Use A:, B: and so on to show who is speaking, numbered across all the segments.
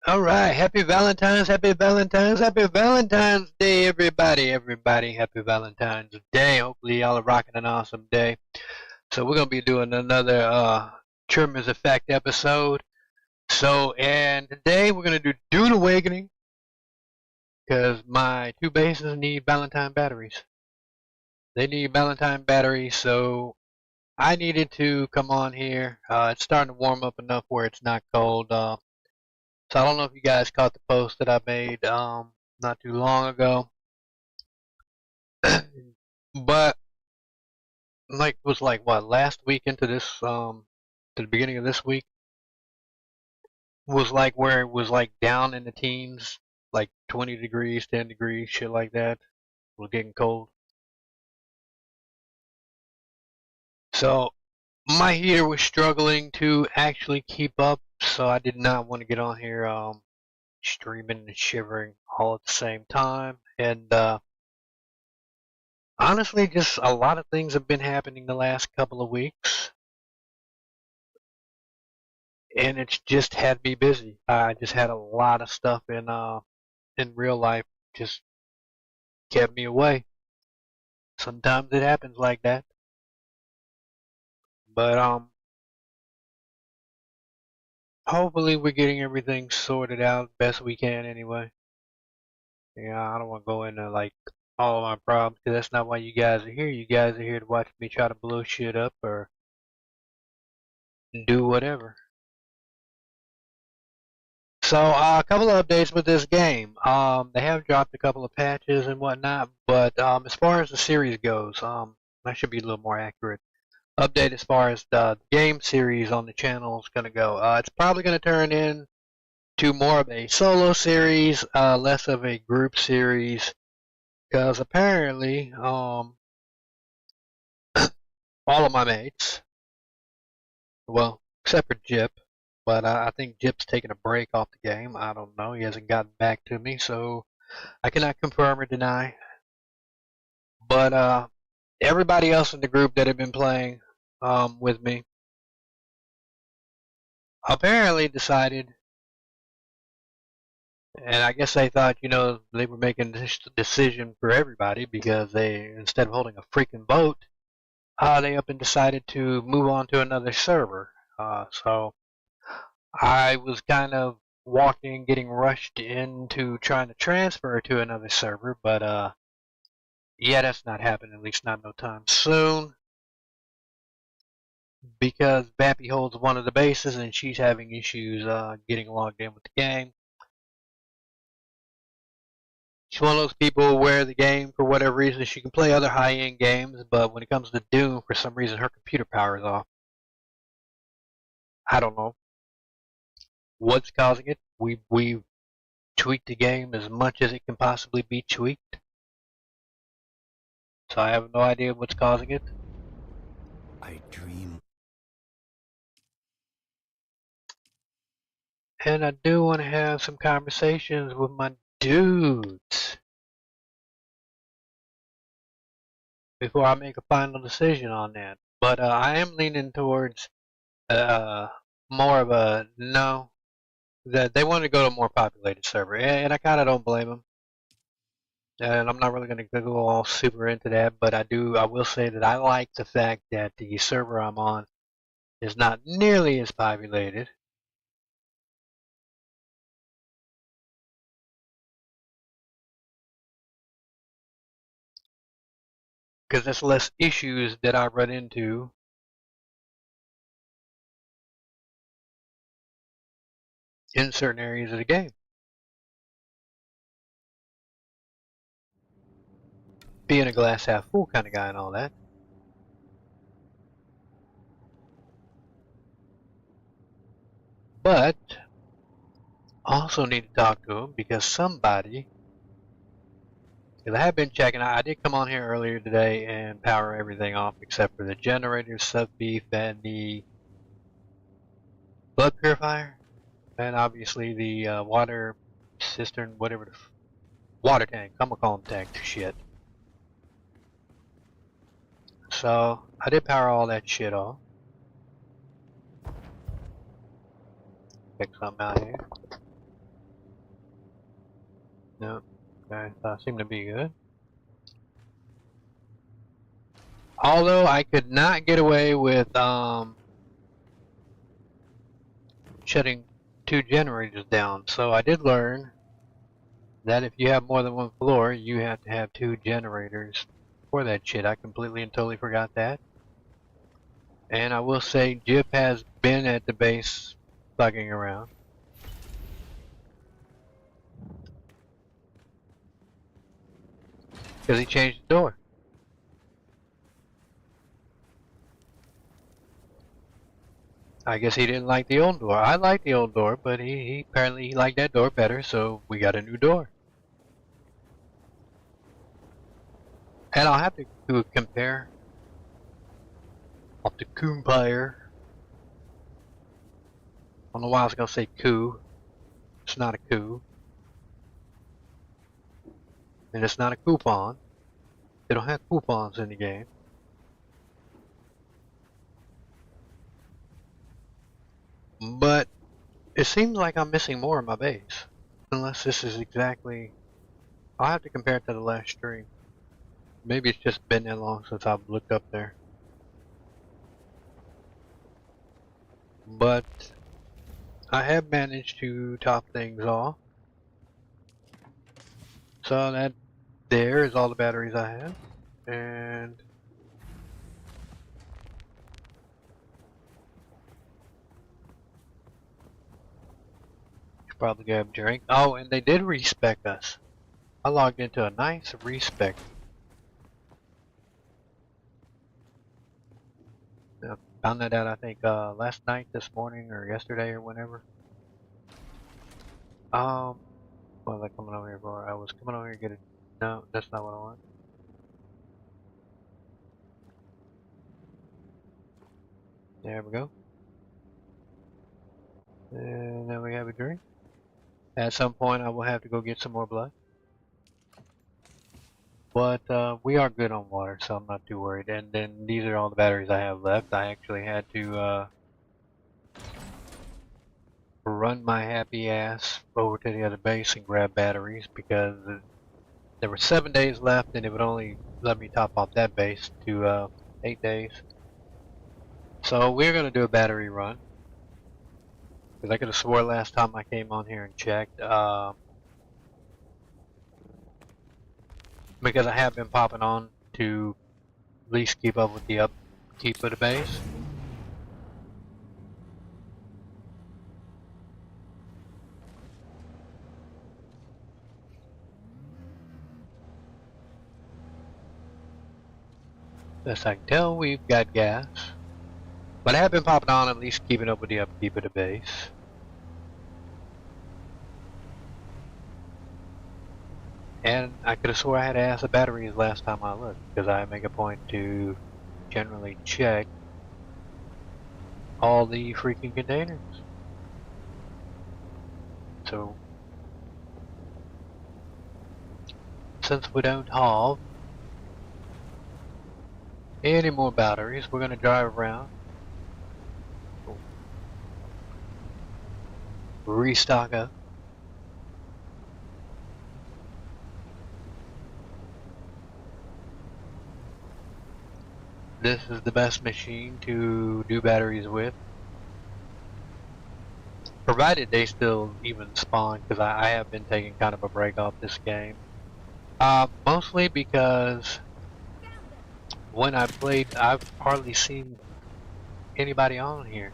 A: All right, happy Valentine's, happy Valentine's, happy Valentine's Day, everybody, happy Valentine's Day. Hopefully y'all are rocking an awesome day. So we're gonna be doing another Tremors Effect episode. And today we're gonna do Dune Awakening because my two bases need Valentine batteries. They need Valentine batteries, so I needed to come on here. It's starting to warm up enough where it's not cold. So I don't know if you guys caught the post that I made not too long ago, but was like what last week into this to the beginning of this week was like where it was like down in the teens, like 20 degrees, 10 degrees, shit like that. It was getting cold. So my heater was struggling to actually keep up, so I did not want to get on here streaming and shivering all at the same time. And honestly, just a lot of things have been happening the last couple of weeks, and it's just had me busy. I just had a lot of stuff in real life just kept me away. Sometimes it happens like that, but hopefully we're getting everything sorted out best we can anyway. Yeah, I don't want to go into like all of my problems because that's not why you guys are here. You guys are here to watch me try to blow shit up or do whatever. So a couple of updates with this game. They have dropped a couple of patches and whatnot, but as far as the series goes, that should be a little more accurate. Update as far as the game series on the channel is going to go. It's probably going to turn into more of a solo series, less of a group series, because apparently all of my mates, well, except for Jip, but I think Jip's taking a break off the game. I don't know. He hasn't gotten back to me, so I cannot confirm or deny. But everybody else in the group that had been playing with me apparently decided, and I guess they thought, they were making this decision for everybody because they, instead of holding a freaking vote, they up and decided to move on to another server. So I was kind of walking, getting rushed into trying to transfer to another server, but yeah, that's not happening, at least not no time soon, because Vappy holds one of the bases and she's having issues getting logged in with the game. She's one of those people where the game, for whatever reason, she can play other high-end games, but when it comes to Dune, for some reason, her computer power is off. I don't know what's causing it. We tweaked the game as much as it can possibly be tweaked, so I have no idea what's causing it.
B: I dream.
A: And I do want to have some conversations with my dudes before I make a final decision on that. But I am leaning towards more of a no. That they want to go to a more populated server, and I kind of don't blame them. And I'm not really going to go all super into that, but I will say that I like the fact that the server I'm on is not nearly as populated. Because there's less issues that I run into in certain areas of the game. Being a glass half full kind of guy and all that. But also need to talk to him because somebody, because I have been checking out, I did come on here earlier today and power everything off except for the generator, sub beef, and the blood purifier, and obviously the water cistern, whatever the water tank. I'm gonna call them tank shit. So I did power all that shit off. Check something out here. No, guys seem to be good. Although I could not get away with shutting 2 generators down, so I did learn that if you have more than one floor, you have to have 2 generators for that shit. I completely and totally forgot that. And I will say, Jip has been at the base bugging around. Because he changed the door. I guess he didn't like the old door. I like the old door, but he apparently he liked that door better, so we got a new door. And I'll have to do a compare of the Koompire. I don't know why I was going to say coup. It's not a coup. And it's not a coupon. They don't have coupons in the game. But it seems like I'm missing more of my base. Unless this is exactly... I'll have to compare it to the last stream. Maybe it's just been that long since I've looked up there. But I have managed to top things off. So that there is all the batteries I have. And should probably grab a drink. Oh, and they did respec us. I logged into a nice respec. I found that out I think last night, this morning, or yesterday, or whenever. What was I coming over here for? I was coming over here to get it. No, that's not what I want. There we go. And then we have a drink. At some point I will have to go get some more blood. But we are good on water, so I'm not too worried. And then these are all the batteries I have left. I actually had to run my happy ass over to the other base and grab batteries because there were 7 days left and it would only let me top off that base to 8 days. So we're going to do a battery run. Because I could have swore last time I came on here and checked. Because I have been popping on to at least keep up with the upkeep of the base. Best I can tell, we've got gas. But I have been popping on, at least keeping up with the upkeep of the base. And I could have swore I had to ask the batteries last time I looked, because I make a point to generally check all the freaking containers. So, since we don't have any more batteries, we're going to drive around, restock up. This is the best machine to do batteries with, provided they still even spawn, because I have been taking kind of a break off this game. Mostly because when I played, I've hardly seen anybody on here.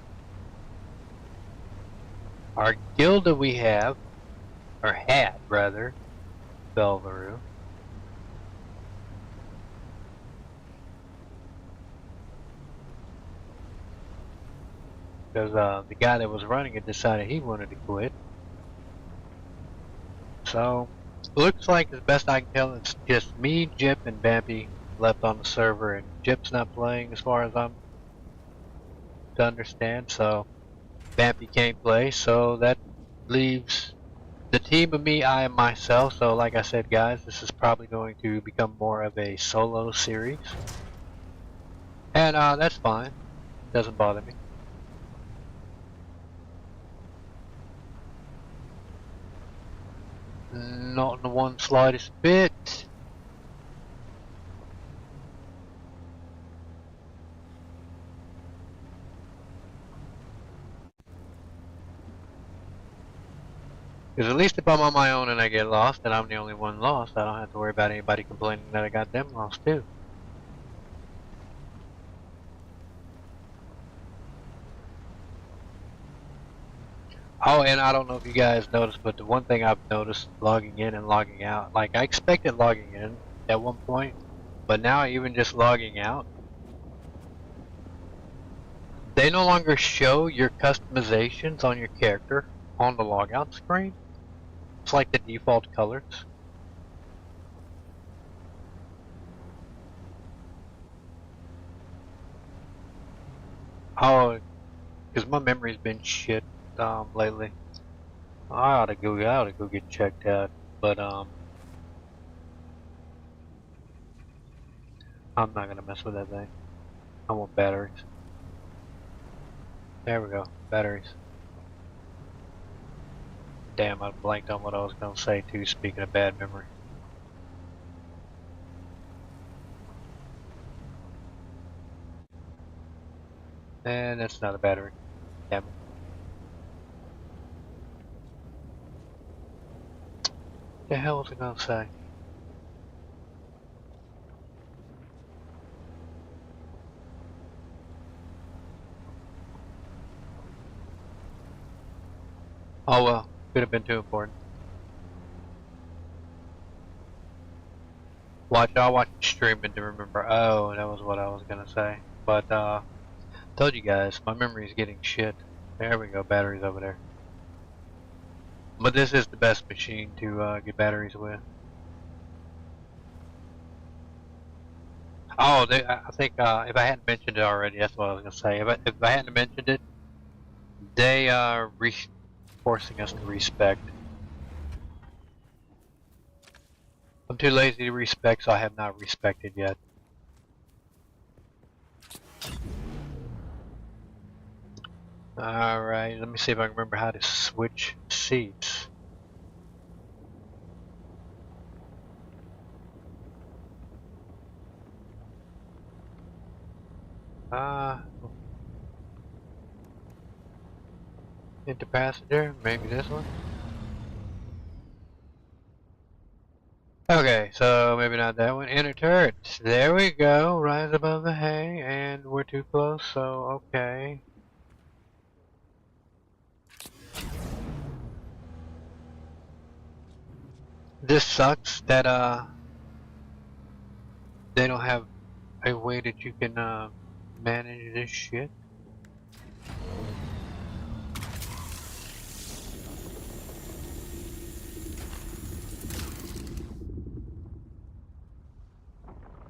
A: Our guild that we have, or had rather, Belvaru. Because the guy that was running it decided he wanted to quit. So, looks like as best I can tell it's just me, Jip, and Bampy left on the server, and Jip's not playing as far as I'm to understand, so Bampy can't play, so that leaves the team of me, I, and myself. So like I said guys, this is probably going to become more of a solo series. And that's fine. Doesn't bother me. Not in the one slightest bit. Because at least if I'm on my own and I get lost and I'm the only one lost, I don't have to worry about anybody complaining that I got them lost too. Oh, and I don't know if you guys noticed, but the one thing I've noticed logging in and logging out, like I expected logging in at one point, but now even just logging out, they no longer show your customizations on your character on the logout screen. It's like the default colors. Oh, because my memory's been shit lately. I ought to go get checked out, but I'm not gonna mess with that thing. I want batteries. There we go, batteries. Damn, I blanked on what I was gonna say too. Speaking of bad memory. And that's not a battery. Damn it. The hell was I gonna say? Oh well, could have been too important. I'll watch the stream and to remember. Oh, that was what I was gonna say. But told you guys, my memory's getting shit. There we go, batteries over there. But this is the best machine to get batteries with. Oh, I think if I hadn't mentioned it already, that's what I was gonna say. If I hadn't mentioned it, they are forcing us to respect. I'm too lazy to respect, so I have not respected yet. Alright, let me see if I can remember how to switch seats. Into passenger, maybe this one? Okay, so maybe not that one. Enter turret. There we go. Rise above the hay, and we're too close, so okay. This sucks that they don't have a way that you can manage this shit.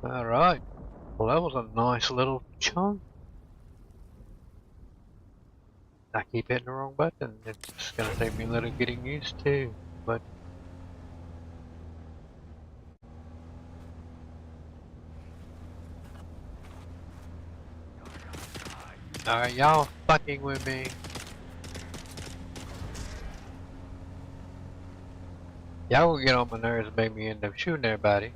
A: Alright. Well, that was a nice little chunk. I keep hitting the wrong button. It's gonna take me a little getting used to, but alright, y'all fucking with me. Y'all will get on my nerves and make me end up shooting everybody.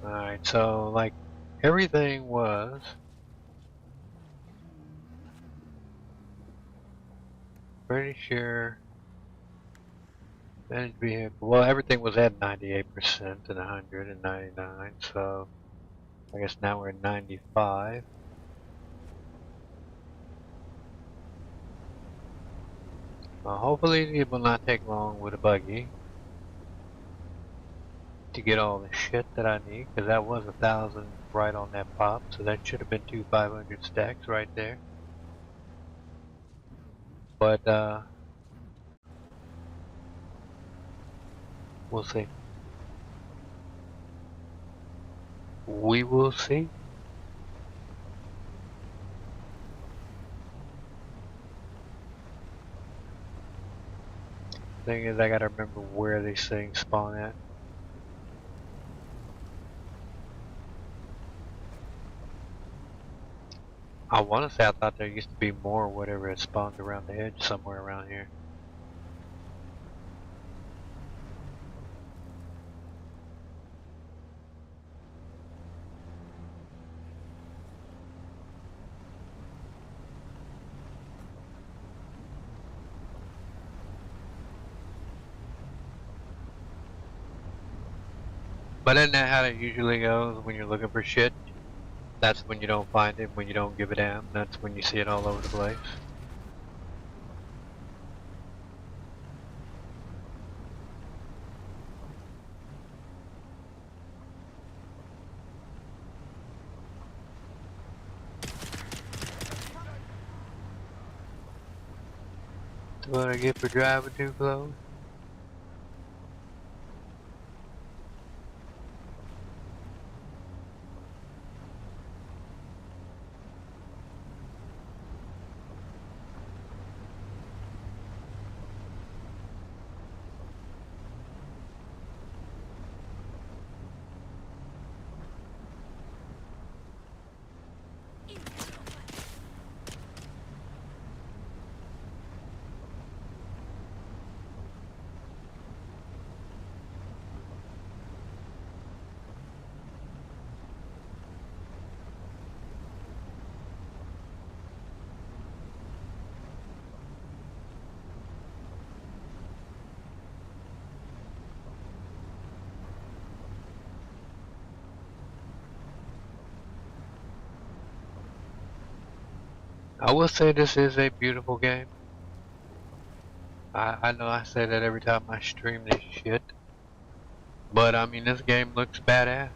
A: Alright, so like everything was pretty sure managed vehicle. Well, everything was at 98% and 199, so I guess now we're at 95. Hopefully it will not take long with a buggy to get all the shit that I need, because that was 1,000 right on that pop, so that should have been 2 500 stacks right there. But we'll see. We will see. Thing is, I gotta remember where these things spawn at. I want to say I thought there used to be more whatever it spawned around the edge somewhere around here. But isn't that how it usually goes when you're looking for shit? That's when you don't find it, when you don't give a damn. That's when you see it all over the place. What I get for driving too close? I will say this is a beautiful game. I know I say that every time I stream this shit. But I mean, this game looks badass.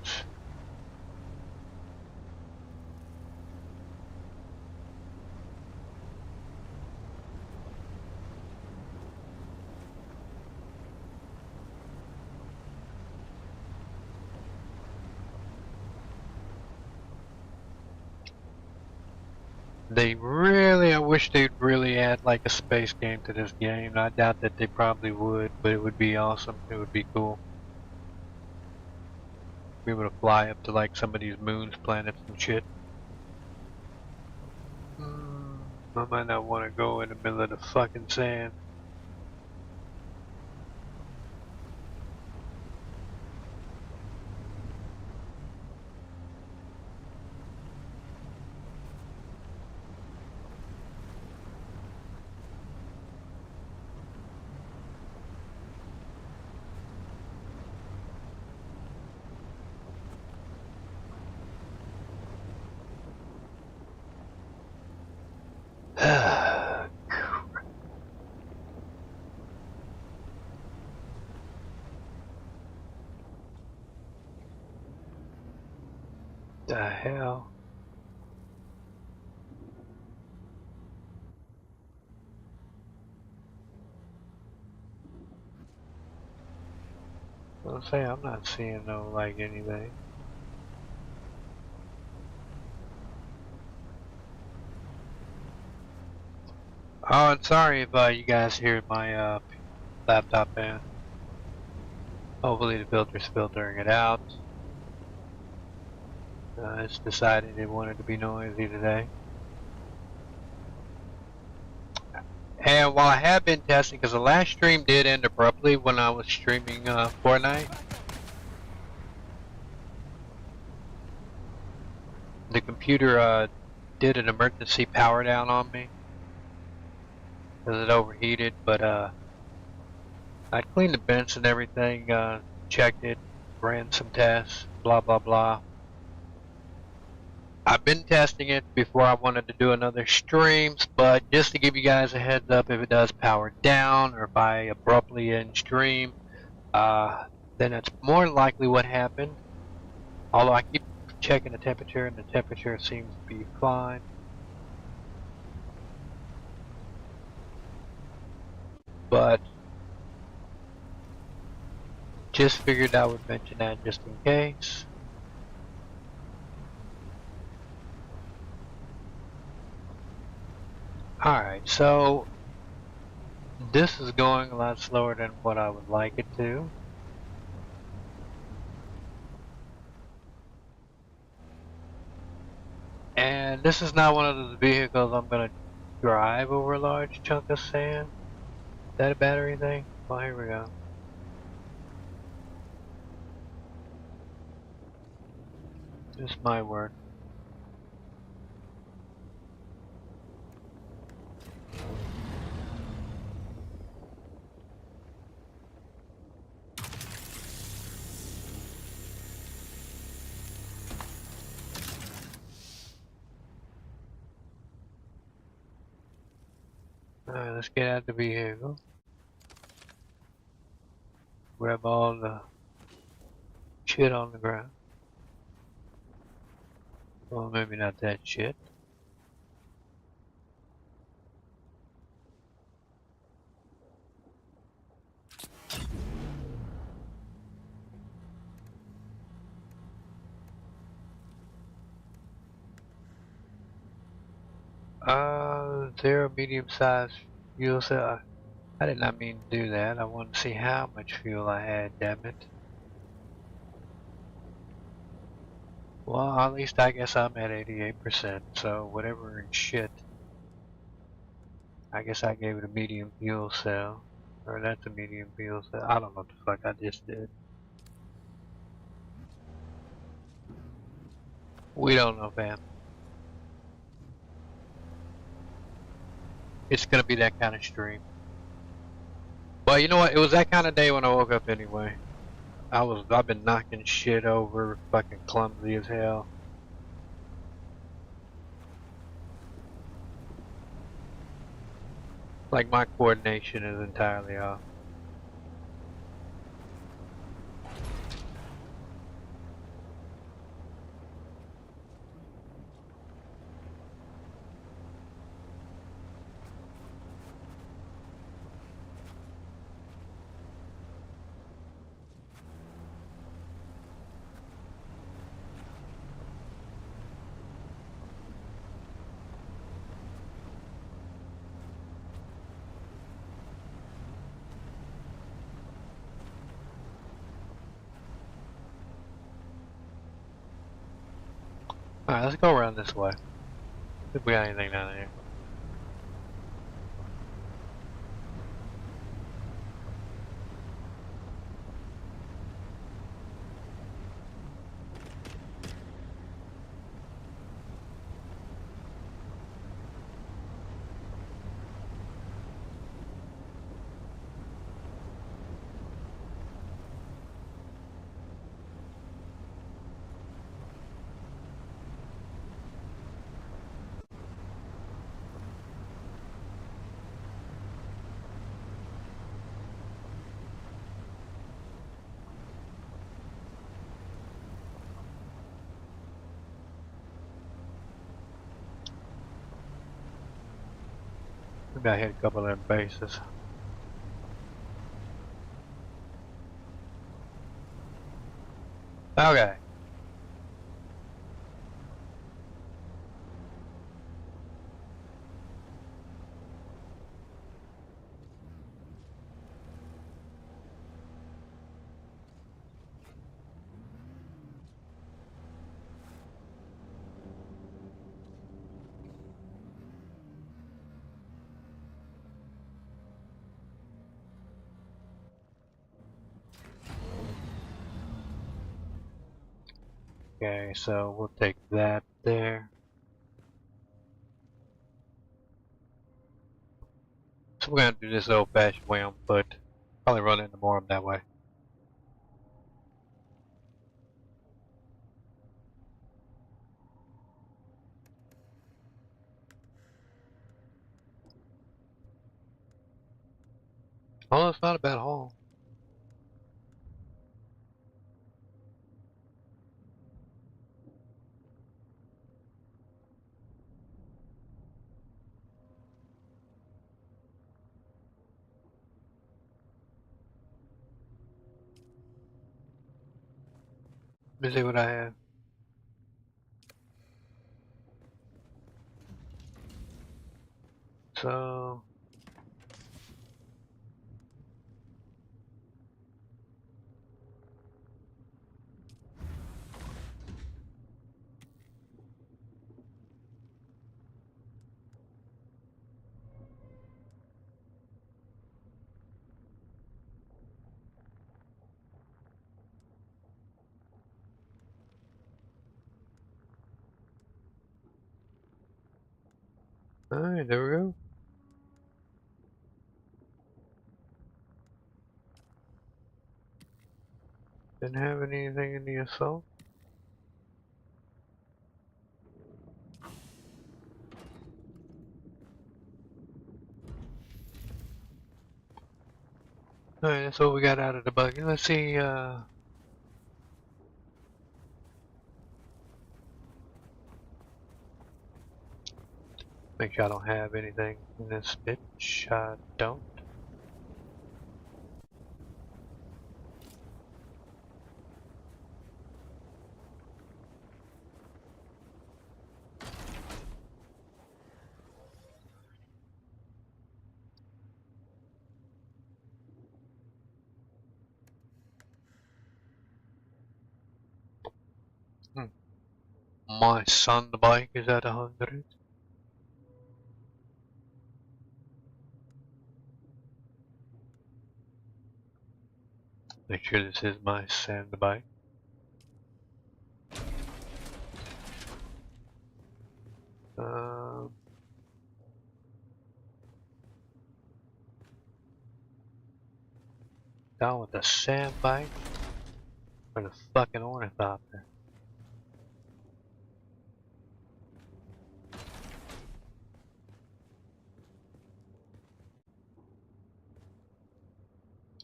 A: I wish they'd really add like a space game to this game. I doubt that they probably would, but it would be awesome. It would be cool. Be able to fly up to like some of these moons, planets, and shit. I might not want to go in the middle of the fucking sand. The hell? I'll say I'm not seeing no like anything. Oh, and sorry if you guys hear my laptop fan. Hopefully the filter's filtering it out. It's decided it wanted to be noisy today. And while I have been testing, because the last stream did end abruptly when I was streaming Fortnite, the computer did an emergency power down on me because it overheated, but I cleaned the vents and everything, checked it, ran some tests, blah blah blah. I've been testing it before I wanted to do another streams, but just to give you guys a heads up, if it does power down or if I abruptly end stream, then that's more likely what happened. Although I keep checking the temperature and the temperature seems to be fine. But just figured I would mention that just in case. Alright, so this is going a lot slower than what I would like it to. And And this is not one of those vehicles I'm gonna drive over a large chunk of sand. Is that a battery thing? Well, here we go. This might work. Alright, let's get out the vehicle. Grab all the shit on the ground. Well, maybe not that shit. Zero medium-sized fuel cell. I did not mean to do that. I wanted to see how much fuel I had, damn it. Well, at least I guess I'm at 88%, so whatever in shit. I guess I gave it a medium fuel cell. Or that's a medium fuel cell. I don't know what the fuck I just did. We don't know, fam. It's gonna be that kind of stream. But you know what? It was that kind of day when I woke up anyway. I've been knocking shit over, fucking clumsy as hell. Like my coordination is entirely off. Alright, let's go around this way. See if we got anything down here. Maybe I hit a couple of them bases. Okay. Okay, so we'll take that there. So we're gonna do this old-fashioned way on foot. Probably run into more of them that way. Oh, it's not a bad haul. Let me see what I have. So Alright, there we go. Didn't have anything in the assault. Alright, that's what we got out of the buggy. Let's see, make sure I don't have anything in this bitch. I don't. My son bike is at 100. Make sure this is my sand bike. Down with the sand bike or the fucking ornithopter.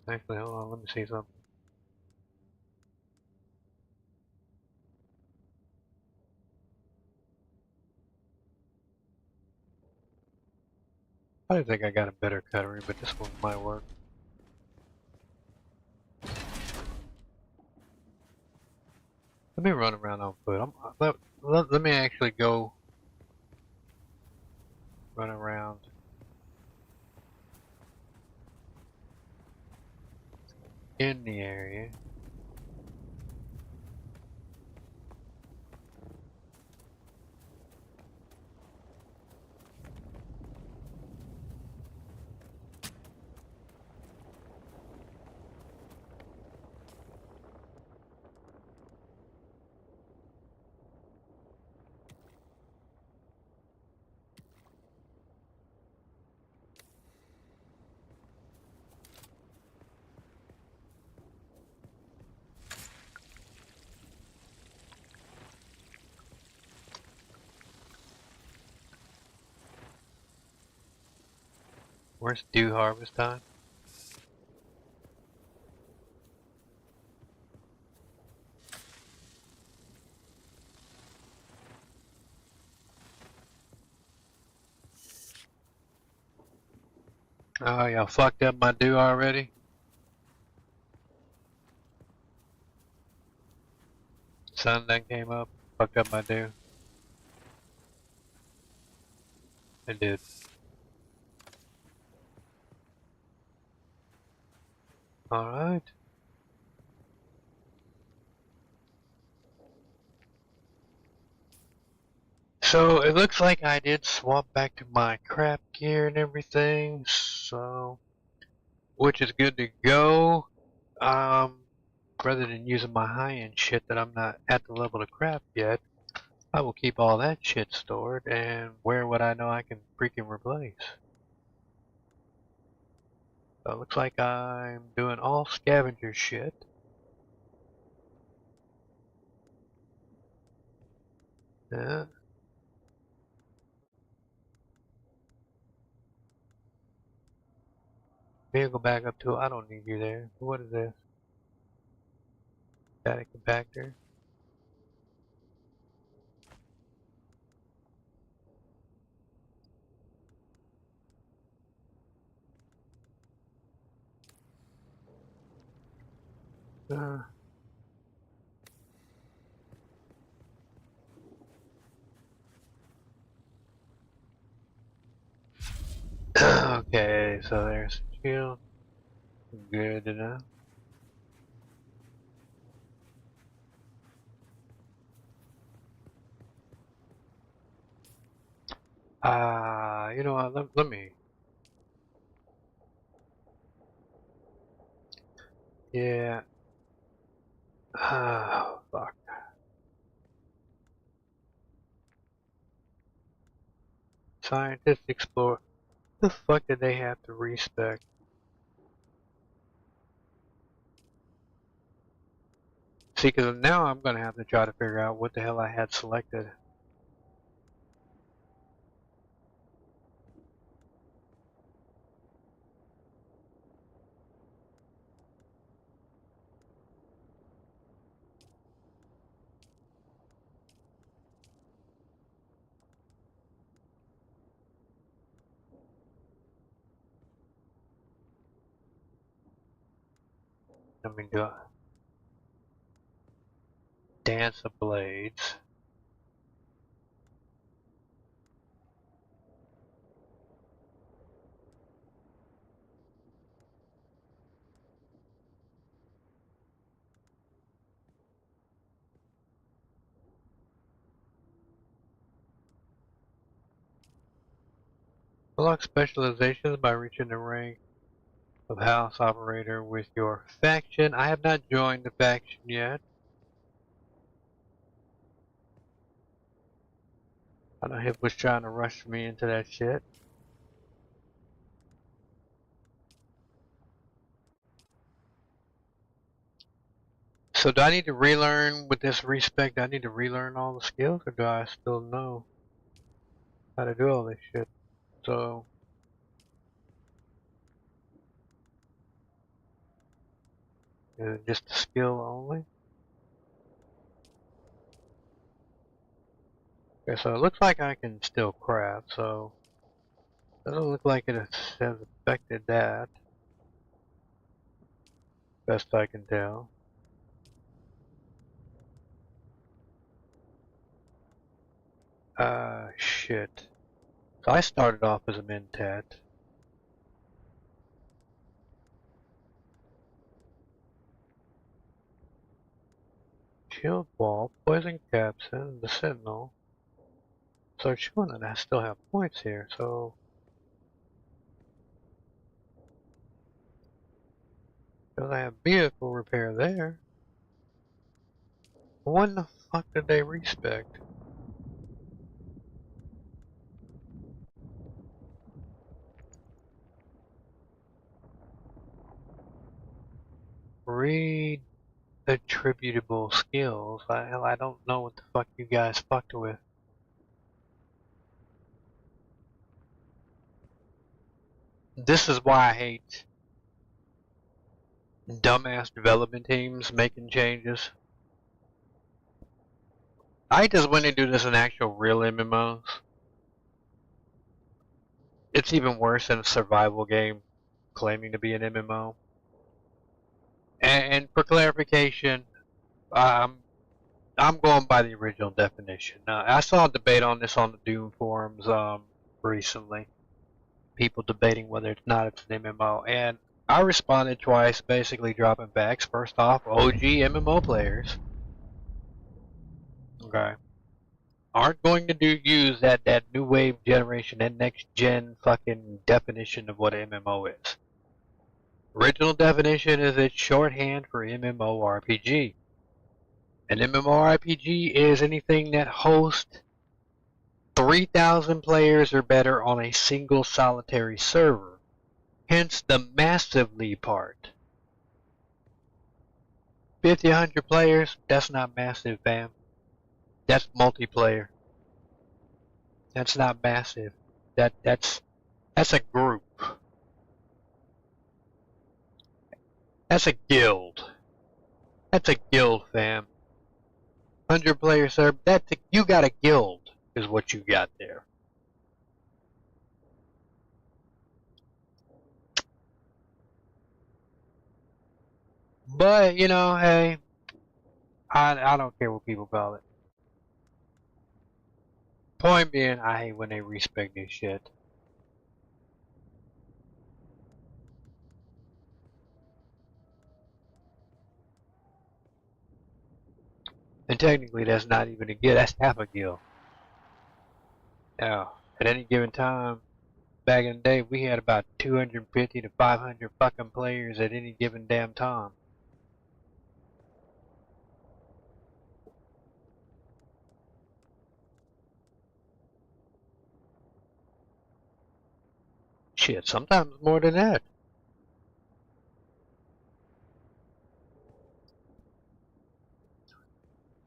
A: Actually, hold on, let me see something. I think I got a better cuttery, but this one might work. Let me run around on foot. Let me actually go run around in the area. Where's dew harvest time? Oh, y'all fucked up my dew already? Sun then came up, fucked up my dew. It did. Alright. So it looks like I did swap back to my crap gear and everything, so which is good to go. Rather than using my high-end shit that I'm not at the level of craft yet, I will keep all that shit stored and wear what I know I can freaking replace. So it looks like I'm doing all scavenger shit. Yeah. Vehicle back up to, I don't need you there. What is this? Static compactor. Uh, okay, so there's the shield. Good enough. You know what, let me. Yeah. Ah, fuck. Scientists explore. The fuck did they have to respec? See, because now I'm going to have to try to figure out what the hell I had selected. Let me do it. Dance of Blades. Unlock specializations by reaching the rank of house operator with your faction. I have not joined the faction yet. I know Hip was trying to rush me into that shit. So do I need to relearn with this respec? Do I need to relearn all the skills, or do I still know how to do all this shit? So is it just a skill only? Okay, so it looks like I can still craft, so doesn't look like it has affected that. Best I can tell. Shit. So I started off as a Mentat. Shield Wall, Poison Captain, the Sentinel. So it's showing that I still have points here, so because I have vehicle repair there. When the fuck did they respec? Read attributable skills. I don't know what the fuck you guys fucked with. This is why I hate dumbass development teams making changes. I just went and do this in actual real MMOs. It's even worse than a survival game claiming to be an MMO. And for clarification, I'm going by the original definition. I saw a debate on this on the Dune forums recently. People debating whether it's not it's an MMO, and I responded twice, basically dropping facts. First off, OG MMO players, okay, aren't going to use that new wave generation, that next gen fucking definition of what an MMO is. Original definition is its shorthand for MMORPG. An MMORPG is anything that hosts 3,000 players or better on a single solitary server. Hence the massively part. 50, 100 players, that's not massive, fam. That's multiplayer. That's not massive. That's a group. That's a guild. That's a guild, fam. 100 player server, you got a guild, is what you got there. But, you know, hey, I don't care what people call it. Point being, I hate when they respect this shit. And technically, that's not even a guild, that's half a guild. Now, at any given time, back in the day, we had about 250 to 500 fucking players at any given damn time. Shit, sometimes more than that.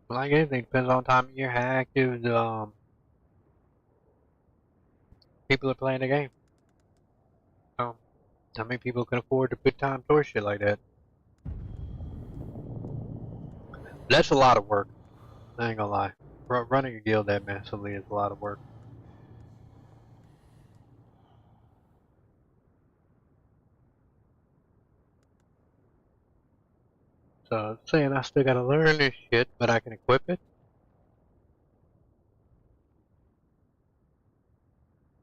A: Like anything, depends on time of year, how active the people are playing the game. How many people can afford to put time towards shit like that? That's a lot of work. I ain't gonna lie. Running a guild that massively is a lot of work. So, saying I still gotta learn this shit, but I can equip it.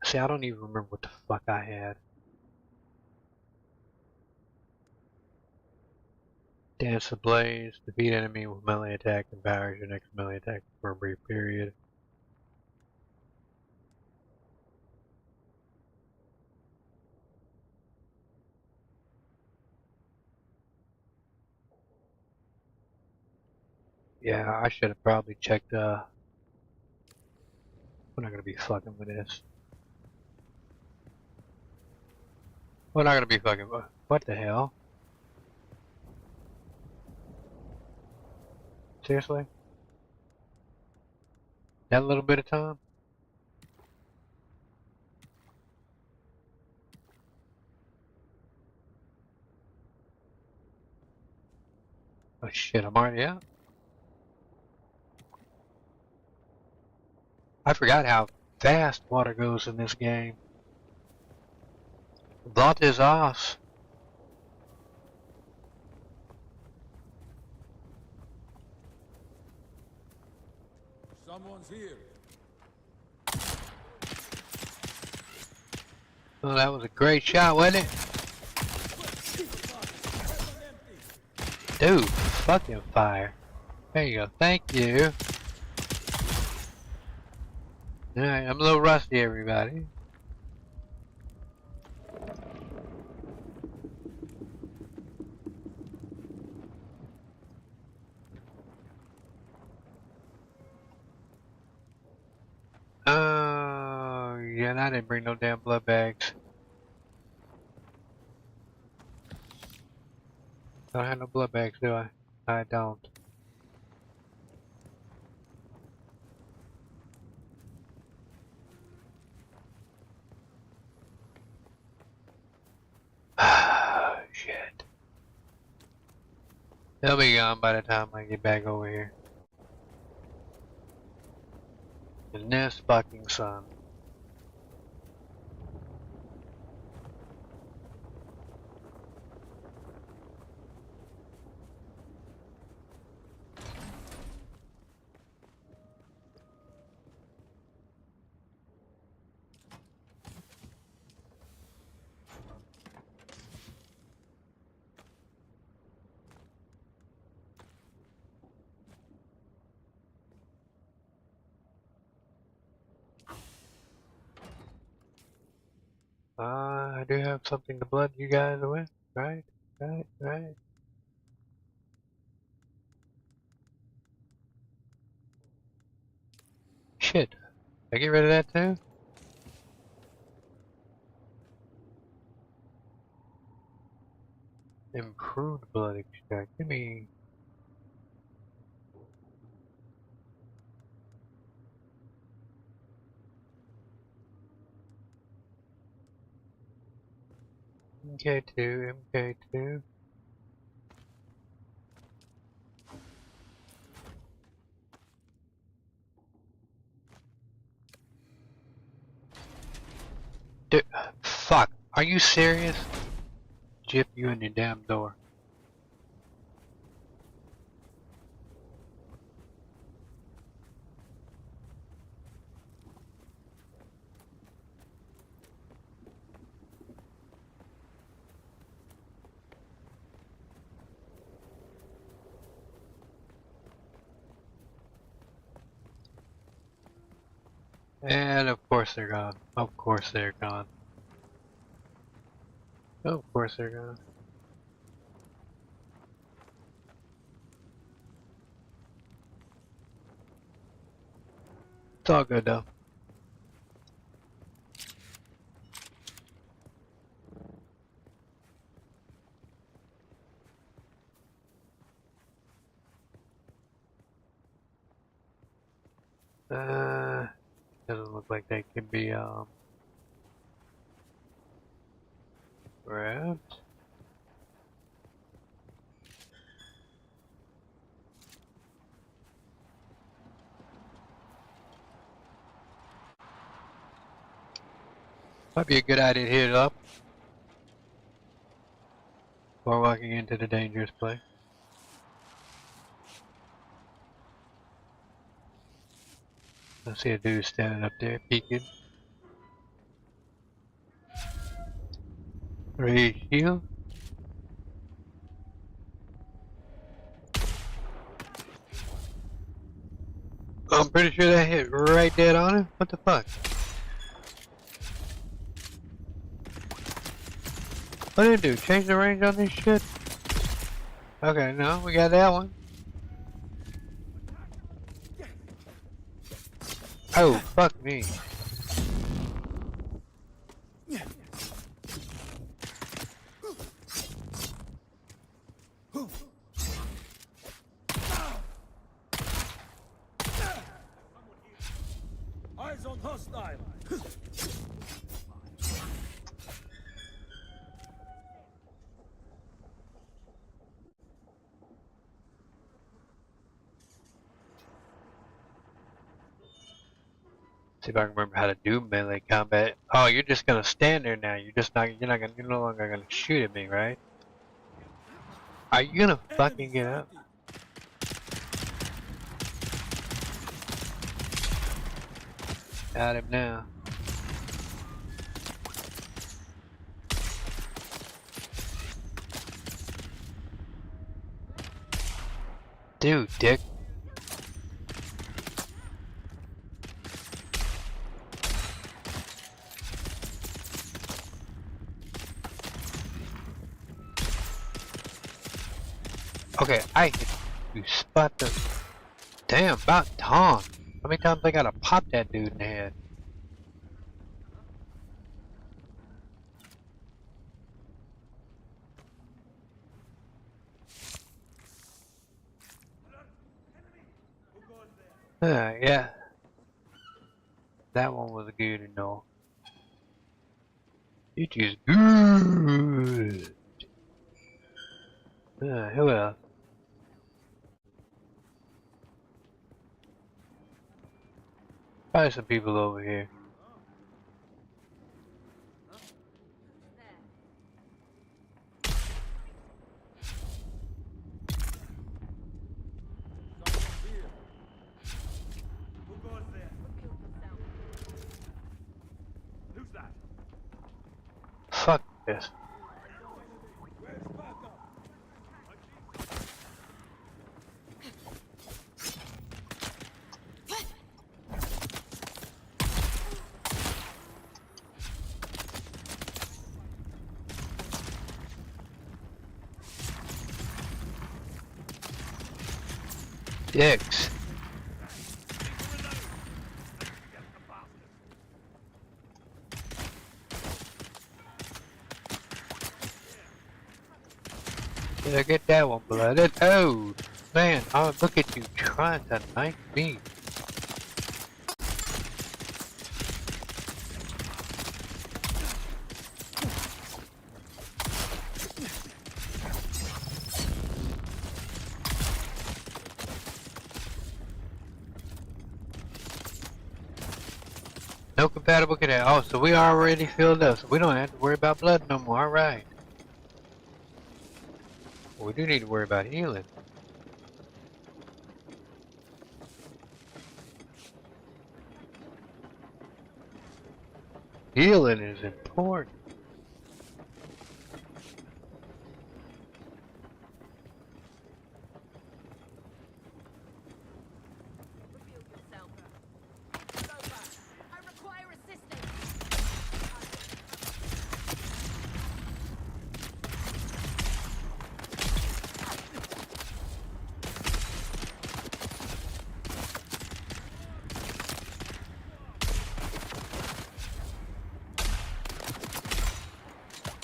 A: See, I don't even remember what the fuck I had. Dance the Blaze, defeat enemy with melee attack, and powers your next melee attack for a brief period. Yeah, I should have probably checked, we're not gonna be fucking with this. We're not gonna be fucking with, what the hell? Seriously? That little bit of time? Oh shit, I'm already out? I forgot how fast water goes in this game. That is us.
C: Someone's here.
A: Oh, that was a great shot, wasn't it? Dude, fucking fire. There you go, thank you. Alright, I'm a little rusty, everybody. Oh, yeah, and I didn't bring no damn blood bags. I don't have no blood bags, do I? I don't. Ah, shit. They'll be gone by the time I get back over here. In this fucking sun. I do have something to blood you guys with, right? Right. Shit. I get rid of that too? Improved blood extract. Give me. MK2, MK2. Dude, fuck. Are you serious? Jip you in your damn door. And of course they're gone. Of course they're gone. Of course they're gone. It's all good though. Doesn't look like they can be grabbed. Might be a good idea to hit it up before walking into the dangerous place. I see a dude standing up there peeking. Ready to heal? I'm pretty sure that hit right dead on him. What the fuck? What did it do? Change the range on this shit? Okay, no, we got that one. Oh, fuck me.
B: Eyes on hostile.
A: See if I can remember how to do melee combat. Oh, you're just gonna stand there now. You're no longer gonna shoot at me, right? Are you gonna fucking get up? Got him now. Dude, dick. Okay, I hit you spot the damn about Tom. How many times I gotta pop that dude in the head? Yeah. That one was good and all. It is good. Who else? Probably some people over here. Fuck this. Dicks. Did I get that one blooded? Oh, man, oh, look at you trying to knife me. No compatible cadet. Oh, so we already filled up, so we don't have to worry about blood no more. Alright. Well, we do need to worry about healing. Healing is important.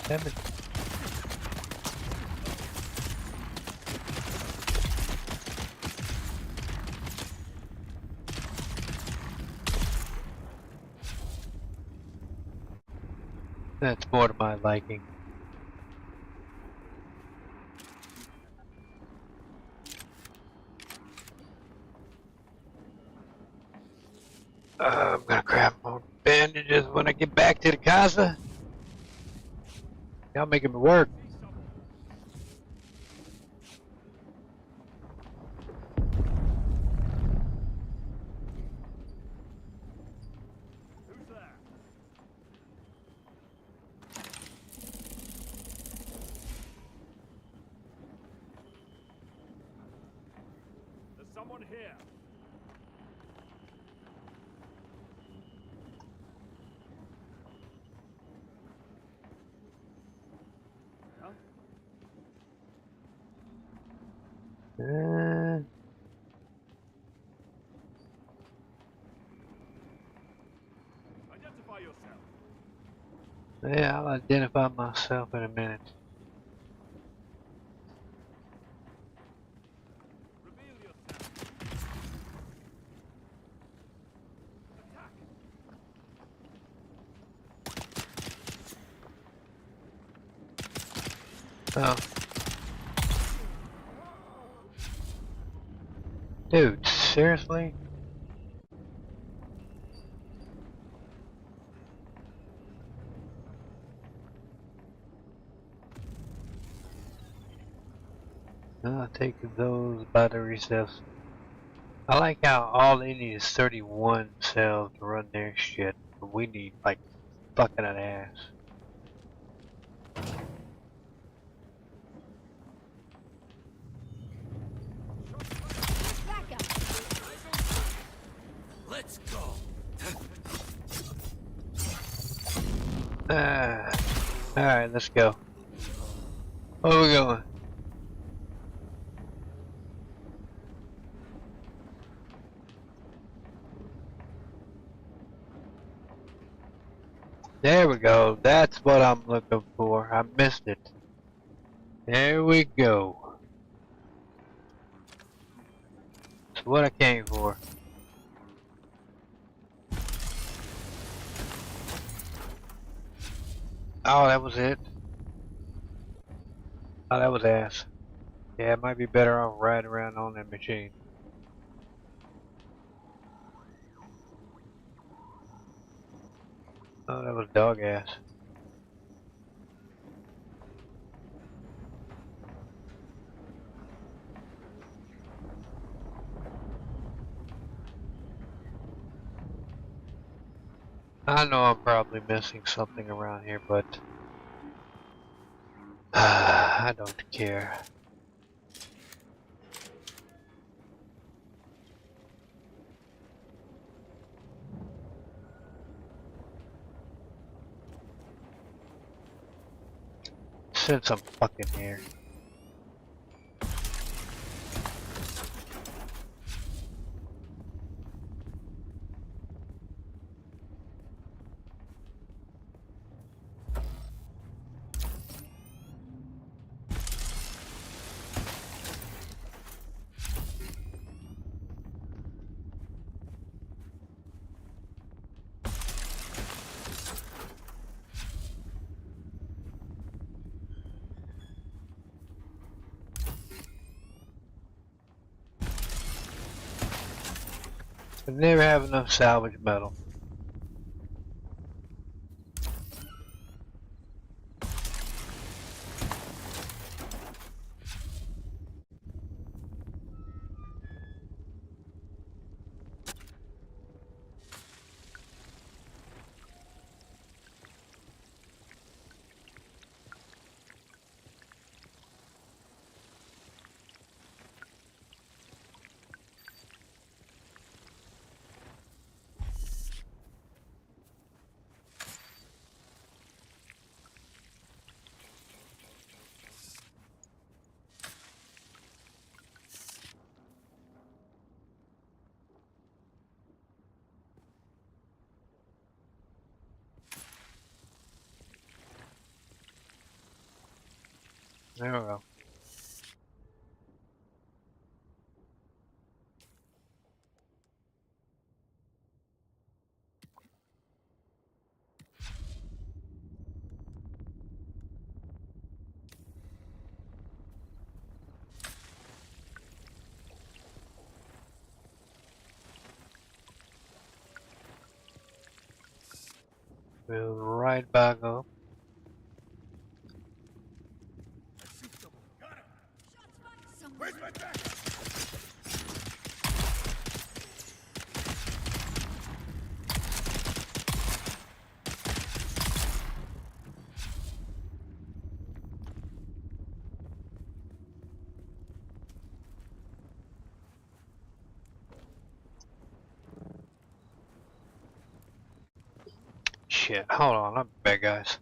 A: Damn it. That's more to my liking. I'm gonna grab more bandages when I get back to the casa. Y'all making me work.
B: Who's there? There's someone here. Huh? Identify yourself.
A: Yeah, I'll identify myself in a minute.
B: Reveal yourself. Attack.
A: Oh. Dude, seriously? I'll take those battery cells. I like how all they need is 31 cells to run their shit, but we need like fucking an ass.
B: Let's go.
A: Alright, let's go. Where are we going? There we go. That's what I'm looking for. I missed it. There we go. That's what I came for. Oh, that was it. Oh, that was ass. Yeah, it might be better off riding around on that machine. Oh, that was dog ass. I know I'm probably missing something around here, but I don't care. Since I'm fucking here. I never have enough salvage metal. There we go. Build right back up.
B: I see someone. Got him. Where's my back?
A: Shit, hold on, I'm back, guys.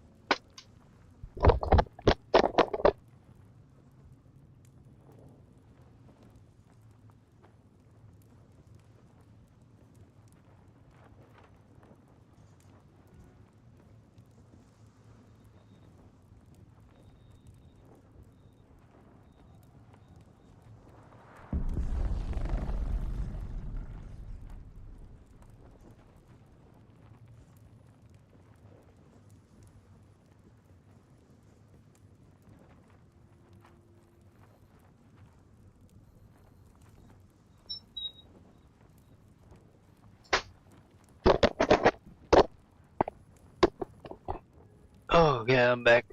A: Oh, yeah, I'm back.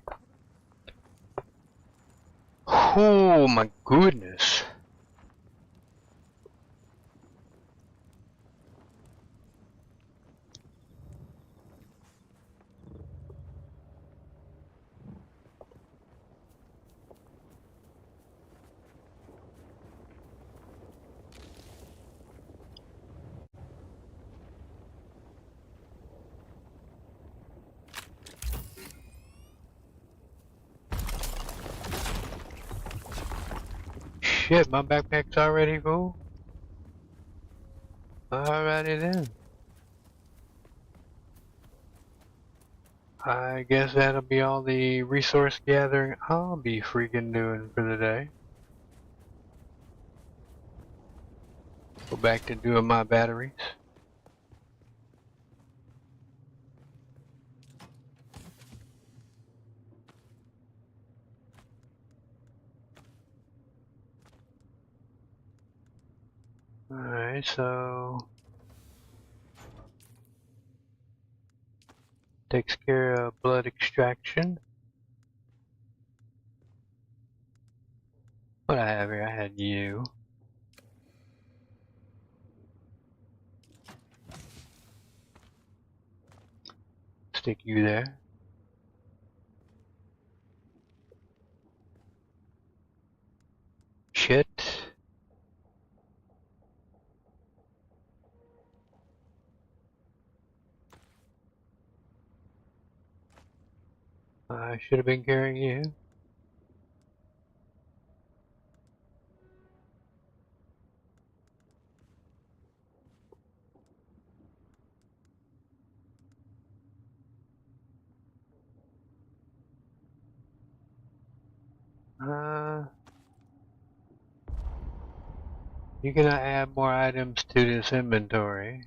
A: Oh, my goodness. Shit, my backpack's already full? Alrighty then. I guess that'll be all the resource gathering I'll be freaking doing for the day. Go back to doing my batteries. Alright, so takes care of blood extraction. What I have here, I had you. Stick you there. Shit. I should have been carrying you. You can add more items to this inventory.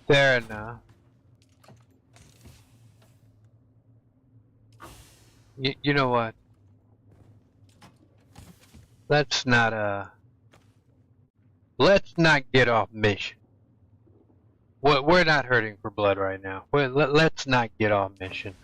A: Fair enough. You know what? Let's not get off mission. We're not hurting for blood right now. Let's not get off mission.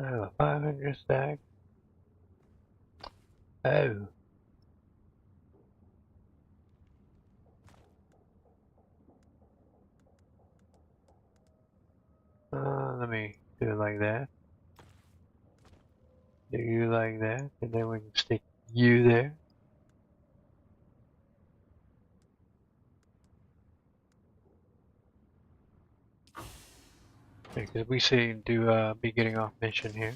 A: Oh, 500 stack. Oh. Let me do it like that. Do you like that, and then we can stick you there. Because we seem to be getting off mission here.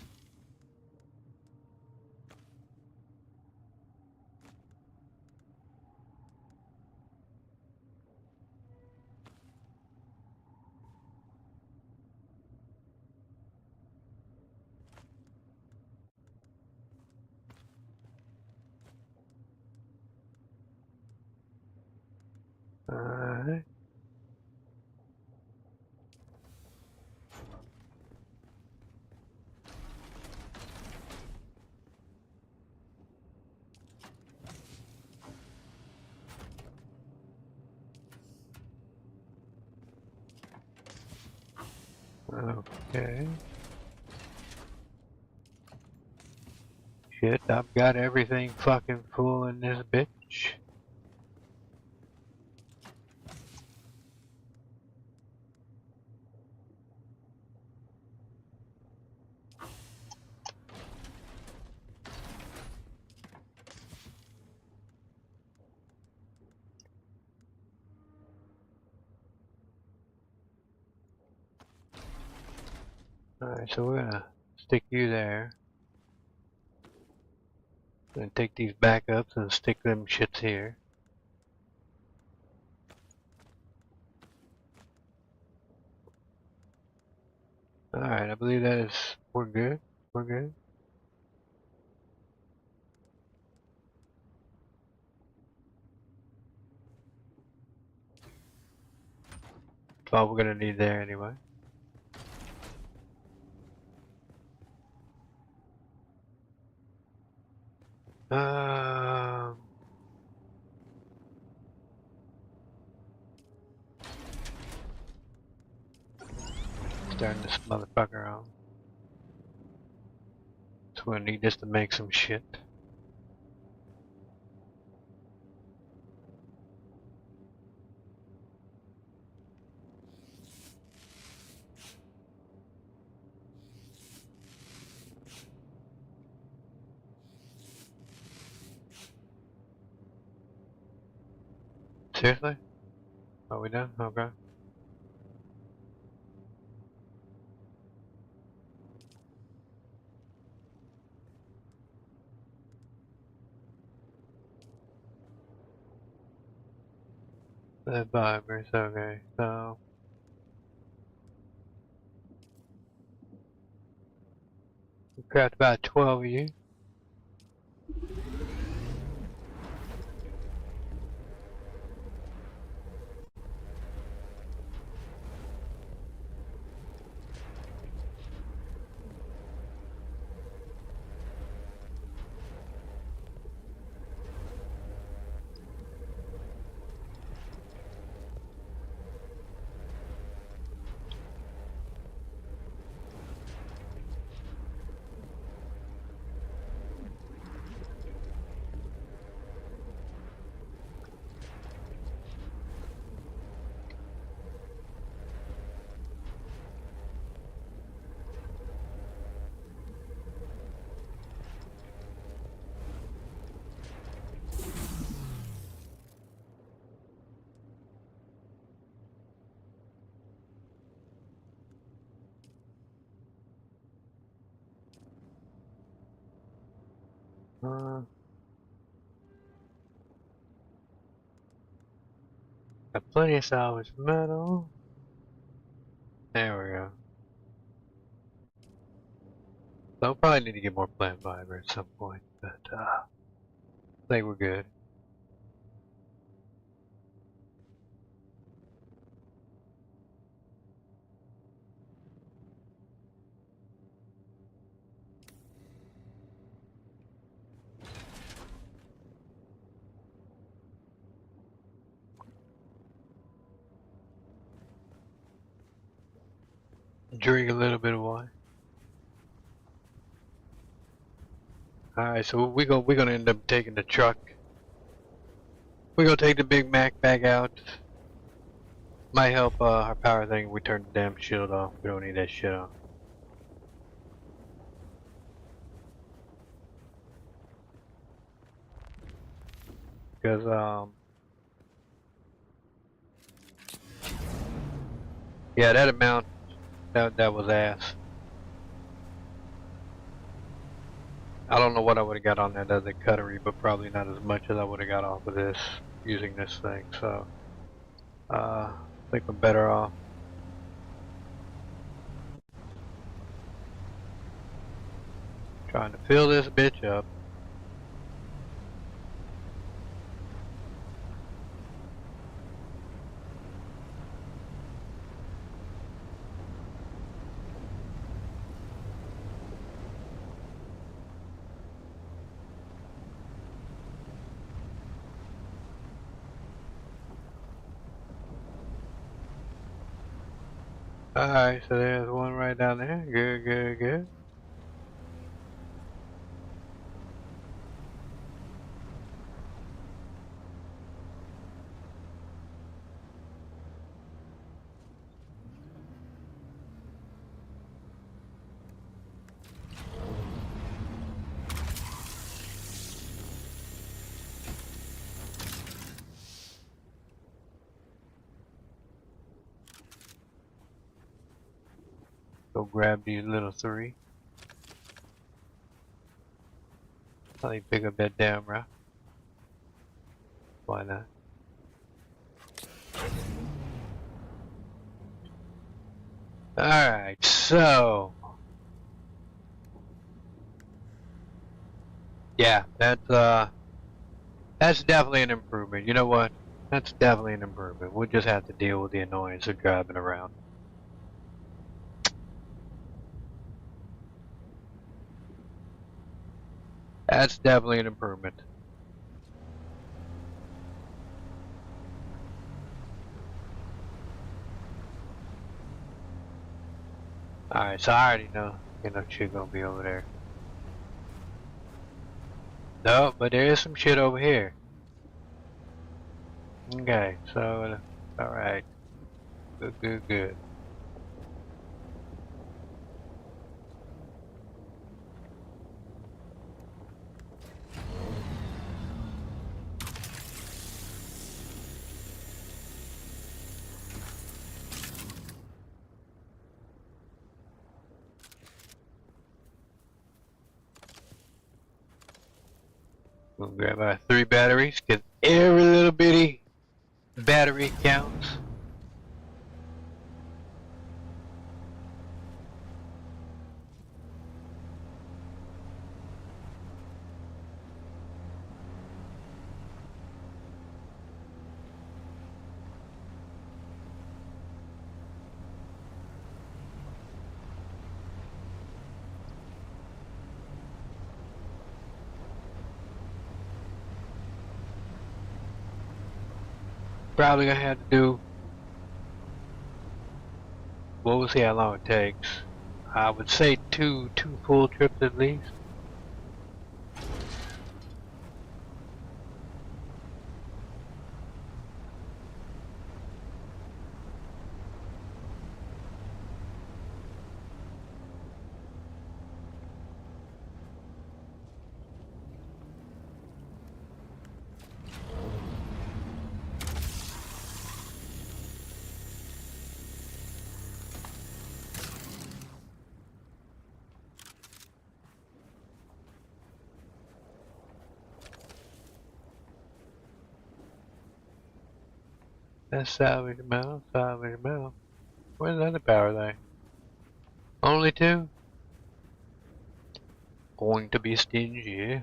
A: Okay. Shit, I've got everything fucking full in this bitch. Alright, so we're gonna stick you there. Gonna take these backups and stick them shits here. Alright, I believe that is, we're good. We're good. That's all we're gonna need there anyway. Um, Starting this motherfucker on. So we're gonna need this to make some shit. Seriously? Are we done? Okay. The vibers, okay. So we craft about 12 of you. Got plenty of salvage metal. There we go. So I'll probably need to get more plant fiber at some point, but I think we're good. Drink a little bit of wine. Alright, so we're gonna end up taking the truck. We're gonna take the Big Mac back out. Might help our power thing if we turn the damn shield off. We don't need that shit off. Because yeah, that amount that was ass. I don't know what I would have got on that other cuttery, but probably not as much as I would have got off of this using this thing. So I think I'm better off. Trying to fill this bitch up. Alright, so there's one right down there. Good, good, good. Go grab these little three. Let me pick up that damn rock. Why not? Alright, so yeah, that's definitely an improvement. You know what? That's definitely an improvement. We'll just have to deal with the annoyance of driving around. That's definitely an improvement. Alright, so I already know, shit gonna be over there. No, but there is some shit over here. Okay, so, alright. Good, good, good. We'll grab our 3 batteries, because every little bitty battery counts. Probably gonna have to do, well, we'll see how long it takes. I would say two full trips at least. That's salvage amount, salvage amount. Where's the other power thing? Only 2? Going to be stingy.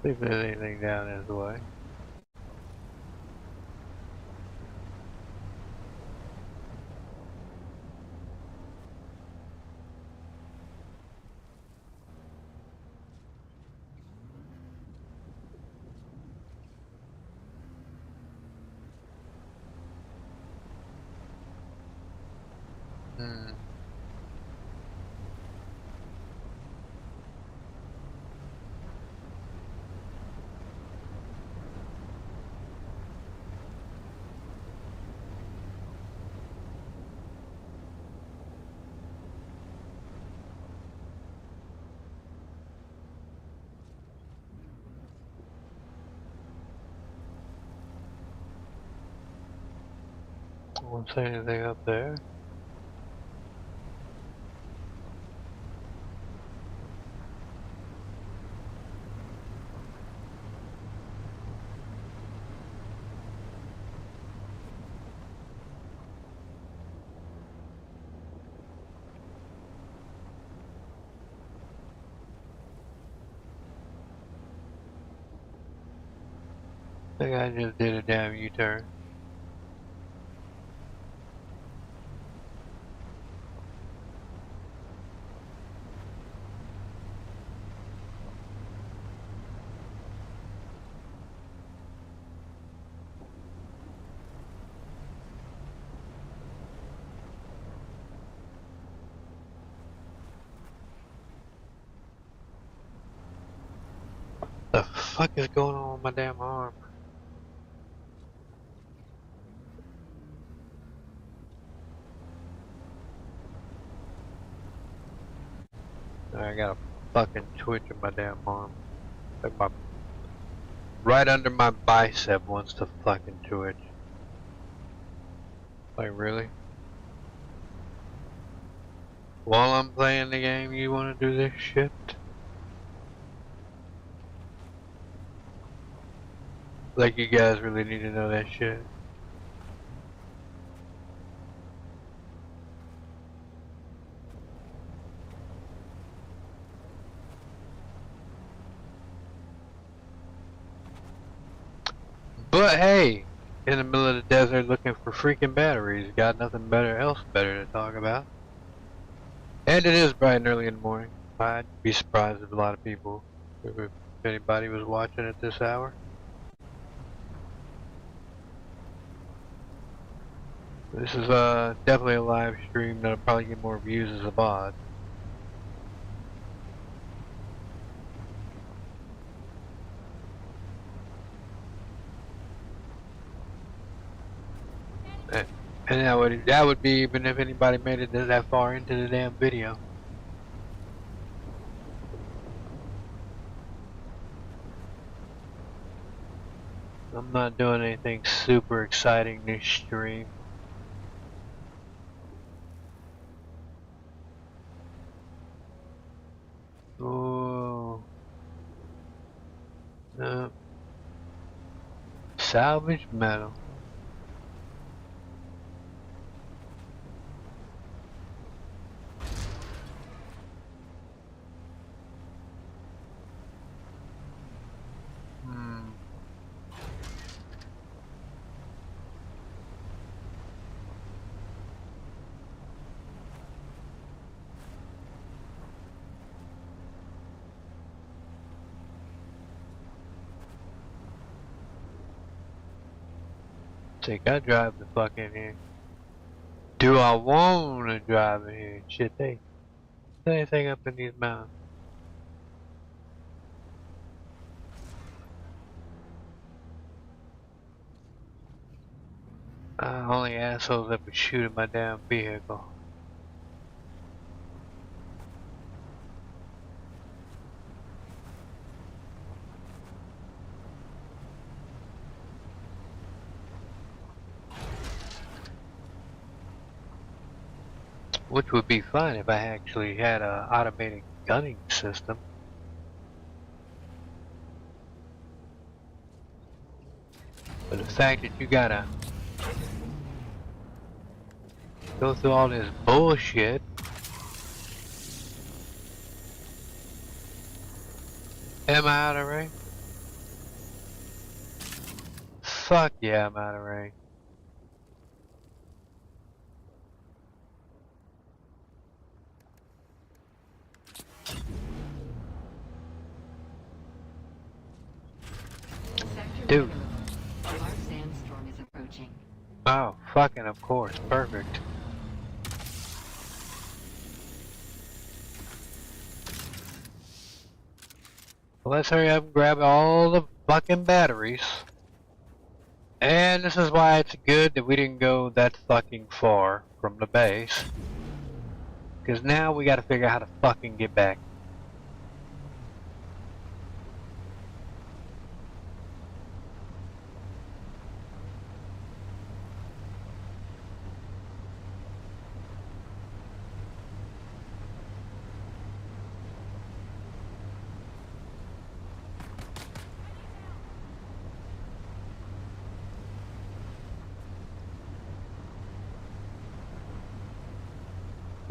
A: See if there's anything down this way. Hmm. won't say anything up there. I think I just did a damn U-turn. The fuck is going on with my damn arm? I got a fucking twitch in my damn arm. Like my right under my bicep wants to fucking twitch. Like really? While I'm playing the game, you wanna do this shit? Like you guys really need to know that shit. But hey, in the middle of the desert looking for freaking batteries, got nothing better to talk about. And it is bright and early in the morning. I'd be surprised if a lot of people, if anybody was watching at this hour. This is definitely a live stream that'll probably get more views as a VOD. And that would be even if anybody made it that far into the damn video. I'm not doing anything super exciting this stream. Ooh. No. Salvage metal. Take I drive the fuck in here. Do I wanna drive in here? Shit, they anything up in these mountains. Only assholes that would shoot at my damn vehicle. Which would be fine if I actually had a automated gunning system. But the fact that you gotta go through all this bullshit. Am I out of range? Fuck yeah, I'm out of range. Dude.
C: A large sandstorm is approaching.
A: Oh, fucking of course. Perfect. Well, let's hurry up and grab all the fucking batteries. And this is why it's good that we didn't go that fucking far from the base. Because now we gotta figure out how to fucking get back.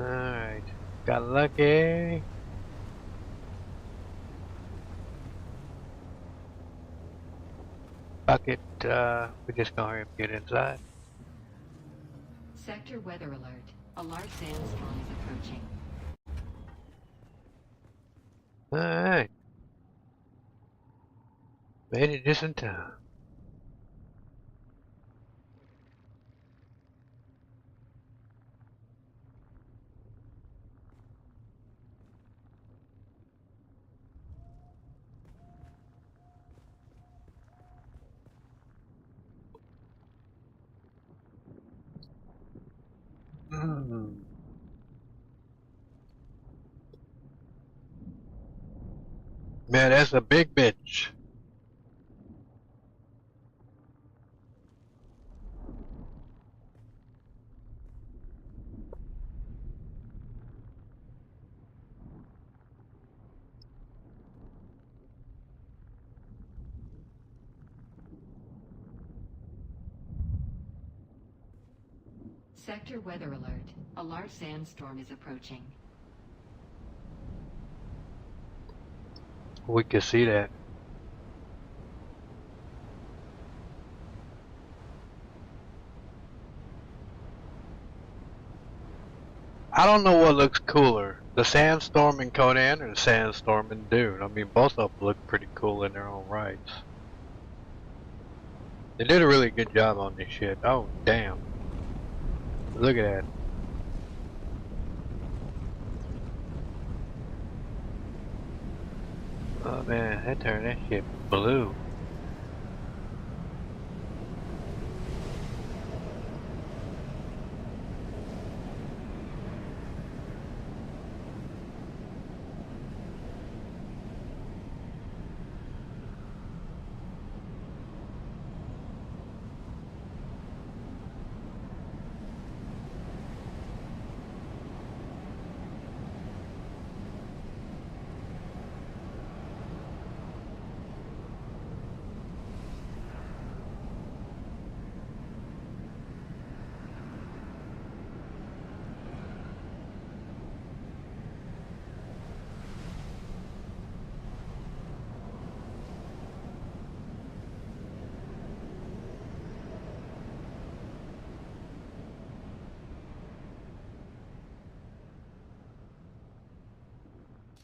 A: Alright. Got lucky. Fuck it. We're just gonna hurry up and get inside.
C: Sector weather alert. A large sandstorm is approaching.
A: Alright. Made it just in time. Mm. Man, that's a big bitch.
C: Sector weather alert. A large sandstorm is approaching.
A: We can see that. I don't know what looks cooler, the sandstorm in Conan or the sandstorm in Dune. I mean, both of them look pretty cool in their own rights. They did a really good job on this shit. Oh, damn. Look at that. Oh man, that turned that shit blue.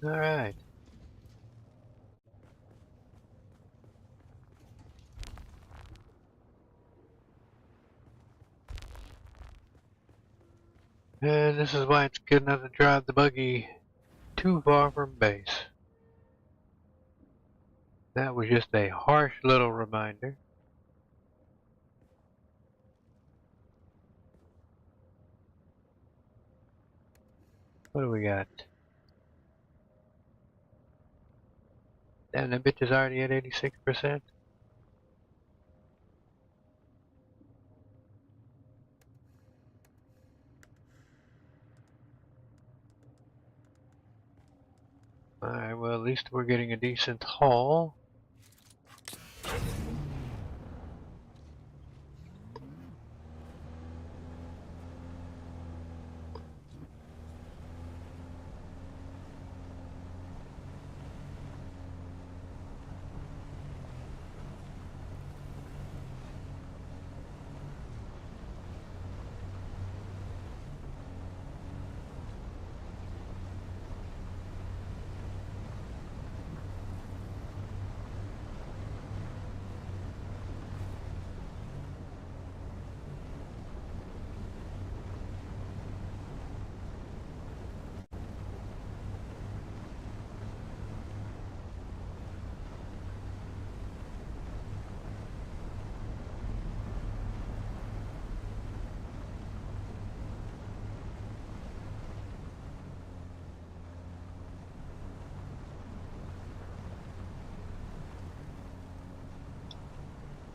A: Alright. And this is why it's good not to drive the buggy too far from base. That was just a harsh little reminder. What do we got? Damn, that bitch is already at 86%. Alright, well at least we're getting a decent haul.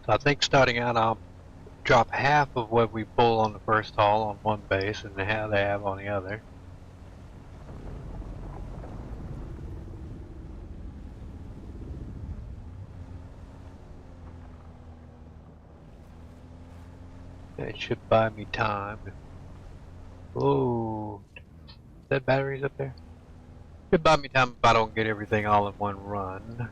A: So I think starting out I'll drop half of what we pull on the first haul on one base and half they have on the other. It should buy me time. Ooh. that batteries up there? Should buy me time if I don't get everything all in one run.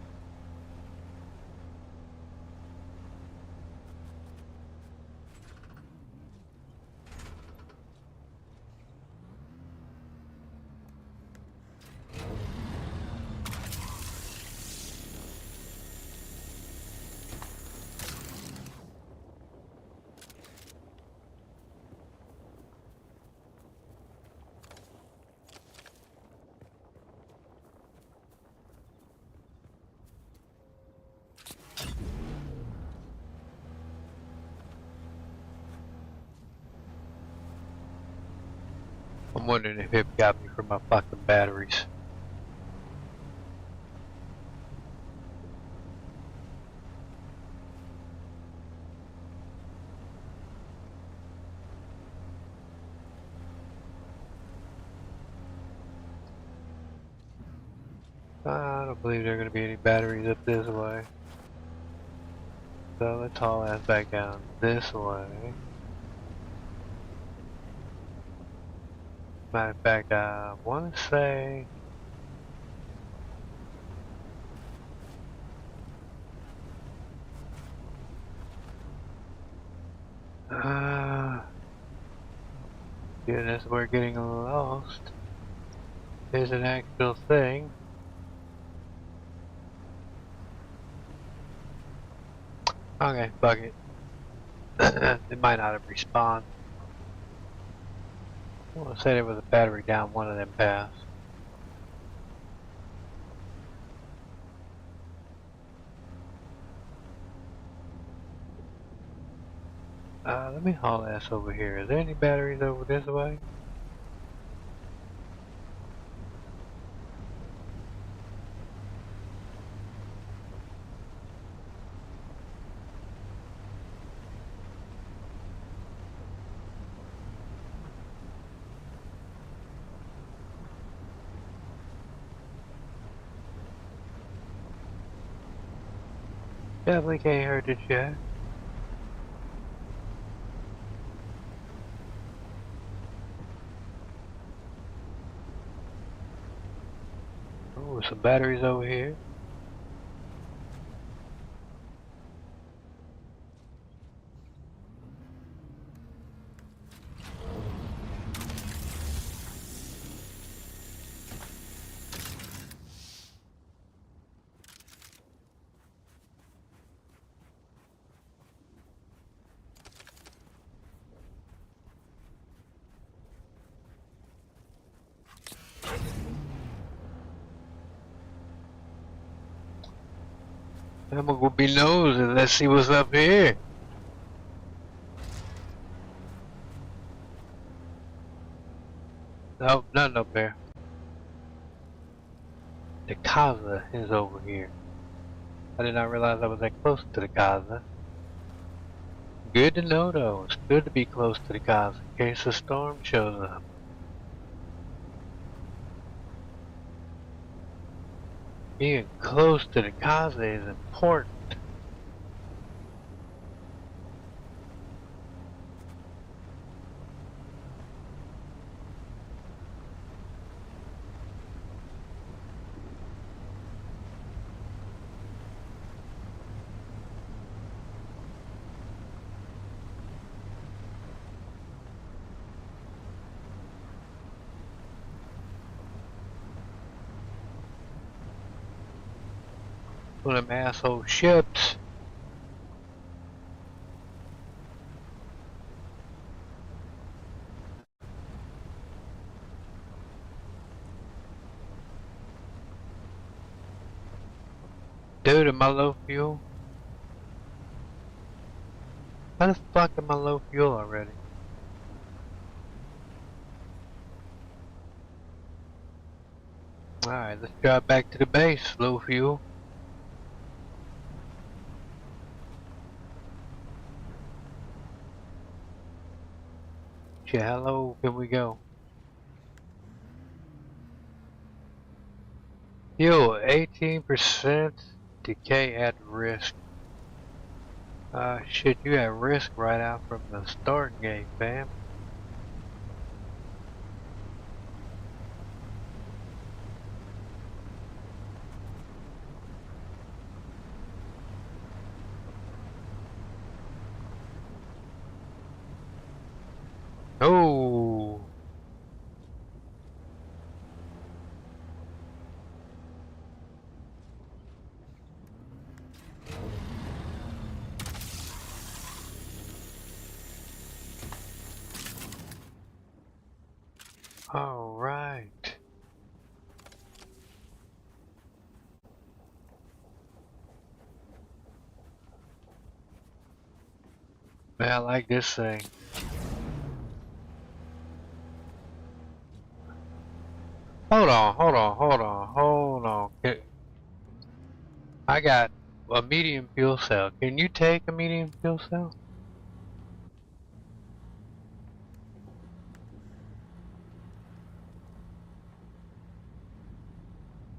A: I'm wondering if it got me for my fucking batteries. I don't believe there are going to be any batteries up this way. So let's haul ass back down this way. Matter of fact, I want to say... goodness, we're getting lost. There's an actual thing. Okay, fuck it. It might not have respawned. I want to say there was a battery down one of them paths. Let me haul ass over here. Is there any batteries over this way? Definitely can't hurt to check. Oh, some batteries over here. I'm gonna go be nosy and let's see what's up here. Nope, nothing up there. The Kaza is over here. I did not realize I was that close to the Kaza. Good to know though, it's good to be close to the Kaza in case a storm shows up. Being close to the Kaza is important. One of them asshole ships. Dude, am I low fuel? How the fuck am I low fuel already? Alright, let's drive back to the base, low fuel. Shit, how low can we go? Fuel, 18% decay at risk. Shit, you at risk right out from the start gate, fam. All right. Man, I like this thing. Hold on, hold on, hold on, hold on. I got a medium fuel cell. Can you take a medium fuel cell?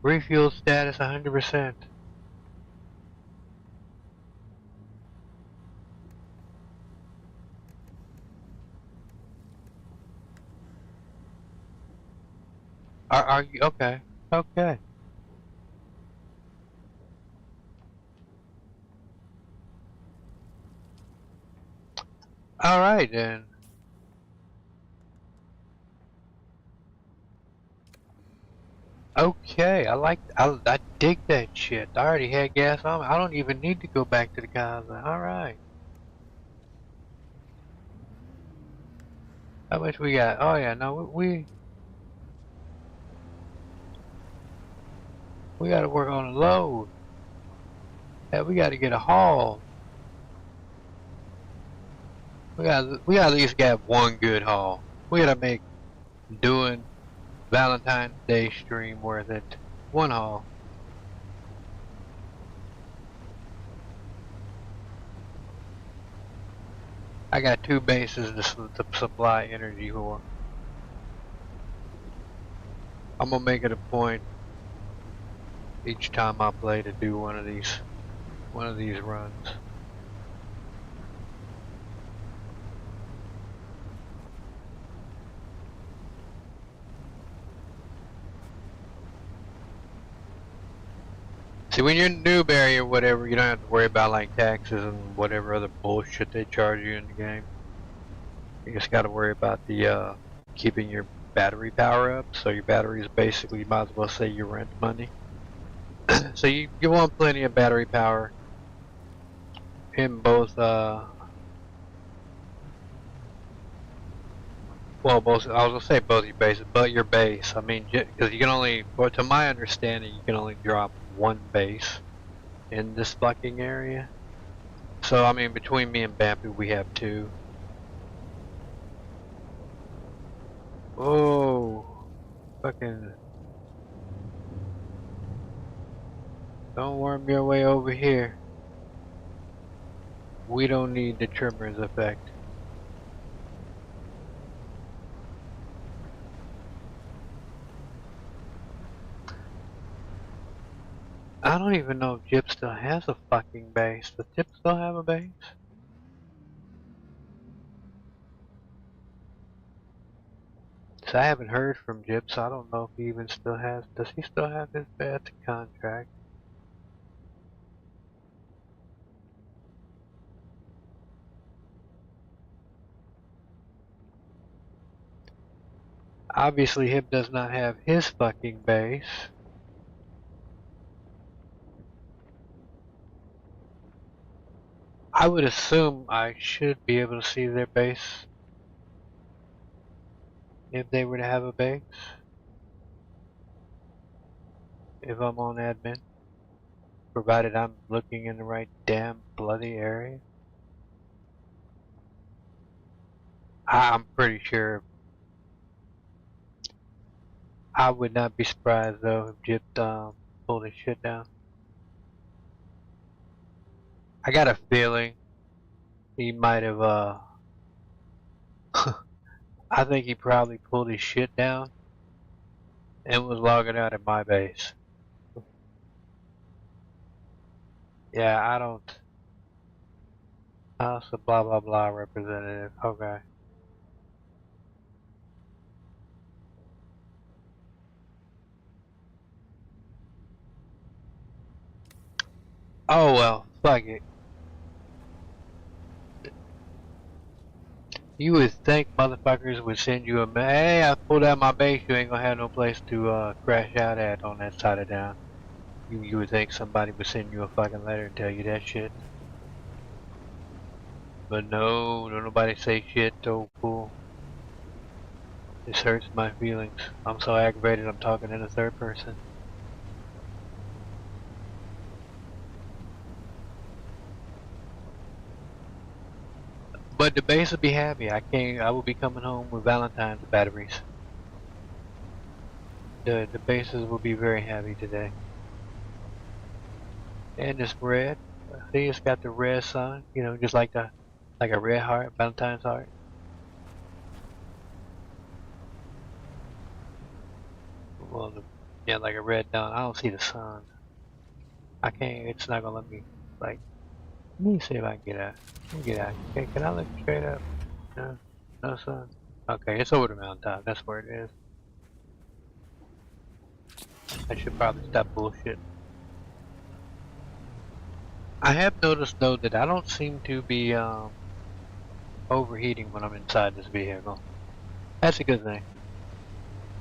A: Refuel status 100%. Are you okay? Okay. All right then. Okay, I dig that shit. I already had gas on me. I don't even need to go back to the guys. All right. How much we got? Oh yeah, no, we got to work on a load. Yeah, we got to get a haul. We got at least get one good haul. We got to make Dune Valentine's Day stream worth it. One haul. I got 2 bases to supply energy for. I'm gonna make it a point each time I play to do one of these runs. See, when you're in Newberry or whatever, you don't have to worry about like taxes and whatever other bullshit they charge you in the game. You just got to worry about the keeping your battery power up. So your battery is basically, you might as well say, your rent money. So you want plenty of battery power in both well, both, I was gonna say both your bases, but your base. I mean, because you can only, well, to my understanding, you can only drop 1 base in this fucking area. So I mean, between me and Bambi, we have 2. Oh, fucking! Don't worm your way over here. We don't need the Tremors effect. I don't even know if Jip still has a fucking base. Does Jip still have a base? So I haven't heard from Jip, so I don't know if he even still has. Does he still have his bad contract? Obviously, Hip does not have his fucking base. I would assume I should be able to see their base if they were to have a base. If I'm on admin, provided I'm looking in the right damn bloody area. I'm pretty sure. I would not be surprised though if Jip pulled his shit down. I got a feeling he might have I think he probably pulled his shit down and was logging out at my base. Yeah, I don't. House of blah blah blah representative. Okay. Oh well, fuck it. You would think motherfuckers would send you a hey, I pulled out my base. You ain't gonna have no place to crash out at on that side of town. You would think somebody would send you a fucking letter and tell you that shit. But no, don't nobody say shit. Oh, cool. This hurts my feelings. I'm so aggravated I'm talking in the third person. But the base will be happy. I will be coming home with Valentine's batteries. The bases will be very happy today. And it's red. See, it's got the red sun, you know, just like a red heart, Valentine's heart. Well, yeah, like a red dawn. I don't see the sun. I can't. It's not gonna let me. Like, let me see if I can get out. Let me get out. Okay, can I look straight up? No, no sun. Okay, it's over the mountaintop. That's where it is. I should probably stop bullshit. I have noticed though that I don't seem to be overheating when I'm inside this vehicle. That's a good thing.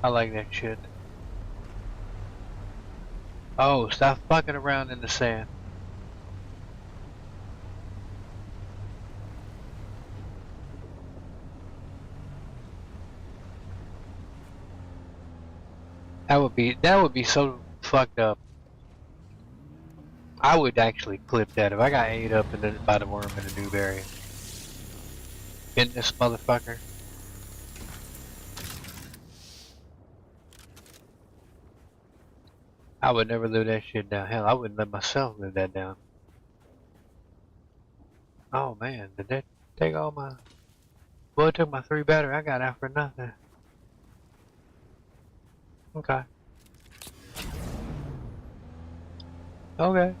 A: I like that shit. Oh, stop fucking around in the sand. That would be so fucked up. I would actually clip that if I got ate up and then by the worm in a Newberry. In this motherfucker. I would never live that shit down. Hell, I wouldn't let myself live that down. Oh man, did that take all my... Well, it took my 3 battery. I got out for nothing. Okay. Okay.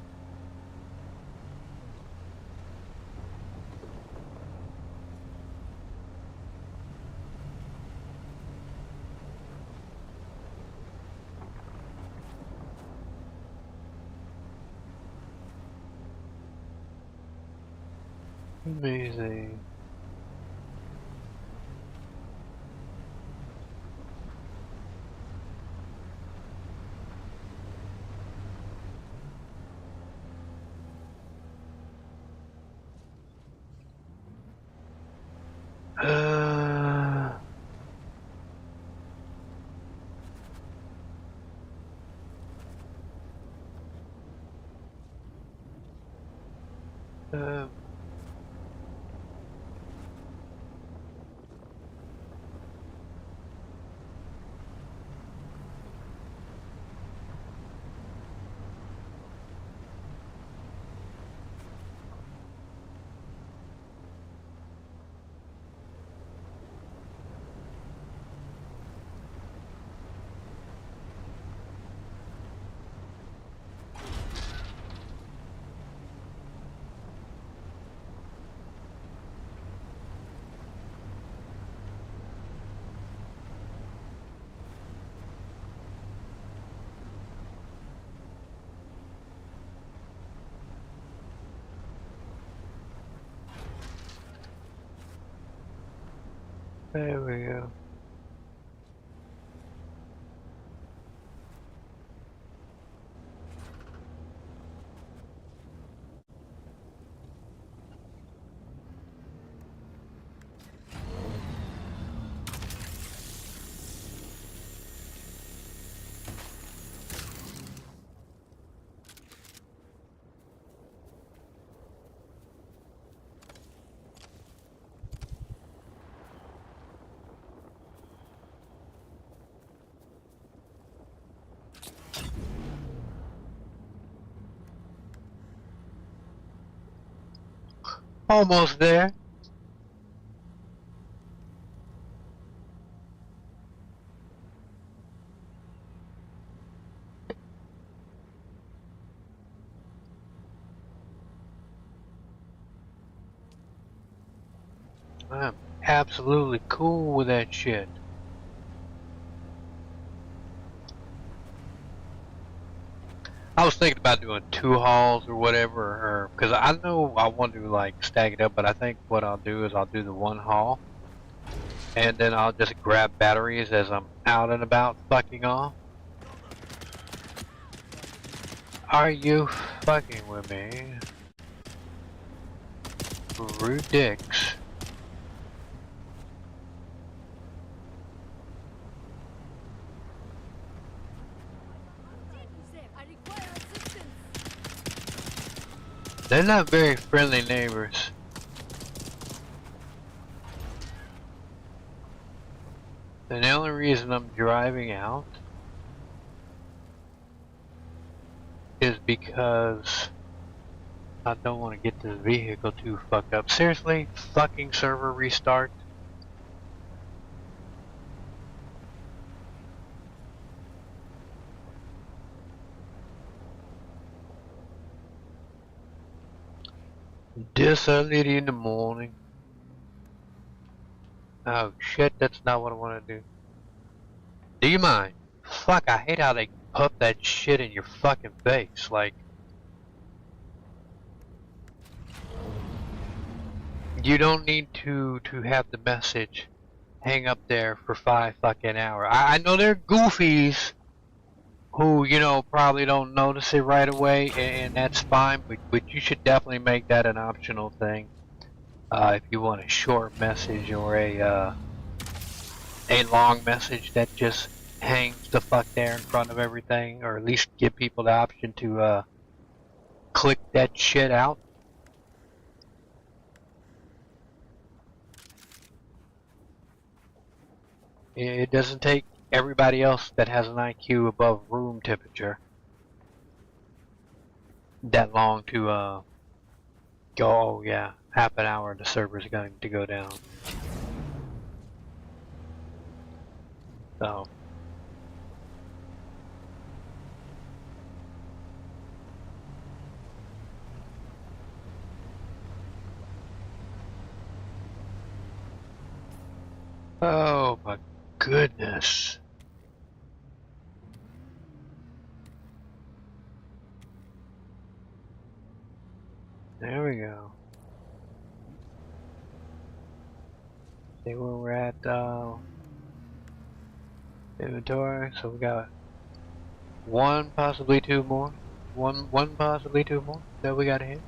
A: Amazing. Uh, uh, there we go. Almost there. I'm absolutely cool with that shit. I was thinking about doing 2 hauls or whatever, or because I know I want to like stack it up, but I think what I'll do is I'll do the 1 haul, and then I'll just grab batteries as I'm out and about fucking off. Are you fucking with me? Rude dicks. They're not very friendly neighbors. And the only reason I'm driving out is because I don't want to get this vehicle too fucked up. Seriously? Fucking server restart? This early in the morning. Oh shit, that's not what I want to do. Do you mind? Fuck, I hate how they put that shit in your fucking face. Like, you don't need to have the message hang up there for 5 fucking hours. I know they're goofies who, you know, probably don't notice it right away, and that's fine, but you should definitely make that an optional thing. If you want a short message or a long message that just hangs the fuck there in front of everything, or at least give people the option to click that shit out. It doesn't take everybody else that has an IQ above room temperature that long to go, oh yeah, half an hour the server's going to go down. So oh my goodness. There we go. See where we're at, inventory. So we got one, possibly two more. One, possibly two more that we gotta hit.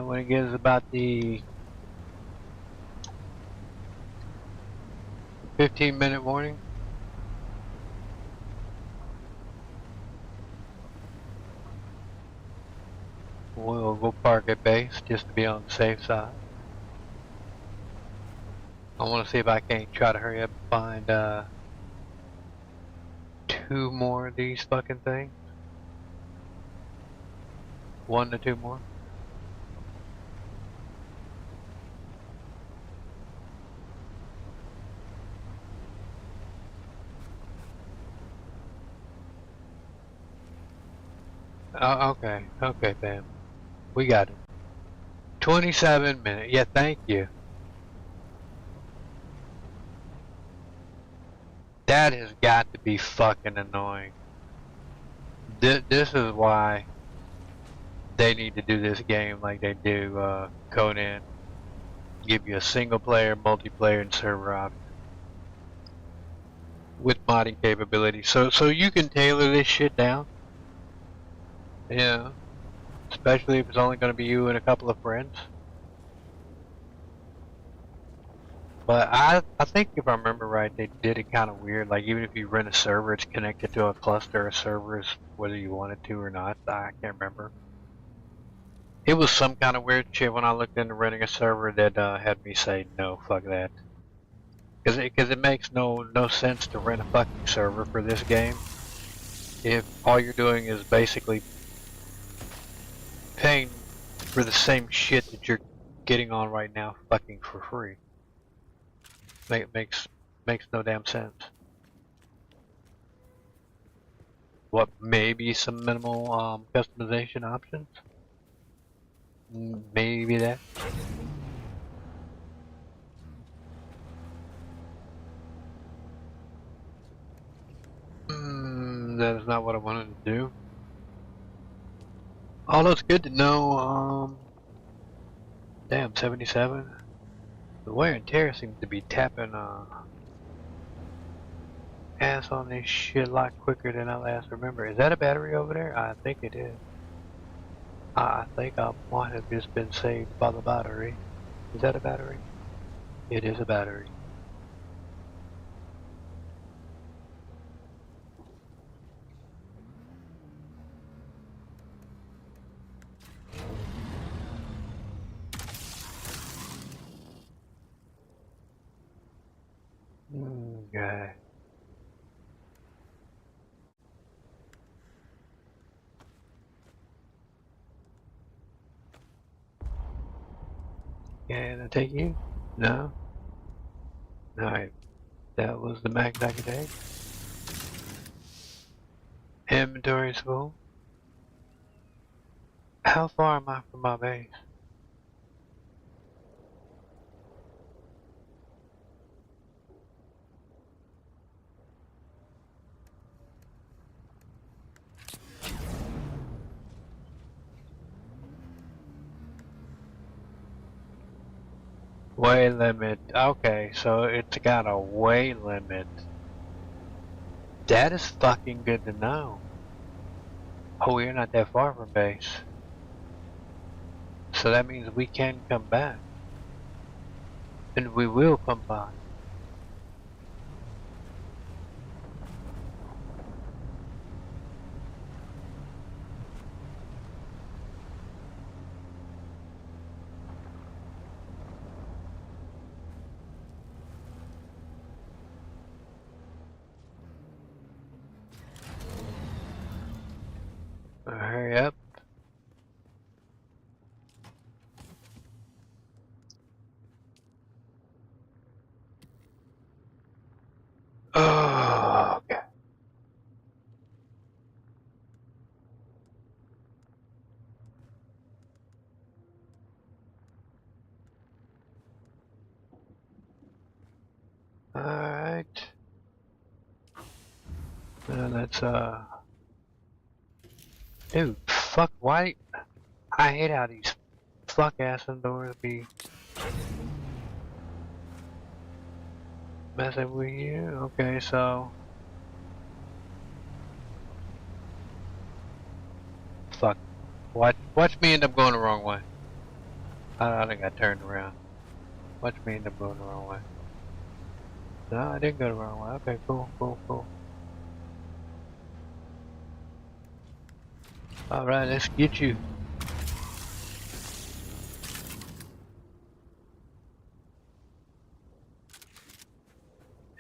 A: When it gets about the 15-minute warning, we'll park at base just to be on the safe side. I want to see if I can't try to hurry up and find two more of these fucking things. 1 to 2 more. Oh, okay, fam. We got it. 27 minutes. Yeah, thank you. That has got to be fucking annoying. This is why they need to do this game like they do Conan. Give you a single player, multiplayer, and server option with modding capability. So you can tailor this shit down. Yeah. Especially if it's only going to be you and a couple of friends. But I think if I remember right, they did it kind of weird. Like even if you rent a server, it's connected to a cluster of servers, whether you wanted to or not. I can't remember. It was some kind of weird shit when I looked into renting a server that had me say no, fuck that. Cause it makes no sense to rent a fucking server for this game if all you're doing is basically paying for the same shit that you're getting on right now fucking for free. Makes no damn sense. What, maybe some minimal customization options? Maybe that. That is not what I wanted to do. Although it's good to know, damn, 77. The wear and tear seems to be tapping ass on this shit a lot quicker than I last remember. Is that a battery over there? I think it is. I think I might have just been saved by the battery. Is that a battery? It is a battery. Okay. Can I take you? No? Alright. That was the Mac back today. Inventory's full. How far am I from my base? Weight limit. Okay, so it's got a weight limit. That is fucking good to know. Oh, we're not that far from base. So that means we can come back. And we will come back. Hurry up. Oh, okay. Alright. Let's, dude, fuck, why? I hate how these fuck ass indoors be messing with you. Okay, so. Fuck. Watch me end up going the wrong way. I think I turned around. Watch me end up going the wrong way. No, I didn't go the wrong way. Okay, cool, cool, cool. Alright, let's get you.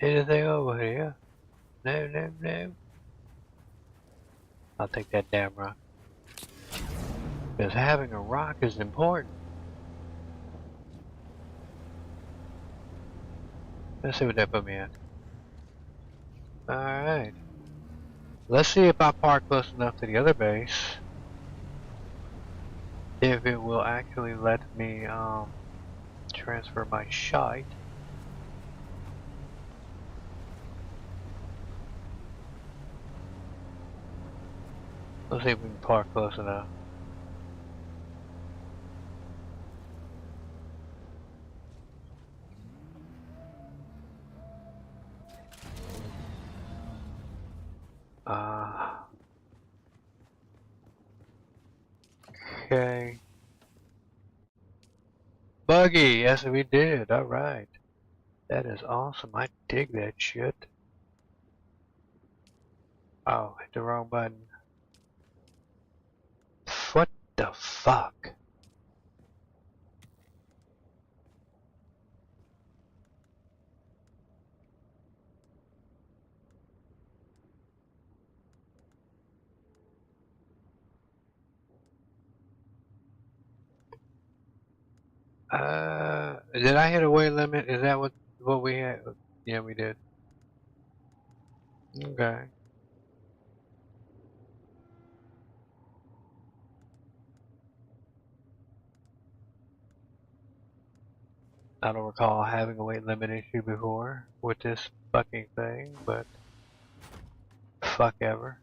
A: Anything over here? No, no, no. I'll take that damn rock. Because having a rock is important. Let's see what that put me at. Alright. Let's see if I park close enough to the other base. If it will actually let me transfer my shite. Let's see if we can park close enough. Okay. Buggy, yes we did, alright. That is awesome, I dig that shit. Oh, hit the wrong button. What the fuck? Did I hit a weight limit? Is that what we had? Yeah, we did. Okay. I don't recall having a weight limit issue before with this fucking thing, but fuck ever.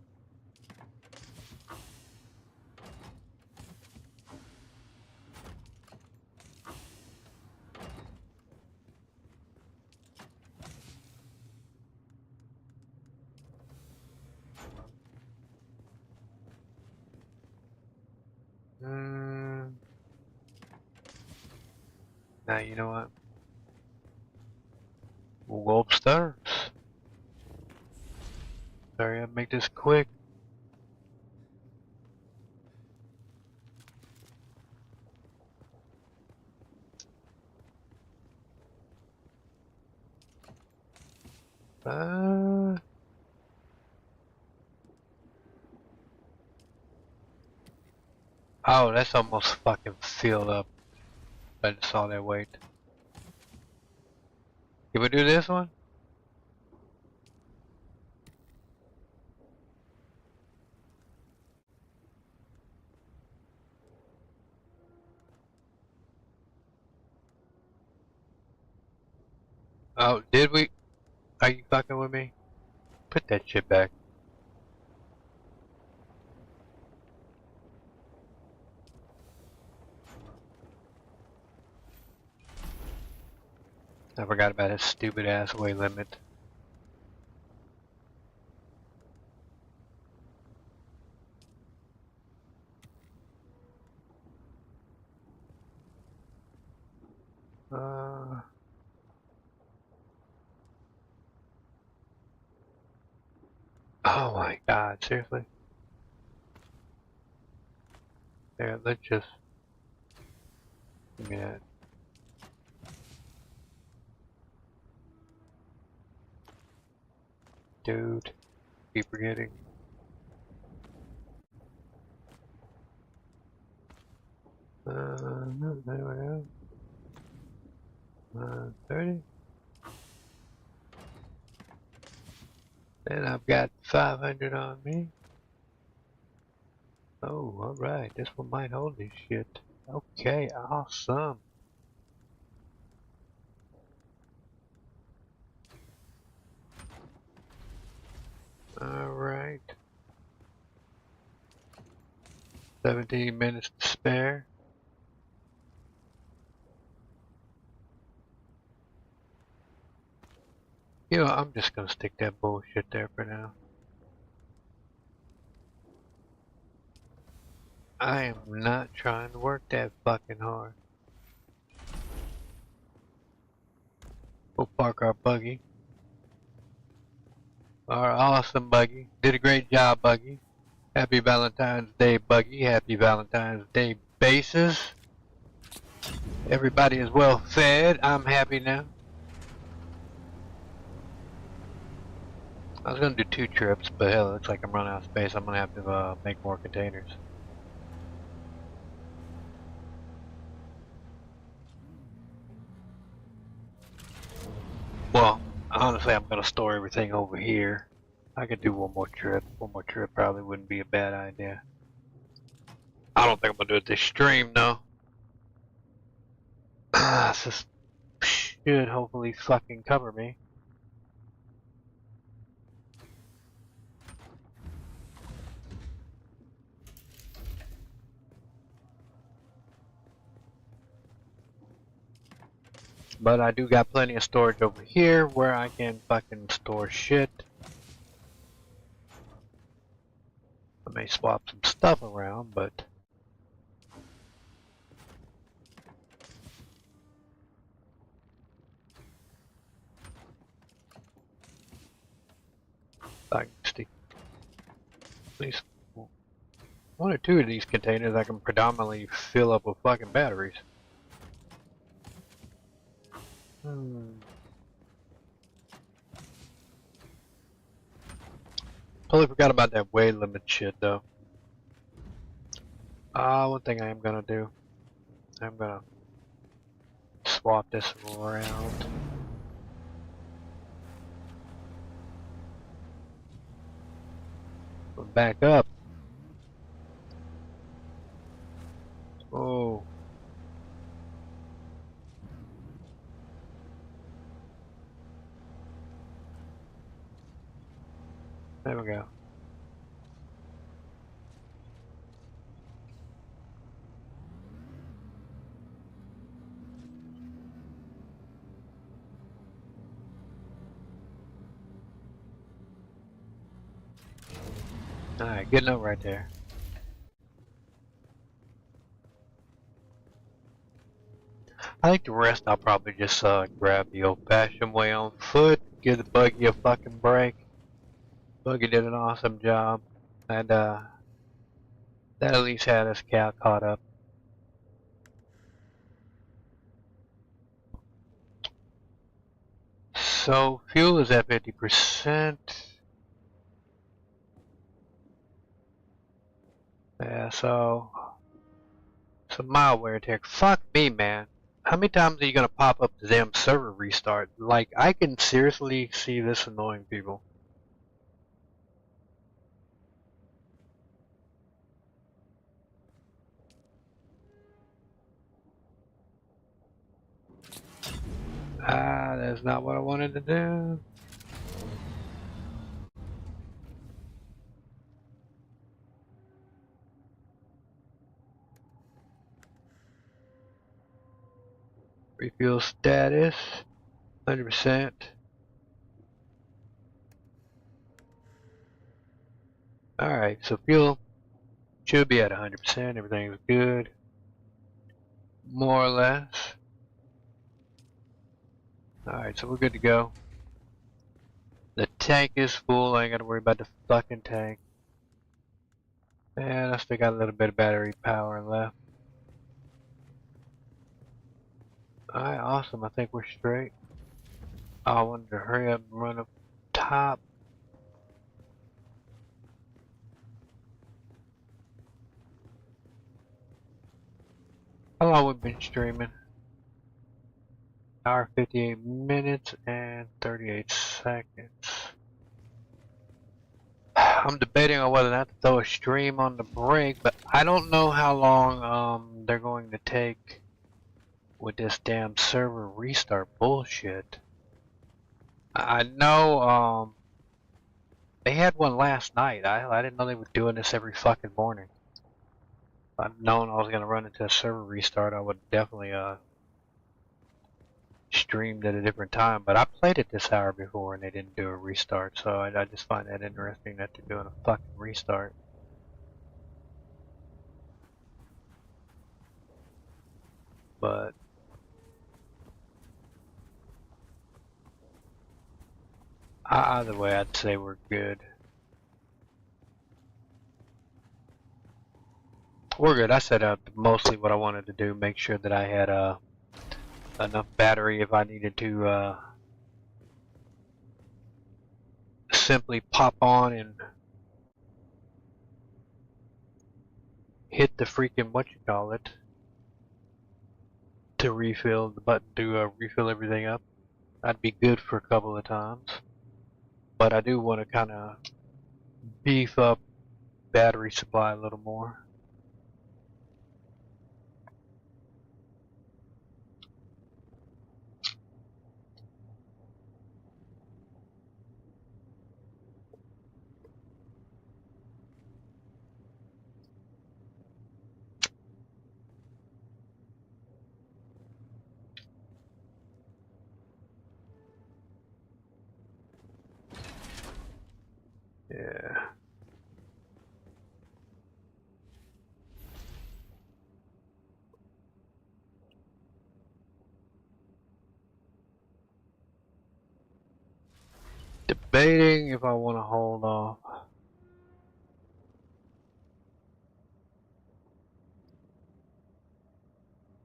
A: Now you know what? We'll go upstairs. Sorry, I'll make this quick. Oh, that's almost fucking filled up. I just saw that weight. Can we do this one? Oh, did we? Are you fucking with me? Put that shit back. I forgot about his stupid ass weight limit. Oh my god, seriously? There, let's just... Give me that. Dude, keep forgetting. No, there we go. 30. And I've got 500 on me. Oh, alright, this one might hold this shit. Okay, awesome. Alright. 17 minutes to spare. You know, I'm just gonna stick that bullshit there for now. I am not trying to work that fucking hard. We'll park our buggy. Our awesome buggy. Did a great job, buggy. Happy Valentine's Day, buggy. Happy Valentine's Day, bases. Everybody is well fed. I'm happy now. I was gonna do 2 trips, but hell, it looks like I'm running out of space. I'm gonna have to make more containers. Well, honestly, I'm gonna store everything over here. I could do one more trip. One more trip probably wouldn't be a bad idea. I don't think I'm gonna do it this stream, though. This should hopefully fucking cover me. But I do got plenty of storage over here where I can fucking store shit. I may swap some stuff around, but... I can stick at least 1 or 2 of these containers I can predominantly fill up with fucking batteries. Totally forgot about that weight limit shit though. One thing I am gonna do, I'm gonna swap this around. Back up. Oh. There we go. Alright, good note right there. I think the rest I'll probably just grab the old-fashioned way on foot, give the buggy a fucking break. Buggy did an awesome job, and that at least had us caught up. So fuel is at 50%. Yeah, so mild wear and tear. Fuck me, man. How many times are you gonna pop up the damn server restart? Like, I can seriously see this annoying people. Ah, that's not what I wanted to do. Refuel status, 100%. Alright, so fuel should be at 100%. Everything's good. More or less. Alright, so we're good to go. The tank is full. I ain't gotta worry about the fucking tank. And I still got a little bit of battery power left. Alright, awesome. I think we're straight. I wanted to hurry up and run up top. How long we've been streaming? Hour 58 minutes and 38 seconds. I'm debating on whether or not to throw a stream on the break, but I don't know how long they're going to take with this damn server restart bullshit. I know they had one last night. I didn't know they were doing this every fucking morning. If I'd known I was gonna run into a server restart, I would definitely streamed at a different time. But I played it this hour before and they didn't do a restart, so I just find that interesting that they're doing a fucking restart. But either way, I'd say we're good. We're good. I set out mostly what I wanted to do, make sure that I had enough battery if I needed to simply pop on and hit the freaking whatchamacallit to refill the button to refill everything up. I'd be good for a couple of times. But I do want to kind of beef up battery supply a little more. Yeah. Debating if I want to hold off.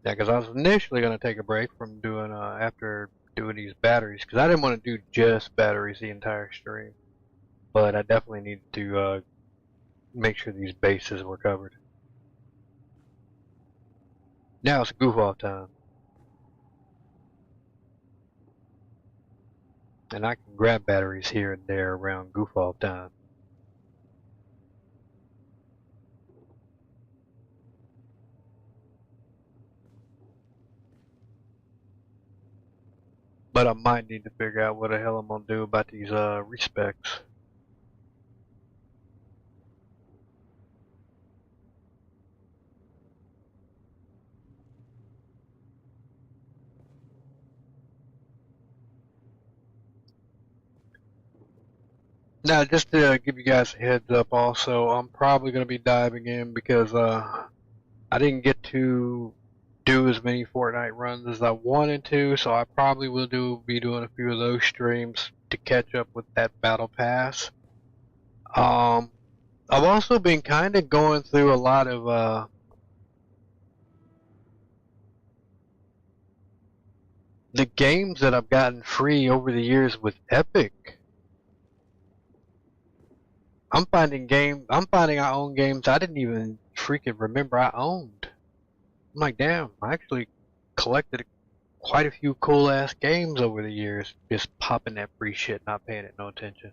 A: Yeah, because I was initially going to take a break from doing, after doing these batteries, because I didn't want to do just batteries the entire stream. But I definitely needed to make sure these bases were covered. Now it's goof off time. And I can grab batteries here and there around goof off time. But I might need to figure out what the hell I'm gonna do about these respecs. Now, just to give you guys a heads up also, I'm probably going to be diving in because I didn't get to do as many Fortnite runs as I wanted to, so I probably will be doing a few of those streams to catch up with that battle pass. I've also been kind of going through a lot of the games that I've gotten free over the years with Epic. I'm finding I own games I didn't even freaking remember I owned. I'm like, damn, I actually collected quite a few cool ass games over the years, just popping that free shit, not paying it no attention.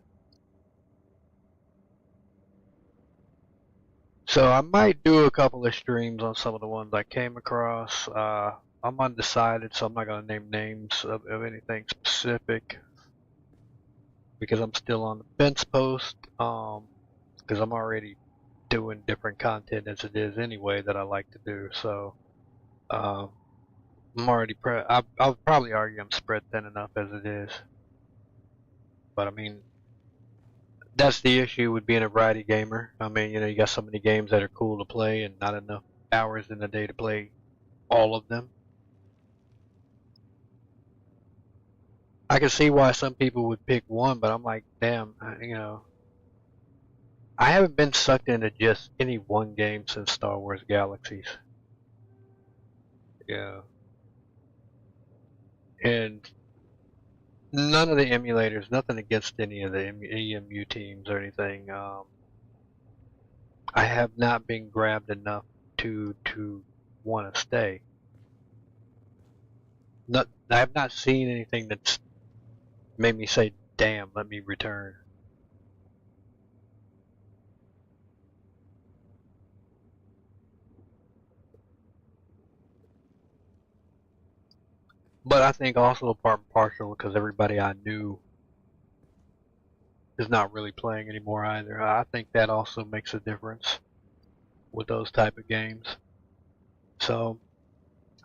A: So I might do a couple of streams on some of the ones I came across. I'm undecided, so I'm not gonna name names of anything specific because I'm still on the fence post. Because I'm already doing different content as it is anyway that I like to do. So I'm already I'll probably argue I'm spread thin enough as it is. But I mean, that's the issue with being a variety gamer. I mean, you got so many games that are cool to play and not enough hours in the day to play all of them. I can see why some people would pick one, but I'm like, damn, I haven't been sucked into just any one game since Star Wars Galaxies. Yeah. And none of the emulators, nothing against any of the EMU teams or anything. I have not been grabbed enough to want to stay. I have not seen anything that's made me say, "Damn, let me return." But I think also part and partial because everybody I knew is not really playing anymore either. I think that also makes a difference with those type of games. So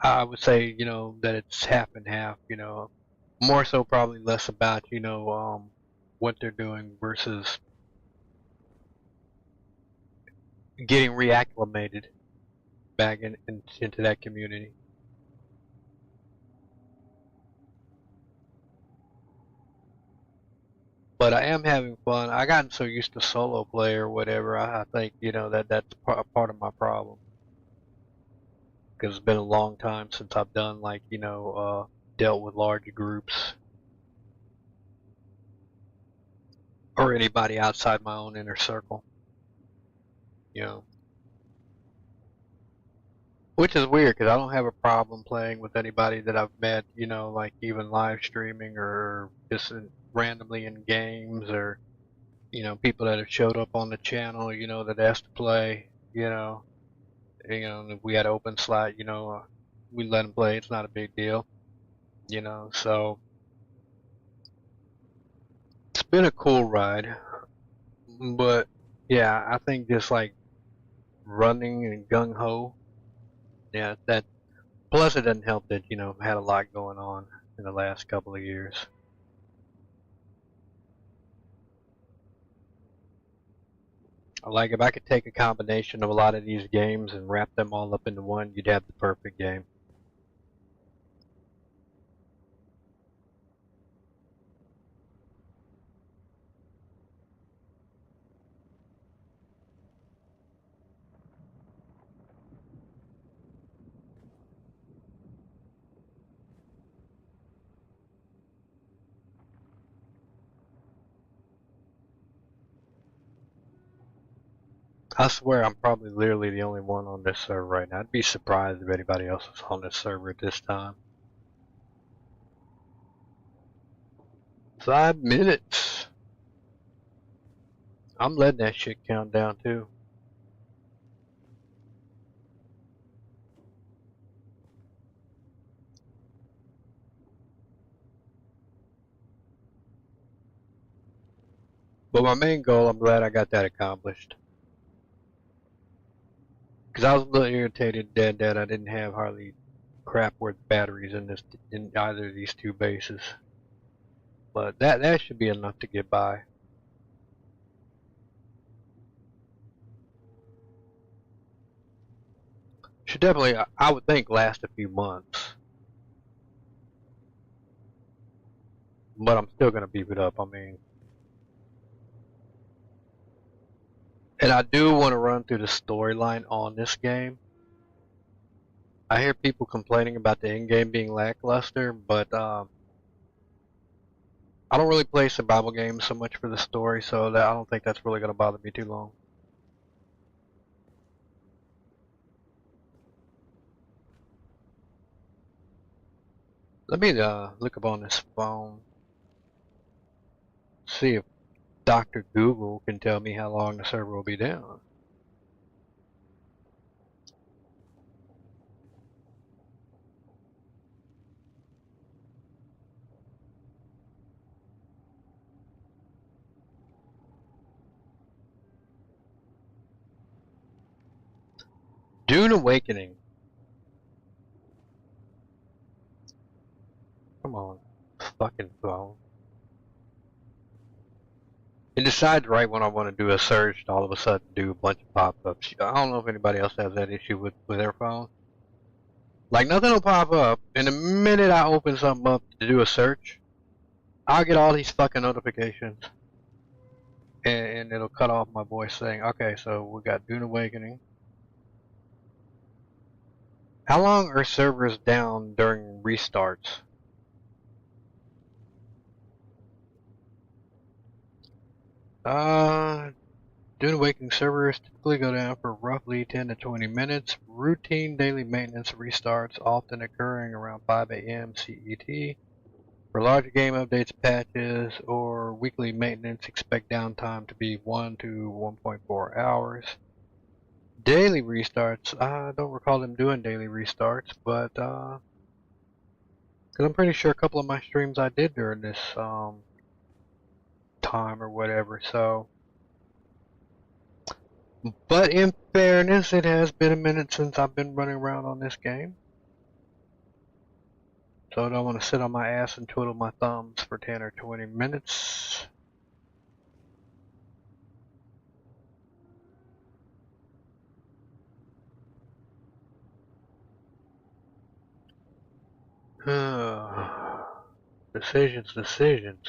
A: I would say, that it's half and half, more so probably less about, what they're doing versus getting reacclimated back into that community. But I am having fun. I gotten so used to solo play or whatever. I think, that's part of my problem. Because it's been a long time since I've done like, dealt with large groups or anybody outside my own inner circle. Which is weird because I don't have a problem playing with anybody that I've met, like even live streaming or just randomly in games or, people that have showed up on the channel, that asked to play, if we had open slot, we let them play. It's not a big deal, so it's been a cool ride. But yeah, I think just like running and gung ho, yeah, that plus it doesn't help that, I've had a lot going on in the last couple of years. Like if I could take a combination of a lot of these games and wrap them all up into one, you'd have the perfect game. I swear I'm probably literally the only one on this server right now. I'd be surprised if anybody else is on this server at this time. 5 minutes. I'm letting that shit count down too. But my main goal, I'm glad I got that accomplished. Because I was a little irritated that I didn't have hardly crap worth batteries in either of these two bases. But that should be enough to get by. Should should definitely, I would think, last a few months. But I'm still gonna beef it up. I mean, and I do want to run through the storyline on this game. I hear people complaining about the end game being lackluster, but I don't really play survival games so much for the story, so that I don't think that's really gonna bother me too long. Let me look up on this phone, see if Dr. Google can tell me how long the server will be down. Dune Awakening. Come on, fucking phone. It decides right when I want to do a search to all of a sudden do a bunch of pop-ups. I don't know if anybody else has that issue with their phone. Like, nothing will pop up, and the minute I open something up to do a search, I'll get all these fucking notifications. And it'll cut off my voice saying, okay, so we got Dune Awakening. How long are servers down during restarts? Dune Awakening servers typically go down for roughly 10 to 20 minutes. Routine daily maintenance restarts often occurring around 5 a.m. CET. For larger game updates, patches, or weekly maintenance, expect downtime to be 1 to 1.4 hours. Daily restarts, I don't recall them doing daily restarts, but because I'm pretty sure a couple of my streams I did during this time or whatever, so. But in fairness, it has been a minute since I've been running around on this game. So I don't want to sit on my ass and twiddle my thumbs for 10 or 20 minutes. Decisions.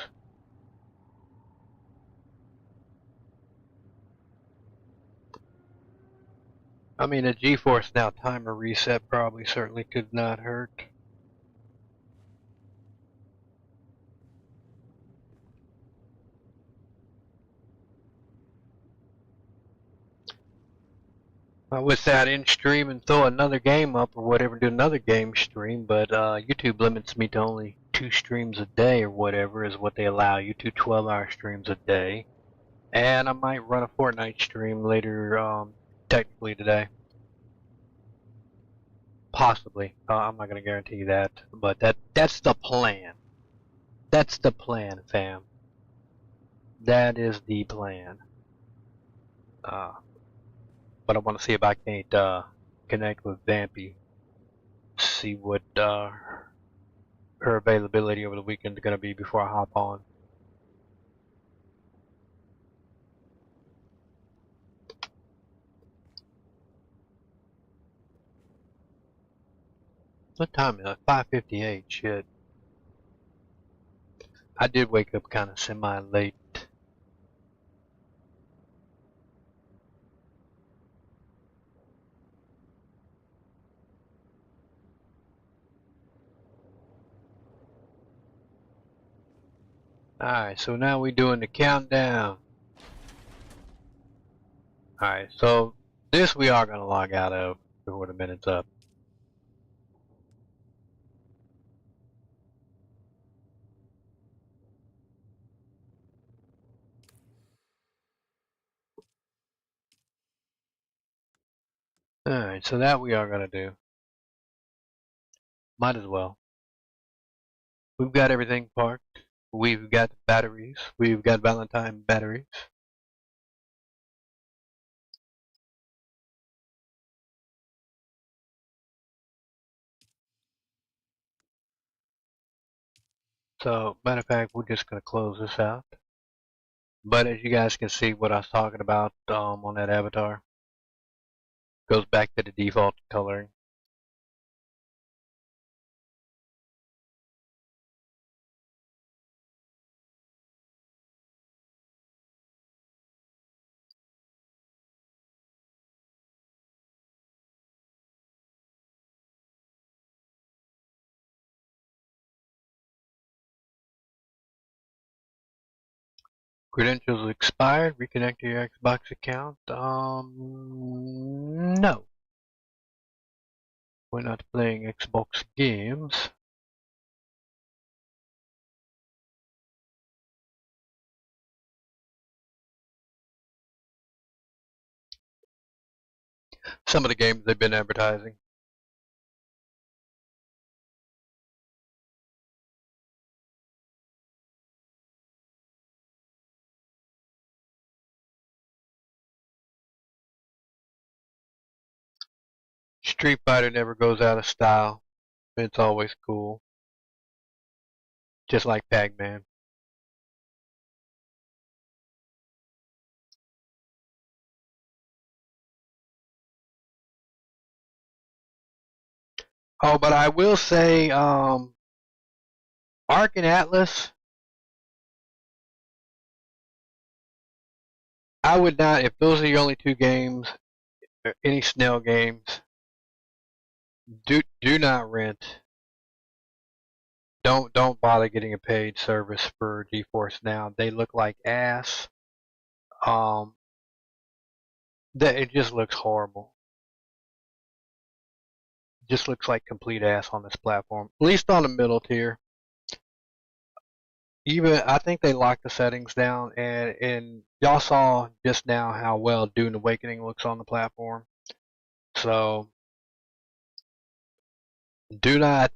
A: I mean, a GeForce Now timer reset probably certainly could not hurt. I wish I'd in stream and throw another game up or whatever, do another game stream, but YouTube limits me to only 2 streams a day or whatever is what they allow you, 2 12-hour streams a day. And I might run a Fortnite stream later, technically today. Possibly. I'm not going to guarantee that, but that's the plan. That's the plan, fam. That is the plan. But I want to see if I can't connect with Vampy. See what her availability over the weekend is going to be before I hop on. What time is it? 5:58. Shit. I did wake up kind of semi-late. Alright, so now we're doing the countdown. Alright, so this we are going to log out of before the minute's up. Alright, so that we are going to do. Might as well. We've got everything parked. We've got batteries. We've got Valentine batteries. So, matter of fact, we're just going to close this out. But as you guys can see what I was talking about on that avatar, goes back to the default coloring. Credentials expired. Reconnect to your Xbox account. No. We're not playing Xbox games. Some of the games they've been advertising. Street Fighter never goes out of style. It's always cool. Just like Pac-Man. Oh, but I will say, Ark and Atlas, I would not, if those are your only two games, or any Snell games, do not rent. Don't bother getting a paid service for GeForce Now. They look like ass. Um, it just looks horrible. It just looks like complete ass on this platform. At least on the middle tier. Even I think they locked the settings down, and y'all saw just now how well Dune Awakening looks on the platform. So do not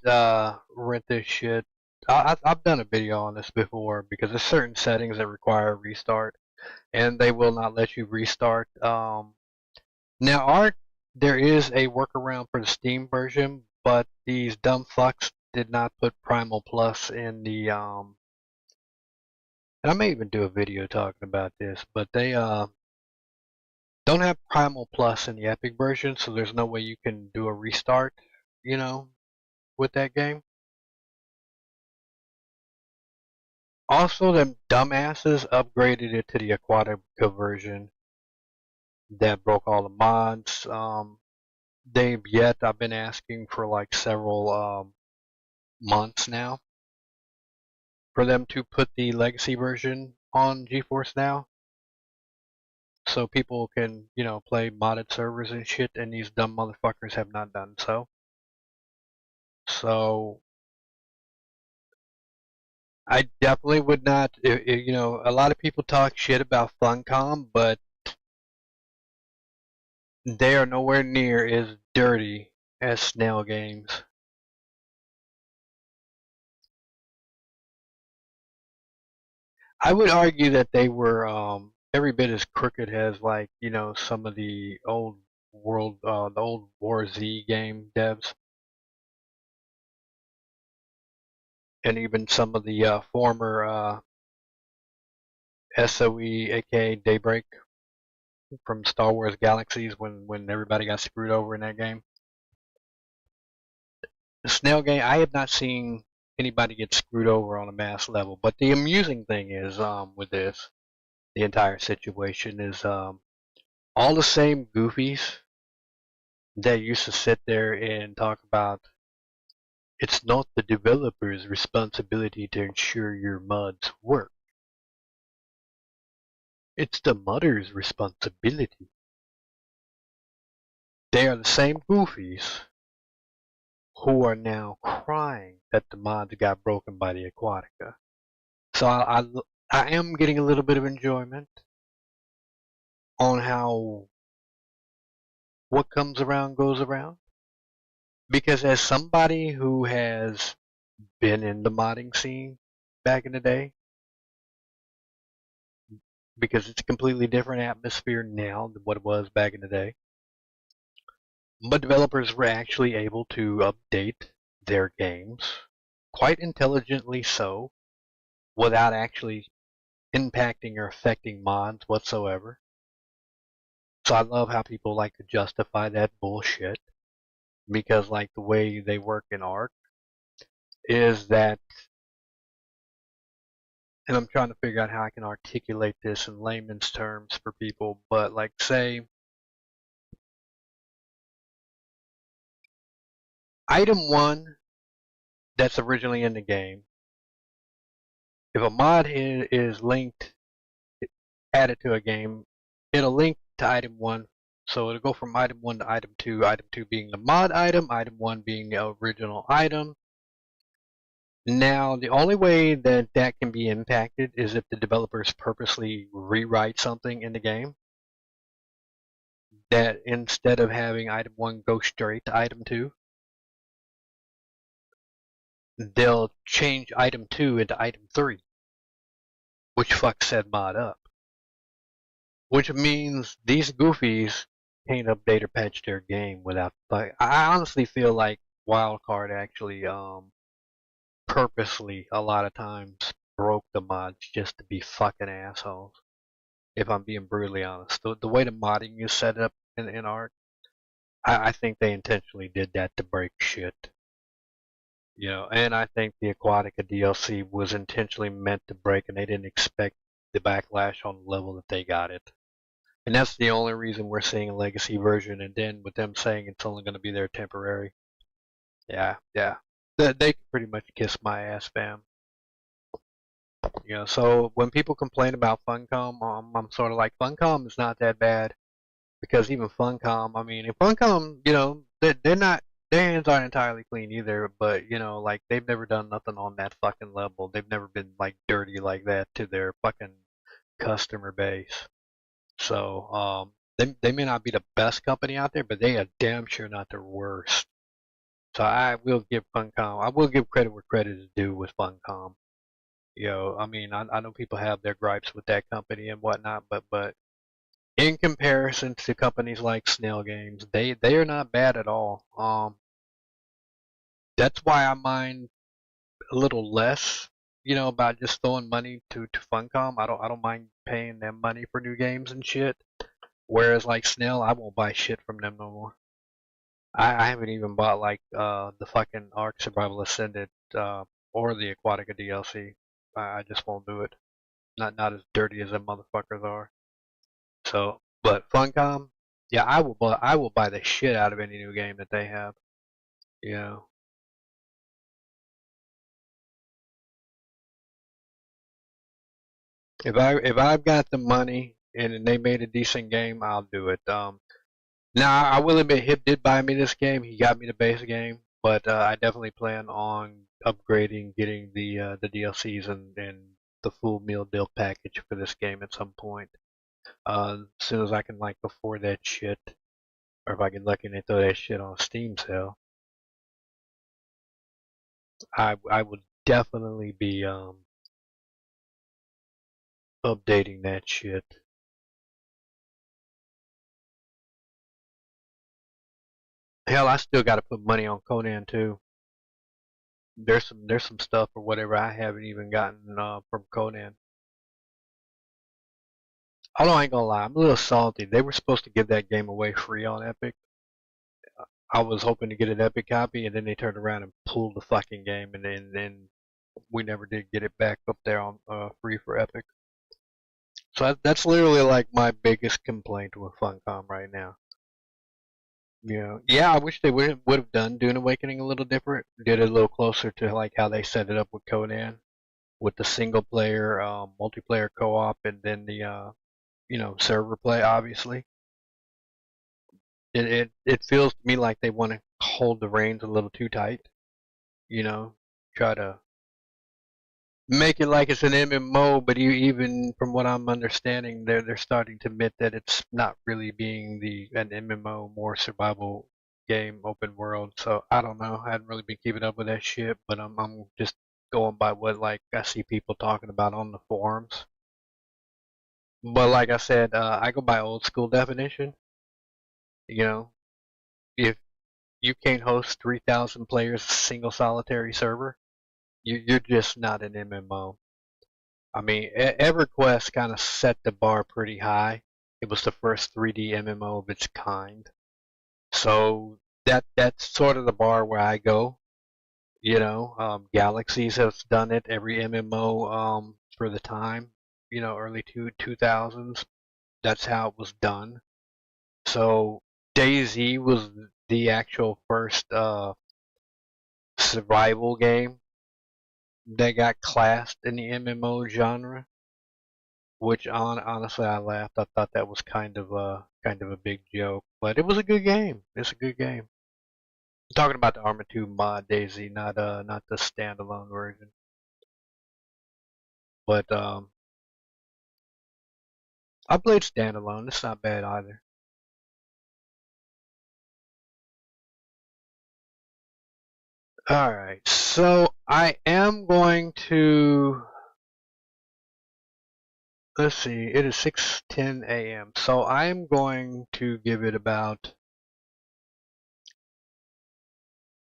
A: rent this shit. I've done a video on this before because there's certain settings that require a restart, and they will not let you restart. Now, there is a workaround for the Steam version, but these dumb fucks did not put Primal Plus in the and I may even do a video talking about this, but they don't have Primal Plus in the Epic version, so there's no way you can do a restart, you know, with that game. Also, them dumbasses upgraded it to the Aquatica version that broke all the mods. I've been asking for like several months now for them to put the legacy version on GeForce Now, so people can, play modded servers and shit, and these dumb motherfuckers have not done so. So I definitely would not. A lot of people talk shit about Funcom, but they are nowhere near as dirty as Snail Games. I would argue that they were every bit as crooked as, like, some of the old the old War Z game devs, and even some of the former SOE, aka Daybreak, from Star Wars Galaxies, when everybody got screwed over in that game. The Snail game, I have not seen anybody get screwed over on a mass level. But the amusing thing is, with this, the entire situation is, all the same goofies that used to sit there and talk about it's not the developer's responsibility to ensure your mods work. It's the modder's responsibility. They are the same goofies who are now crying that the mods got broken by the Aquatica. So I am getting a little bit of enjoyment on how what comes around goes around. Because as somebody who has been in the modding scene back in the day, because it's a completely different atmosphere now than what it was back in the day, but developers were actually able to update their games quite intelligently so, without actually impacting or affecting mods whatsoever. So I love how people like to justify that bullshit, because like the way they work in Ark is that, and I'm trying to figure out how I can articulate this in layman's terms for people, but like, say item 1 that's originally in the game, if a mod is linked add it to a game, it'll link to item 1. So it'll go from item 1 to item 2 being the mod item 1 being the original item. Now, the only way that that can be impacted is if the developers purposely rewrite something in the game. That instead of having item 1 go straight to item 2, they'll change item 2 into item 3, which fucks said mod up. Which means these goofies can't update or patch their game without. Like, I honestly feel like Wildcard actually purposely a lot of times broke the mods just to be fucking assholes. If I'm being brutally honest, the way the modding is set up in Ark, I think they intentionally did that to break shit. You know, and I think the Aquatica DLC was intentionally meant to break, and they didn't expect the backlash on the level that they got it. And that's the only reason we're seeing a legacy version, and then with them saying it's only going to be there temporary. Yeah. They can pretty much kiss my ass, fam. You know, so when people complain about Funcom, I'm sort of like, Funcom is not that bad. Because even Funcom, I mean, if Funcom, you know, they're not, their hands aren't entirely clean either, but, you know, like, they've never done nothing on that fucking level. They've never been, like, dirty like that to their fucking customer base. So, they may not be the best company out there, but they are damn sure not the worst. So I will give credit where credit is due with Funcom. You know, I mean, I know people have their gripes with that company and whatnot, but in comparison to companies like Snail Games, they are not bad at all. That's why I mind a little less, you know, about just throwing money to Funcom. I don't mind paying them money for new games and shit. Whereas like Snail, I won't buy shit from them no more. I haven't even bought like the fucking Ark Survival Ascended or the Aquatica DLC. I just won't do it. Not as dirty as them motherfuckers are. So, but Funcom, yeah, I will buy the shit out of any new game that they have. You know. If I've got the money and they made a decent game, I'll do it. Now I will admit, Hip did buy me this game. He got me the base game, but I definitely plan on upgrading, getting the DLCs and the full meal deal package for this game at some point. As soon as I can like afford that shit, or if I get lucky and they throw that shit on a Steam sale, I would definitely be updating that shit. Hell, I still got to put money on Conan too. There's some stuff or whatever I haven't even gotten from Conan. Although I ain't gonna lie, I'm a little salty. They were supposed to give that game away free on Epic. I was hoping to get an Epic copy, and then they turned around and pulled the fucking game, and then we never did get it back up there on free for Epic. So that's literally like my biggest complaint with Funcom right now. You know, yeah, I wish they would have done Dune Awakening a little different, did it a little closer to like how they set it up with Conan, with the single player, multiplayer co-op, and then the you know, server play. Obviously, it feels to me like they want to hold the reins a little too tight. You know, try to make it like it's an MMO, but even from what I'm understanding, they're starting to admit that it's not really being an MMO, more survival game, open world. So I don't know. I haven't really been keeping up with that shit, but I'm just going by what like I see people talking about on the forums. But like I said, I go by old school definition. You know, if you can't host 3,000 players single solitary server, you're just not an MMO. I mean, EverQuest kind of set the bar pretty high. It was the first 3D MMO of its kind. So that's sort of the bar where I go. You know, Galaxies has done it. Every MMO for the time, you know, early 2000s. That's how it was done. So DayZ was the actual first survival game that got classed in the MMO genre, which honestly I laughed. I thought that was kind of a big joke, but it was a good game. It's a good game. I'm talking about the Arma 2 mod, Daisy, not the standalone version. But I played standalone. It's not bad either. All right, so I am going to, let's see. It is 6:10 a.m. So I am going to give it about,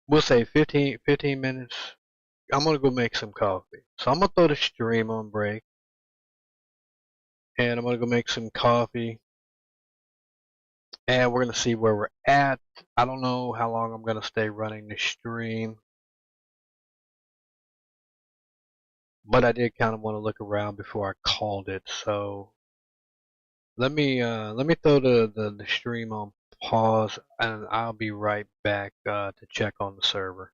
A: we'll say 15 minutes. I'm gonna go make some coffee. So I'm gonna throw the stream on break, and I'm gonna go make some coffee, and we're gonna see where we're at. I don't know how long I'm gonna stay running the stream, but I did kind of want to look around before I called it. So let me throw the stream on pause, and I'll be right back to check on the server.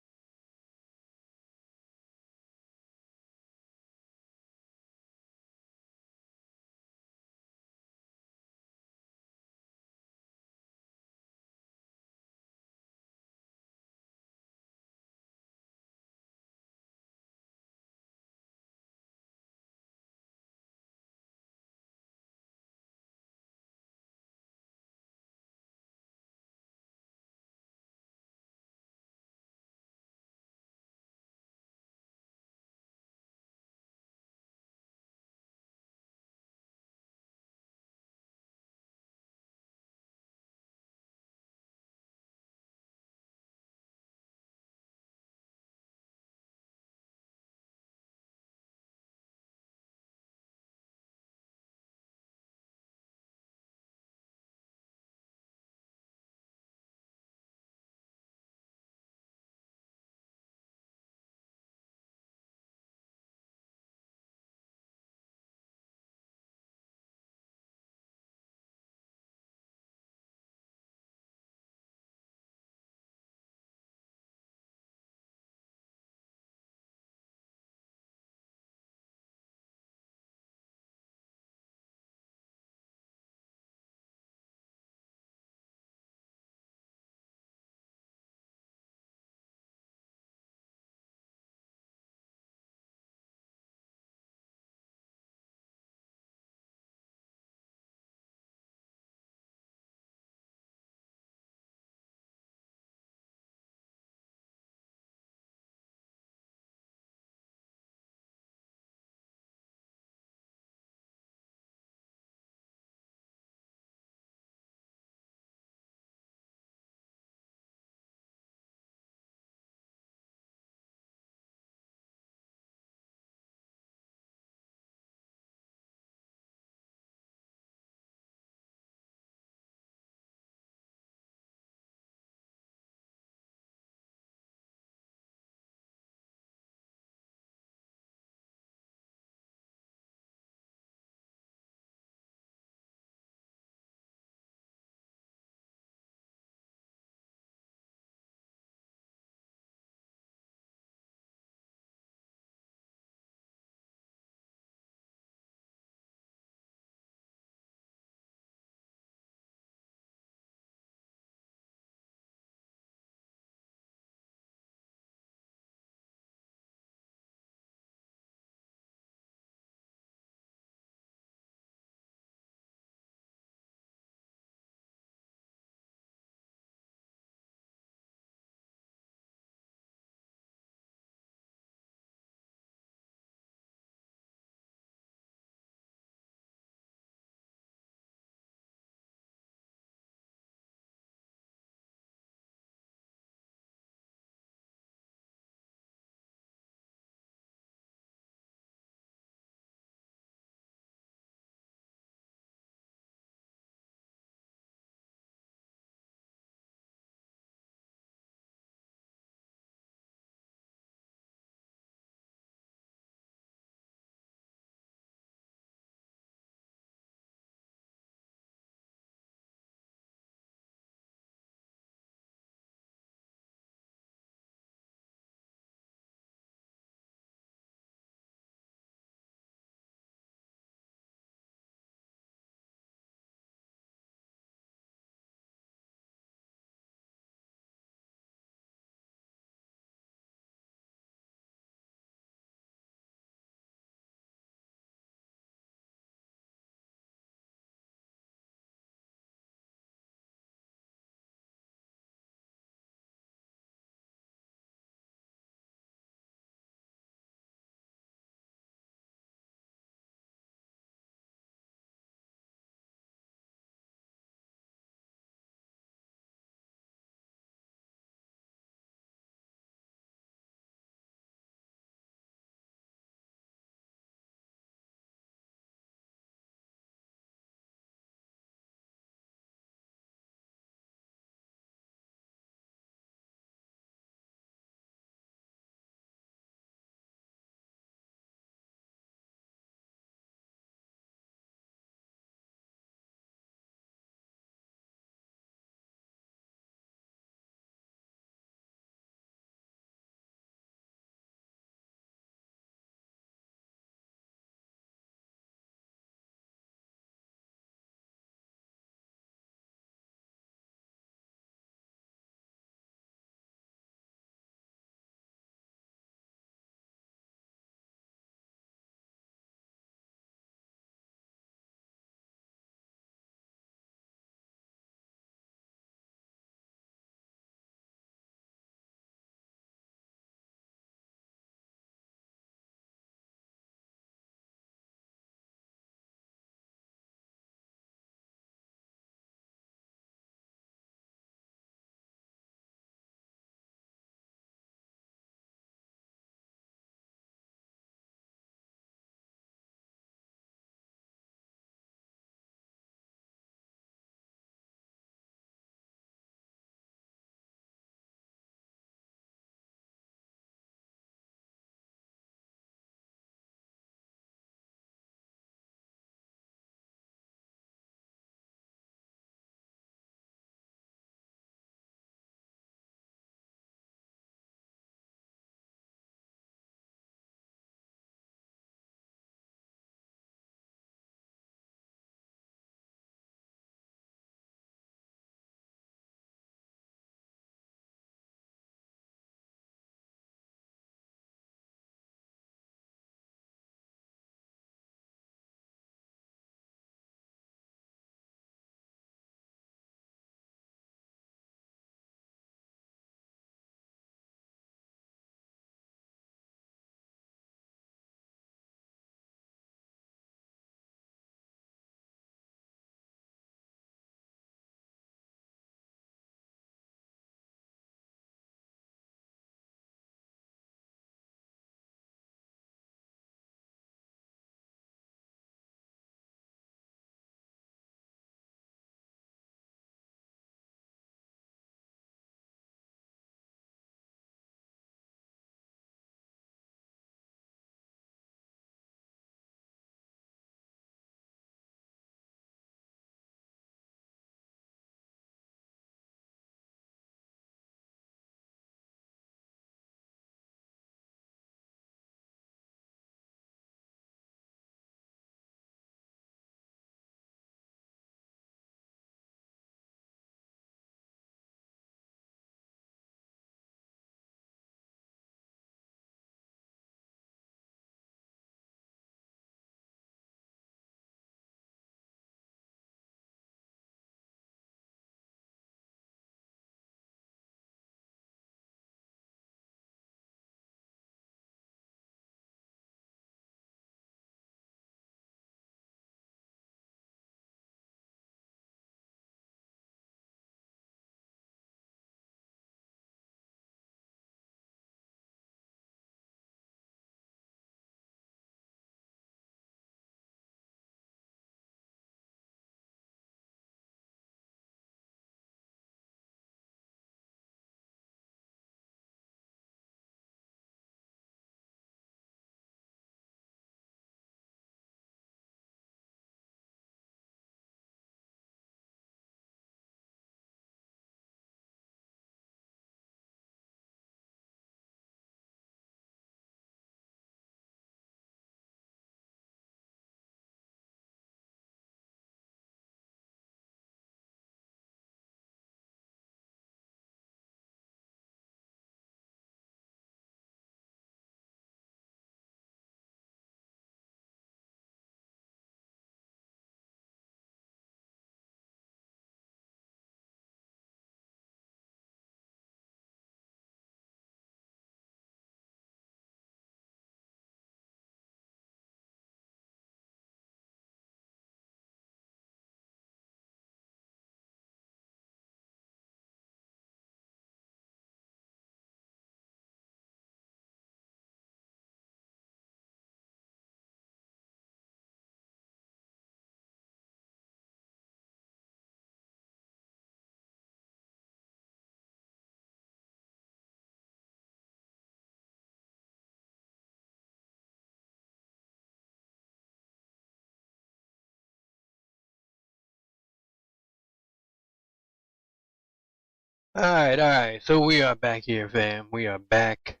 A: Alright. So we are back here, fam. We are back.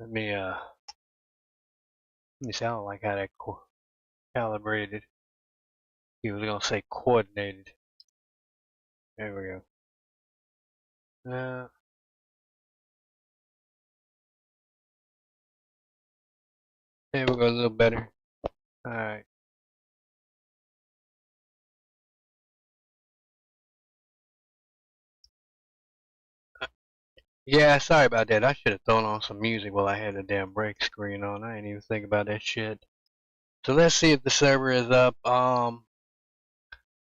A: Let me see. I don't like how that calibrated. He was gonna say coordinated. There we go. There we go. A little better. Alright. Yeah, sorry about that. I should have thrown on some music while I had the damn break screen on. I didn't even think about that shit. So let's see if the server is up. On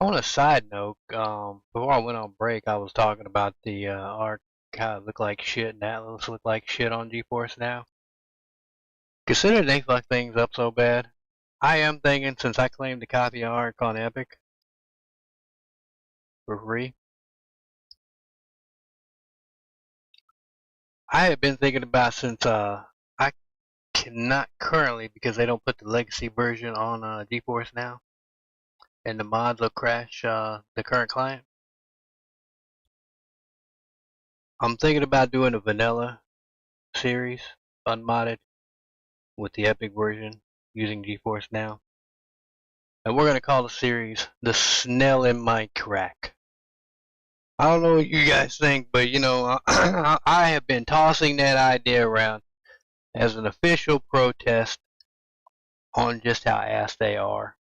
A: a side note, before I went on break, I was talking about the art, how it looked like shit, and Atlas look like shit on GeForce Now. Considering they fuck things up so bad, I am thinking since I claimed a copy of Arc on Epic for free, I have been thinking about since I cannot currently because they don't put the legacy version on GeForce Now, and the mods will crash the current client. I'm thinking about doing a vanilla series, unmodded, with the Epic version using GeForce Now. And we're going to call the series The Snell in My Crack. I don't know what you guys think, but you know, I have been tossing that idea around as an official protest on just how ass they are.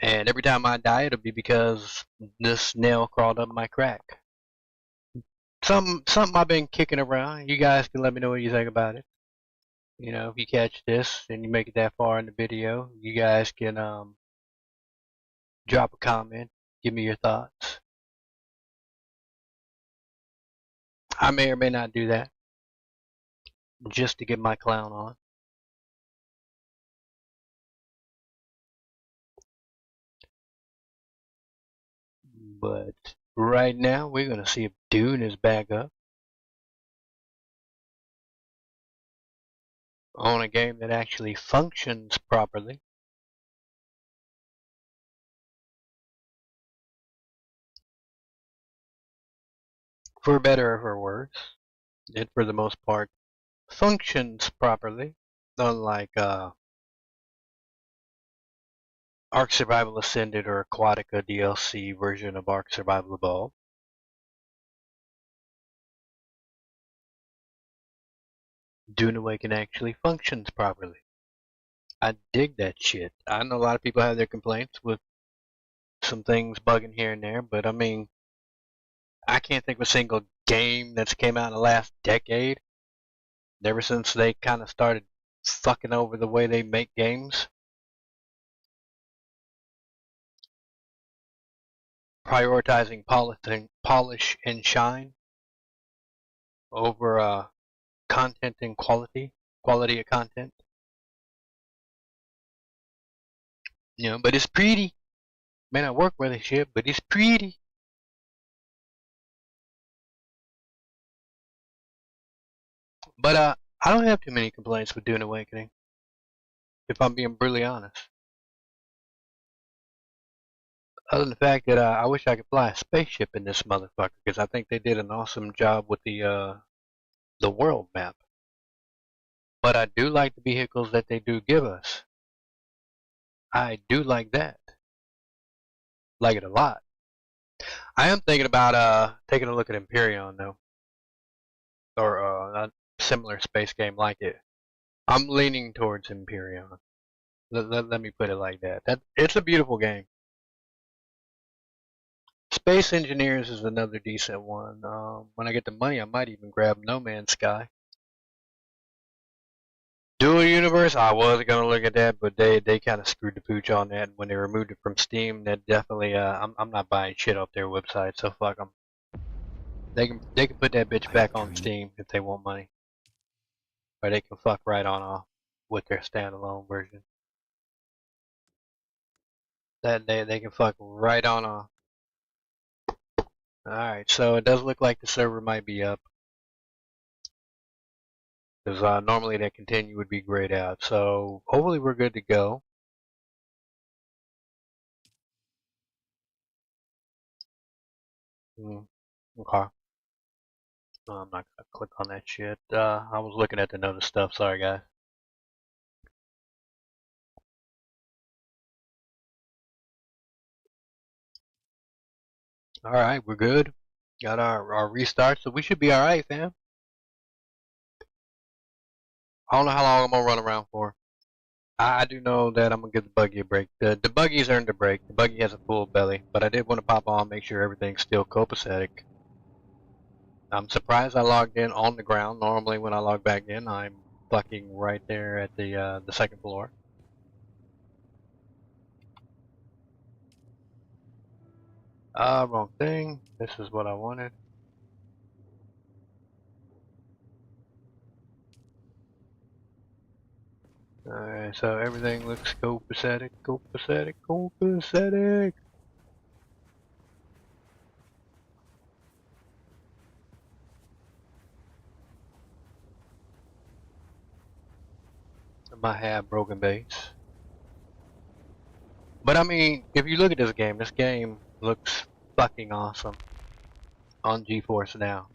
A: And every time I die, it'll be because this snail crawled up my crack. Something I've been kicking around. You guys can let me know what you think about it. You know, if you catch this and you make it that far in the video, you guys can drop a comment, give me your thoughts. I may or may not do that just to get my clown on. But right now, we're going to see if Dune is back up on a game that actually functions properly. For better or for worse, it for the most part functions properly, unlike Ark Survival Ascended or Aquatica DLC version of Ark Survival Evolved. Dune Awaken actually functions properly. I dig that shit. I know a lot of people have their complaints with some things bugging here and there, but I mean, I can't think of a single game that's came out in the last decade, ever since they kind of started fucking over the way they make games, prioritizing polish and shine over content and quality of content. You know, but it's pretty. May not work really shit, but it's pretty. But I don't have too many complaints with Dune Awakening, if I'm being brutally honest. Other than the fact that I wish I could fly a spaceship in this motherfucker, because I think they did an awesome job with the world map. But I do like the vehicles that they do give us. I do like that. Like it a lot. I am thinking about taking a look at Imperion though, or a similar space game like it. I'm leaning towards Imperion. Let me put it like that. It's a beautiful game. Space Engineers is another decent one. When I get the money, I might even grab No Man's Sky. Dual Universe, I was gonna look at that, but they kind of screwed the pooch on that when they removed it from Steam. That definitely, I'm not buying shit off their website, so fuck them. They can put that bitch back on Steam if they want money, or they can fuck right on off with their standalone version. That they can fuck right on off. All right, so it does look like the server might be up, because normally that continue would be grayed out. So hopefully we're good to go. Okay. I'm not gonna click on that shit. I was looking at the notice stuff. Sorry, guys. All right, we're good. Got our restart, so we should be all right, fam. I don't know how long I'm gonna run around for. I do know that I'm gonna give the buggy a break. The buggy's earned a break. The buggy has a full belly, but I did want to pop on, make sure everything's still copacetic. I'm surprised I logged in on the ground. Normally, when I log back in, I'm fucking right there at the second floor. Wrong thing. This is what I wanted. Alright, so everything looks copacetic, copacetic, copacetic. I might have broken base. But I mean, if you look at this game looks fucking awesome on GeForce Now.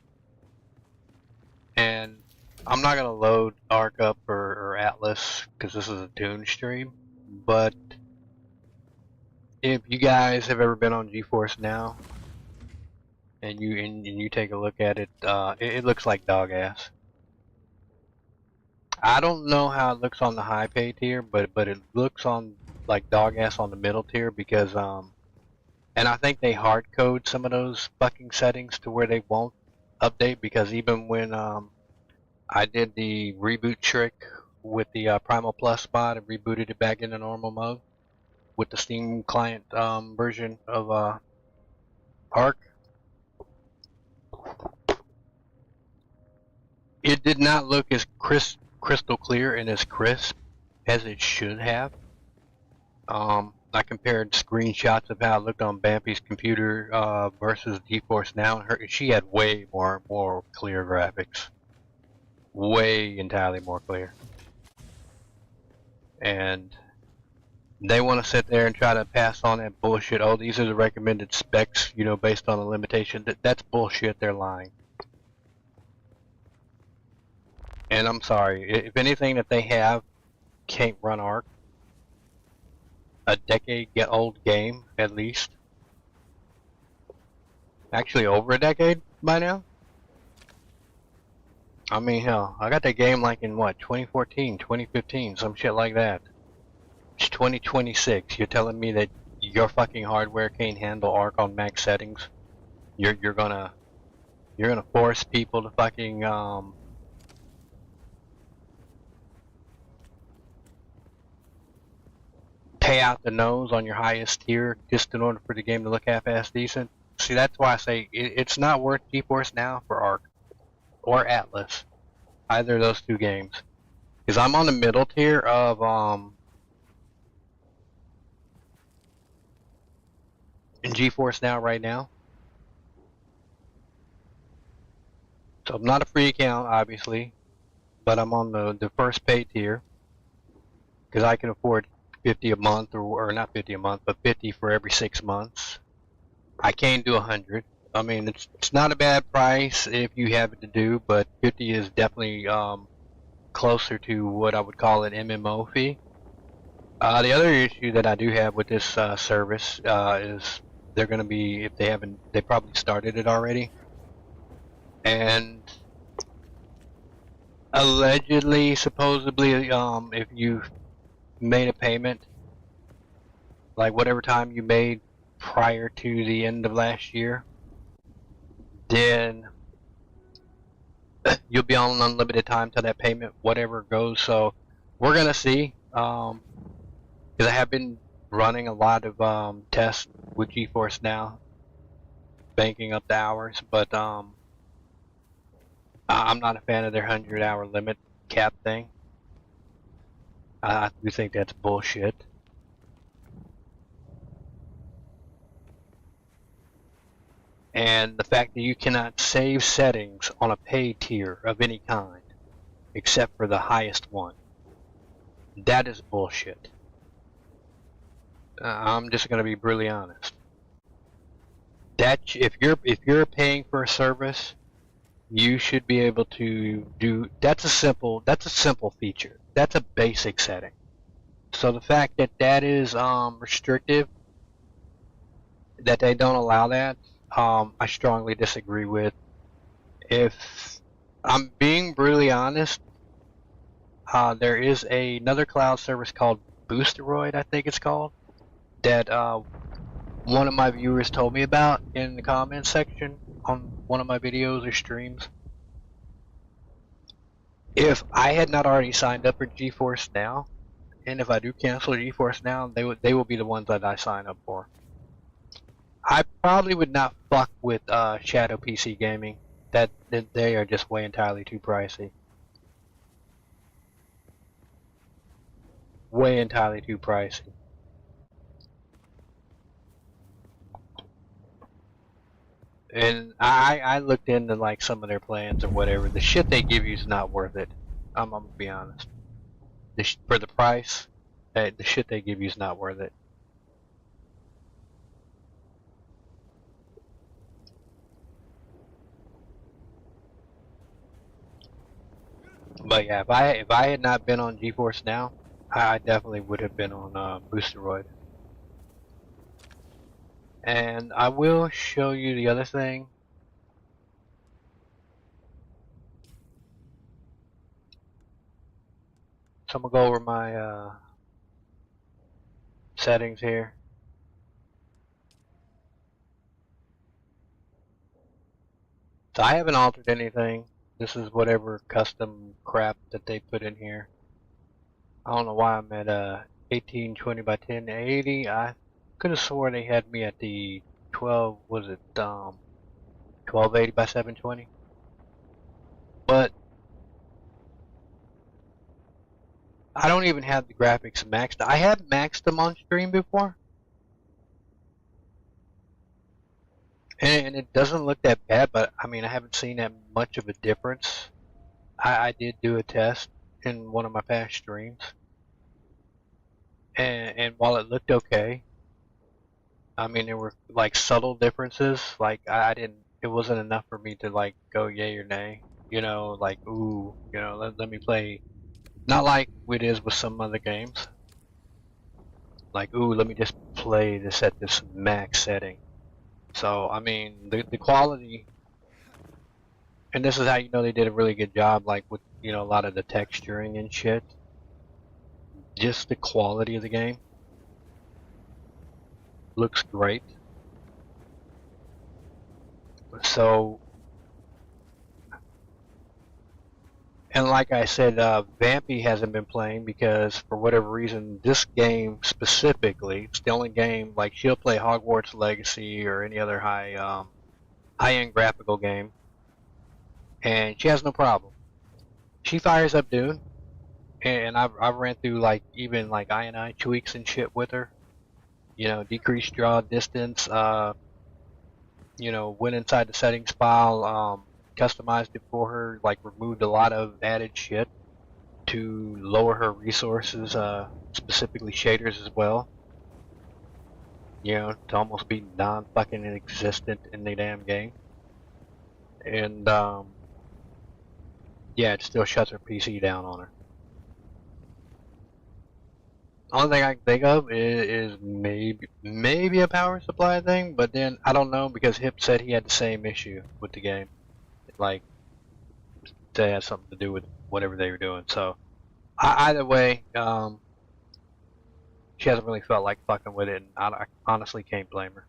A: And I'm not gonna load Arc up or Atlas because this is a Dune stream, but if you guys have ever been on GeForce Now and you take a look at it, it looks like dog ass. I don't know how it looks on the high pay tier, but it looks on like dog ass on the middle tier because and I think they hard code some of those fucking settings to where they won't update because even when I did the reboot trick with the Primal Plus spot and rebooted it back into normal mode with the Steam client version of Arc, it did not look as crystal clear and as crisp as it should have. I compared screenshots of how it looked on Bampy's computer versus GeForce Now, and she had way more clear graphics, way entirely more clear. And they want to sit there and try to pass on that bullshit. Oh, these are the recommended specs, you know, based on the limitation. That's bullshit. They're lying. And I'm sorry, if anything that they have can't run Arc, a decade-old game at least. Actually, over a decade by now. I mean, hell, I got that game like in what, 2014, 2015, some shit like that. It's 2026. You're telling me that your fucking hardware can't handle Arc on max settings? You're gonna force people to fucking pay out the nose on your highest tier just in order for the game to look half-ass decent? See, that's why I say it's not worth GeForce Now for Arc or Atlas, either of those two games, because I'm on the middle tier of in GeForce Now right now. So I'm not a free account, obviously, but I'm on the first pay tier because I can afford 50 a month, or not 50 a month, but 50 for every 6 months. I can't do 100. I mean, it's not a bad price if you have it to do, but 50 is definitely closer to what I would call an MMO fee. The other issue that I do have with this service is they're going to be, if they haven't, they probably started it already. And allegedly, supposedly, if you made a payment, like whatever time you made prior to the end of last year, then you'll be on unlimited time till that payment, whatever goes. So we're gonna see, because I have been running a lot of tests with GeForce Now, banking up the hours, but I'm not a fan of their 100-hour limit cap thing. I do think that's bullshit. And the fact that you cannot save settings on a paid tier of any kind, except for the highest one, that is bullshit. I'm just going to be brutally honest. That if you're paying for a service you should be able to do. That's a simple feature. That's a basic setting. So the fact that that is restrictive, that they don't allow that, I strongly disagree with. If I'm being brutally honest, there is another cloud service called Boosteroid, I think it's called, that one of my viewers told me about in the comments section on one of my videos or streams. If I had not already signed up for GeForce Now, and if I do cancel GeForce Now, they will be the ones that I sign up for. I probably would not fuck with Shadow PC Gaming. That they are just way entirely too pricey. Way entirely too pricey. And I looked into like some of their plans or whatever. The shit they give you is not worth it. I'm gonna be honest. For the price, the shit they give you is not worth it. But yeah, if I had not been on GeForce Now, I definitely would have been on Boosteroid. And I will show you the other thing. So I'm gonna go over my settings here. So I haven't altered anything. This is whatever custom crap that they put in here. I don't know why I'm at 1820 by 1080. I could have sworn they had me at the 1280 by 720. But I don't even have the graphics maxed. I have maxed them on stream before. And it doesn't look that bad, but I mean, I haven't seen that much of a difference. I did do a test in one of my past streams. And while it looked okay, I mean, there were like subtle differences. Like I didn't, it wasn't enough for me to like go yay or nay. You know, like ooh, you know, let me play. Not like it is with some other games. Like ooh, let me just play this at this max setting. So I mean, the quality, and this is how you know they did a really good job. Like with a lot of the texturing and shit. Just the quality of the game looks great. So, and like I said, Vampy hasn't been playing because for whatever reason, this game specifically, it's the only game, like she'll play Hogwarts Legacy or any other high-end graphical game, and she has no problem. She fires up Dune, and I've ran through like even like I tweaks and shit with her. Decrease draw distance, went inside the settings file, customized it for her, like removed a lot of added shit to lower her resources, specifically shaders as well. To almost be non-fucking existent in the damn game. And, yeah, it still shuts her PC down on her. Only thing I can think of is maybe a power supply thing, but then I don't know because Hip said he had the same issue with the game. Like, they had something to do with whatever they were doing. So, either way, she hasn't really felt like fucking with it, and I honestly can't blame her.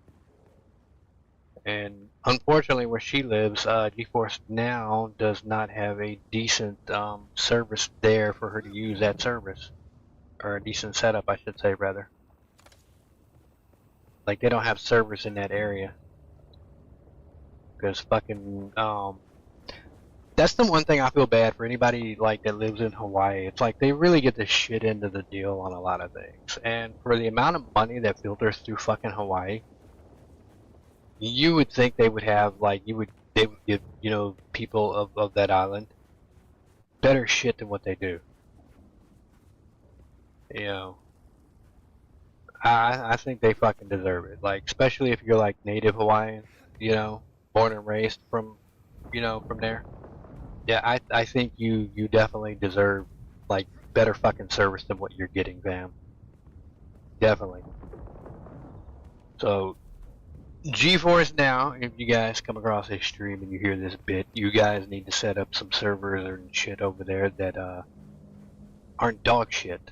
A: And unfortunately, where she lives, GeForce Now does not have a decent service there for her to use that service. Or a decent setup, I should say, rather. Like, they don't have servers in that area. Because fucking, that's the one thing I feel bad for anybody, like, that lives in Hawaii. It's like, they really get the shit into the deal on a lot of things. And for the amount of money that filters through fucking Hawaii, you would think they would have, like, they would give, people of that island better shit than what they do. I think they fucking deserve it. Like, especially if you're like native Hawaiian, born and raised from, you know, from there. Yeah, I think you definitely deserve like better fucking service than what you're getting, fam. Definitely. So GeForce Now, if you guys come across this stream and you hear this bit, you guys need to set up some servers and shit over there that aren't dog shit.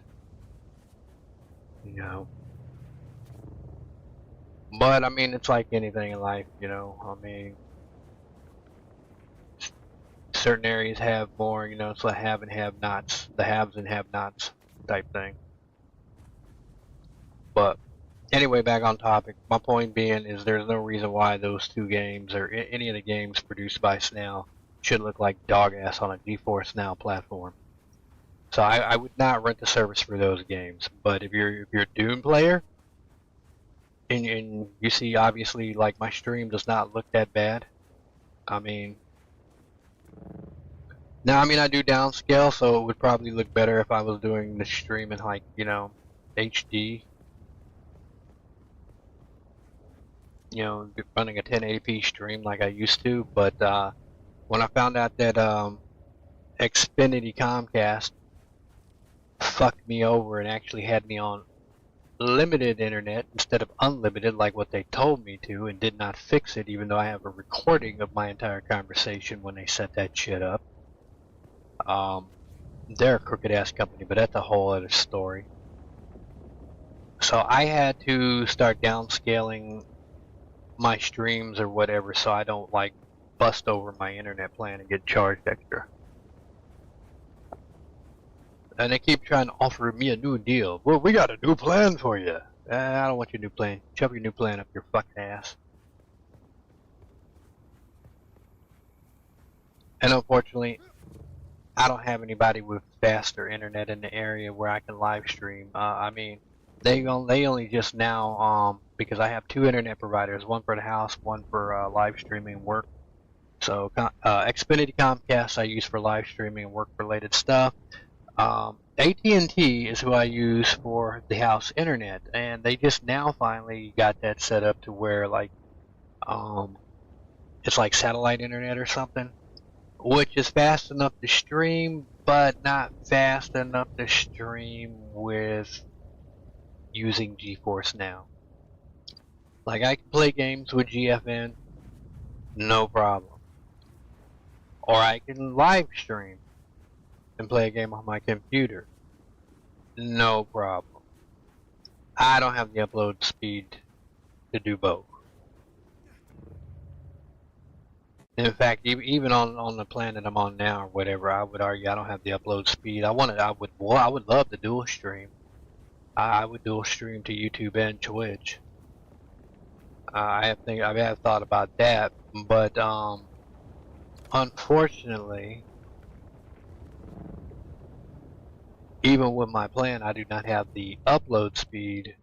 A: You know. But I mean, it's like anything in life, you know. I mean, certain areas have more, you know, it's like have and have nots, the haves and have nots type thing. But anyway, back on topic. My point being is there's no reason why those two games or any of the games produced by Snell should look like dog ass on a GeForce Now platform. So I would not rent the service for those games. But if you're a Dune player and you see obviously like my stream does not look that bad. I mean, now I mean I do downscale, so it would probably look better if I was doing the stream in like, you know, HD. You know, running a 1080p stream like I used to, but when I found out that Xfinity Comcast fucked me over and actually had me on limited internet instead of unlimited like what they told me to, and did not fix it even though I have a recording of my entire conversation when they set that shit up. They're a crooked ass company, but that's a whole other story. So I had to start downscaling my streams or whatever so I don't like bust over my internet plan and get charged extra. And they keep trying to offer me a new deal. Well, we got a new plan for you. I don't want your new plan. Shove your new plan up your fucking ass. And unfortunately, I don't have anybody with faster internet in the area where I can live stream. I mean, they only just now, because I have two internet providers, one for the house, one for live streaming work. So Xfinity Comcast I use for live streaming and work related stuff. AT&T is who I use for the house internet, and they just now finally got that set up to where like it's like satellite internet or something, which is fast enough to stream but not fast enough to stream with using GeForce Now. Like I can play games with GFN, no problem. Or I can live stream and play a game on my computer, no problem. I don't have the upload speed to do both. In fact, even on the plan that I'm on now or whatever, I would argue I don't have the upload speed. I would love to dual stream. I would dual stream to YouTube and Twitch. I have thought about that, but unfortunately, even with my plan, I do not have the upload speed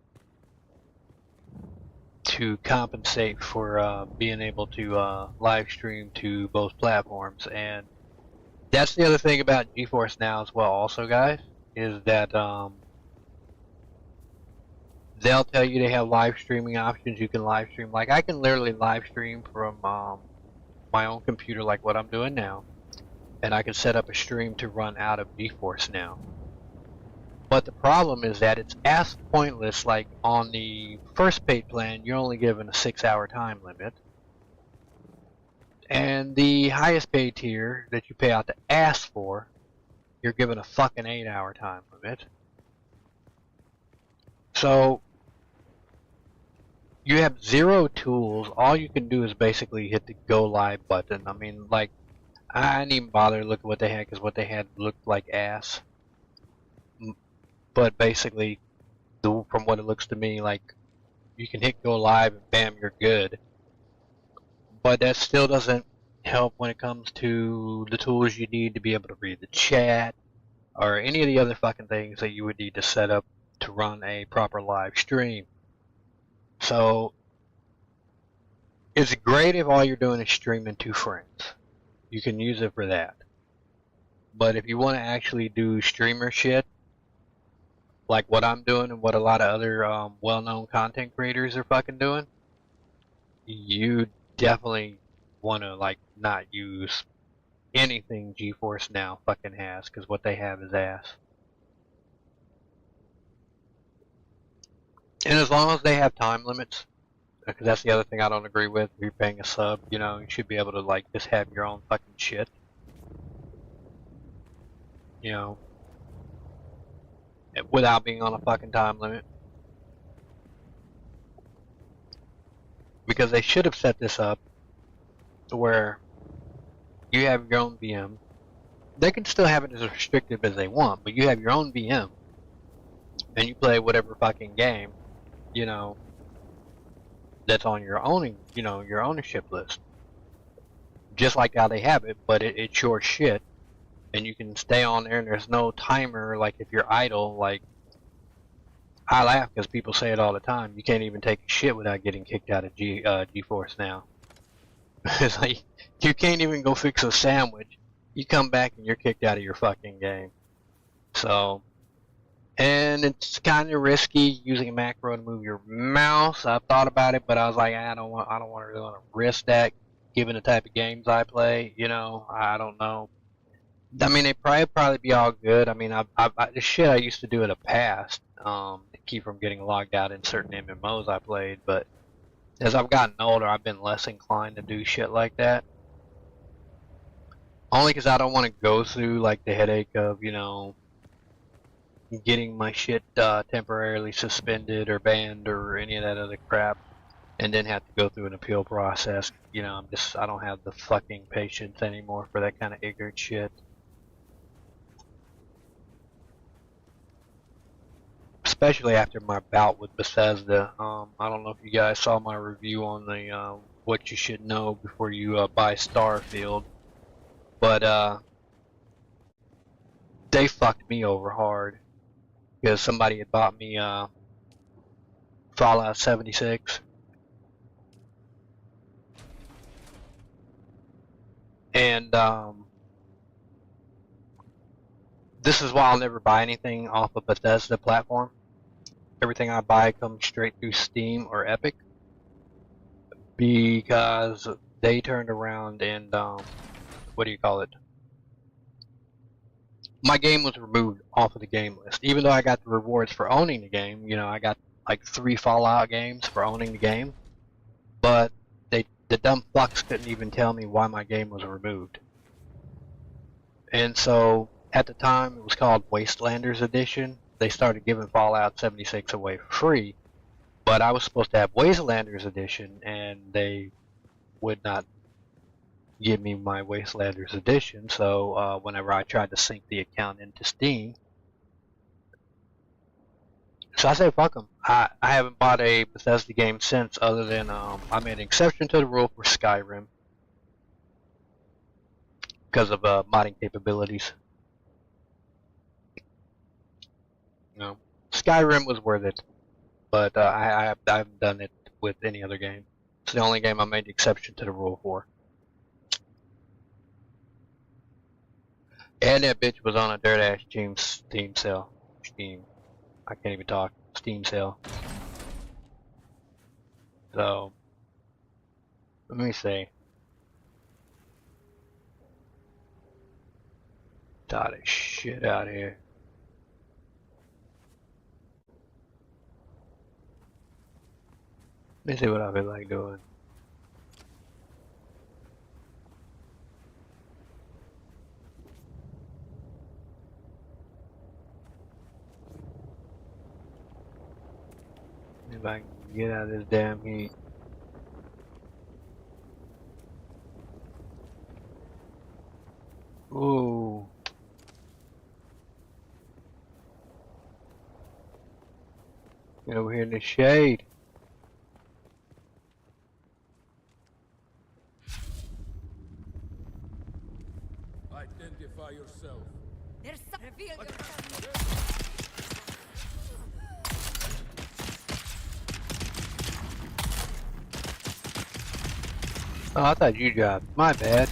A: to compensate for being able to live stream to both platforms. And that's the other thing about GeForce Now as well also, guys, is that they'll tell you they have live streaming options. You can live stream, like I can literally live stream from my own computer like what I'm doing now, and I can set up a stream to run out of GeForce Now. But the problem is that it's ass pointless. Like on the first paid plan, you're only given a 6-hour time limit. And the highest paid tier that you pay out to ask for, you're given a fucking 8-hour time limit. So you have zero tools. All you can do is basically hit the go live button. I mean, like, I didn't even bother to look at what they had because what they had looked like ass. But basically, from what it looks to me, like, you can hit go live and bam, you're good. But that still doesn't help when it comes to the tools you need to be able to read the chat or any of the other fucking things that you would need to set up to run a proper live stream. So it's great if all you're doing is streaming to friends. You can use it for that. But if you want to actually do streamer shit, like what I'm doing and what a lot of other well-known content creators are fucking doing, you definitely want to like not use anything GeForce Now fucking has, because what they have is ass. And as long as they have time limits, because that's the other thing I don't agree with. If you're paying a sub, you know, you should be able to like just have your own fucking shit. You know, without being on a fucking time limit. Because they should have set this up to where you have your own VM. They can still have it as restrictive as they want, but you have your own VM. And you play whatever fucking game, you know, that's on your owning, you know, your ownership list. Just like how they have it, but it's your shit. And you can stay on there and there's no timer, like if you're idle, like, I laugh because people say it all the time. You can't even take a shit without getting kicked out of GeForce Now. It's like, you can't even go fix a sandwich. You come back and you're kicked out of your fucking game. So, and it's kind of risky using a macro to move your mouse. I've thought about it, but I was like, I don't want to really risk that, given the type of games I play. You know, I don't know. I mean, they probably be all good. I mean, the shit I used to do in the past, to keep from getting logged out in certain MMOs I played, but as I've gotten older, I've been less inclined to do shit like that. Only because I don't want to go through, like, the headache of, you know, getting my shit temporarily suspended or banned or any of that other crap, and then have to go through an appeal process. You know, I don't have the fucking patience anymore for that kind of ignorant shit. Especially after my bout with Bethesda. I don't know if you guys saw my review on the what you should know before you buy Starfield, but they fucked me over hard because somebody had bought me Fallout 76, and this is why I'll never buy anything off of Bethesda platform. Everything I buy comes straight through Steam or Epic, because they turned around and what do you call it? My game was removed off of the game list, even though I got the rewards for owning the game. You know, I got like 3 Fallout games for owning the game, but the dumb fucks couldn't even tell me why my game was removed. And so at the time it was called Wastelanders Edition. They started giving Fallout 76 away for free, but I was supposed to have Wastelanders Edition, and they would not give me my Wastelanders Edition. So whenever I tried to sync the account into Steam, so I said fuck them. I haven't bought a Bethesda game since, other than I made an exception to the rule for Skyrim because of modding capabilities. You know, Skyrim was worth it, but I haven't done it with any other game. It's the only game I made the exception to the rule for. And that bitch was on a dirt ass Steam sale. I can't even talk. Steam sale. So, let me see. Got this shit out here. Let me see what I feel like doing. If I can get out of this damn heat. Ooh. Get over here in the shade.
B: Identify yourself.
D: There's some reveal yourself.
A: Oh, I thought you dropped. My bad.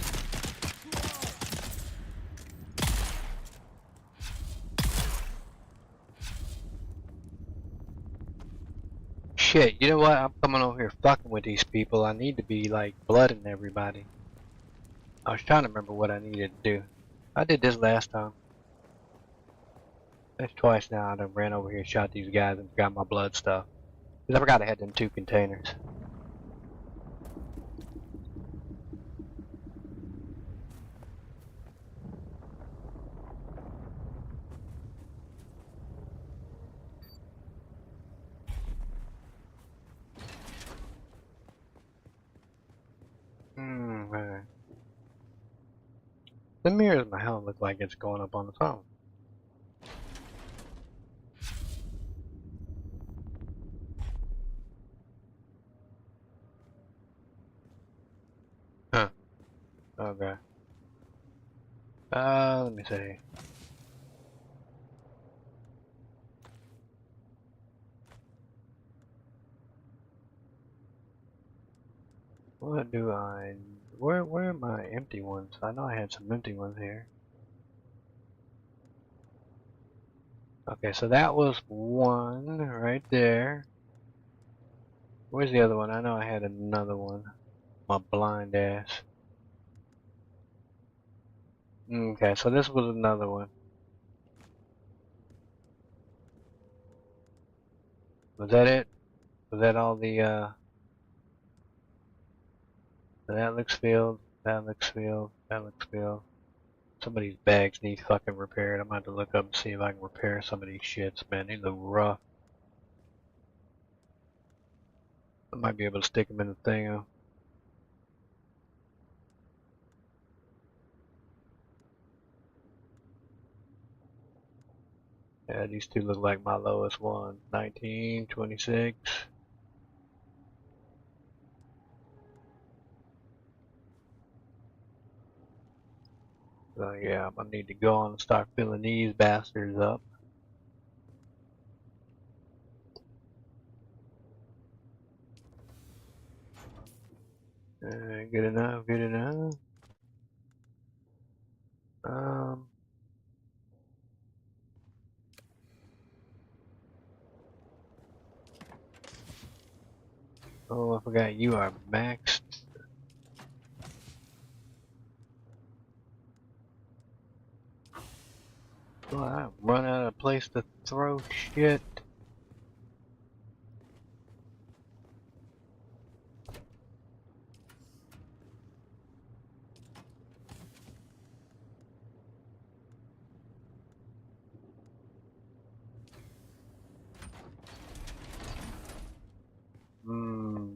A: Shit, you know what? I'm coming over here fucking with these people. I need to be like blooding everybody. I was trying to remember what I needed to do. I did this last time. That's twice now. I done ran over here, shot these guys, and got my blood stuff. Cause I forgot I had them 2 containers. Right. The mirrors of my helmet look like it's going up on the phone. Huh. Okay. Let me see. What do I... Where are my empty ones? I know I had some empty ones here. Okay, so that was one right there. Where's the other one? I know I had another one. My blind ass. Okay, so this was another one. Was that it? Was that all the, that looks filled, that looks filled, that looks filled. Some of these bags need fucking repaired. I'm gonna have to look up and see if I can repair some of these shits, man. They look rough. I might be able to stick them in the thing. Yeah, these two look like my lowest one. 19, 26. So yeah, I'm gonna need to go on and start filling these bastards up. Good enough, good enough. Oh, I forgot you are maxed. Well, I run out of place to throw shit. Hmm.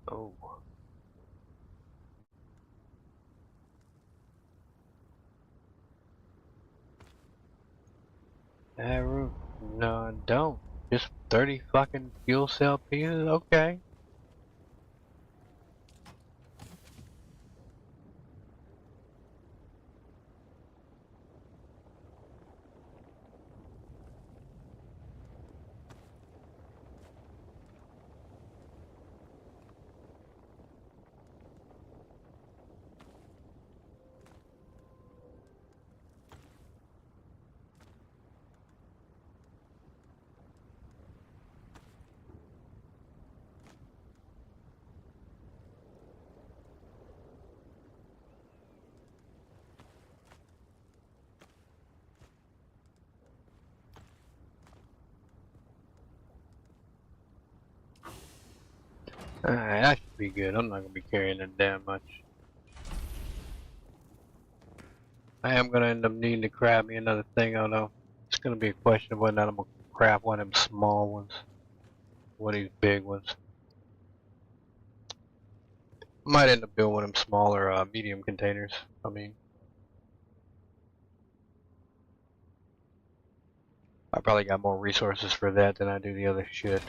A: Oh. That room? No, I don't. Just 30 fucking fuel cell pieces? Okay. Alright, that should be good. I'm not gonna be carrying it that much. I am gonna end up needing to grab me another thing, although it's gonna be a question of whether or not I'm gonna grab one of them small ones. One of these big ones. Might end up doing one of them smaller, medium containers. I mean, I probably got more resources for that than I do the other shit.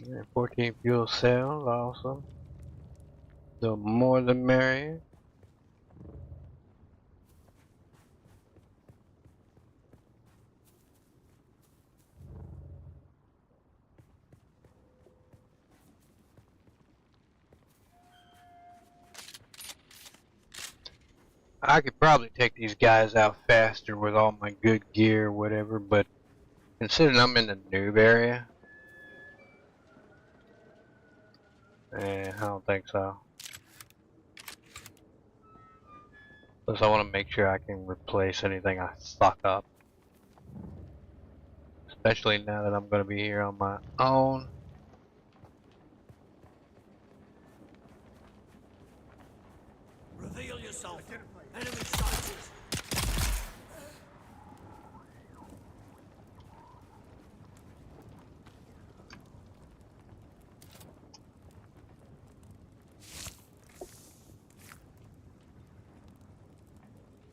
A: Yeah, 14 fuel cells, awesome. The more the merrier. I could probably take these guys out faster with all my good gear or whatever, but considering I'm in the noob area, I don't think so. Plus I want to make sure I can replace anything I fuck up. Especially now that I'm going to be here on my own.
B: Reveal yourself. Enemy sighted.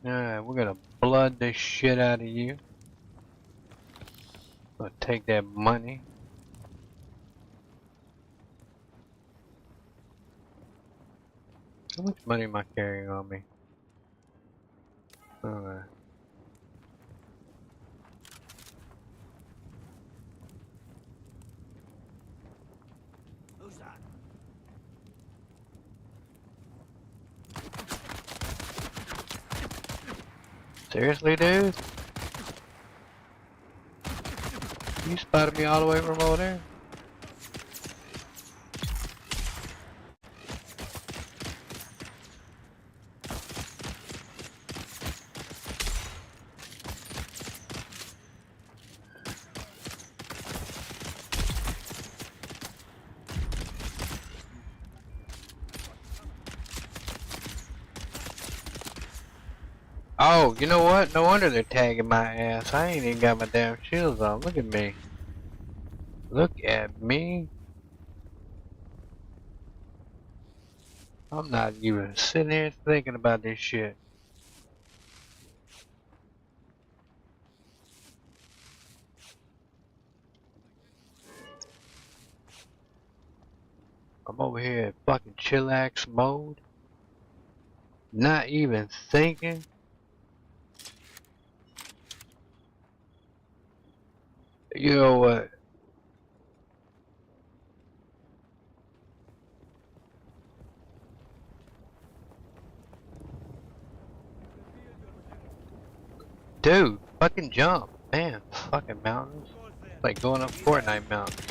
A: Alright, we're going to blood the shit out of you. Gonna take that money. How much money am I carrying on me? Alright.
B: Who's that?
A: Seriously, dude? You spotted me all the way from over there? Oh, you know what? No wonder they're tagging my ass. I ain't even got my damn shields on. Look at me. Look at me. I'm not even sitting here thinking about this shit. I'm over here in fucking chillax mode. Not even thinking. You know what? Dude, fucking jump. Man, fucking mountains. It's like going up Fortnite mountains.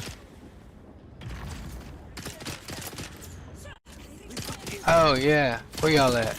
A: Oh yeah, where y'all at?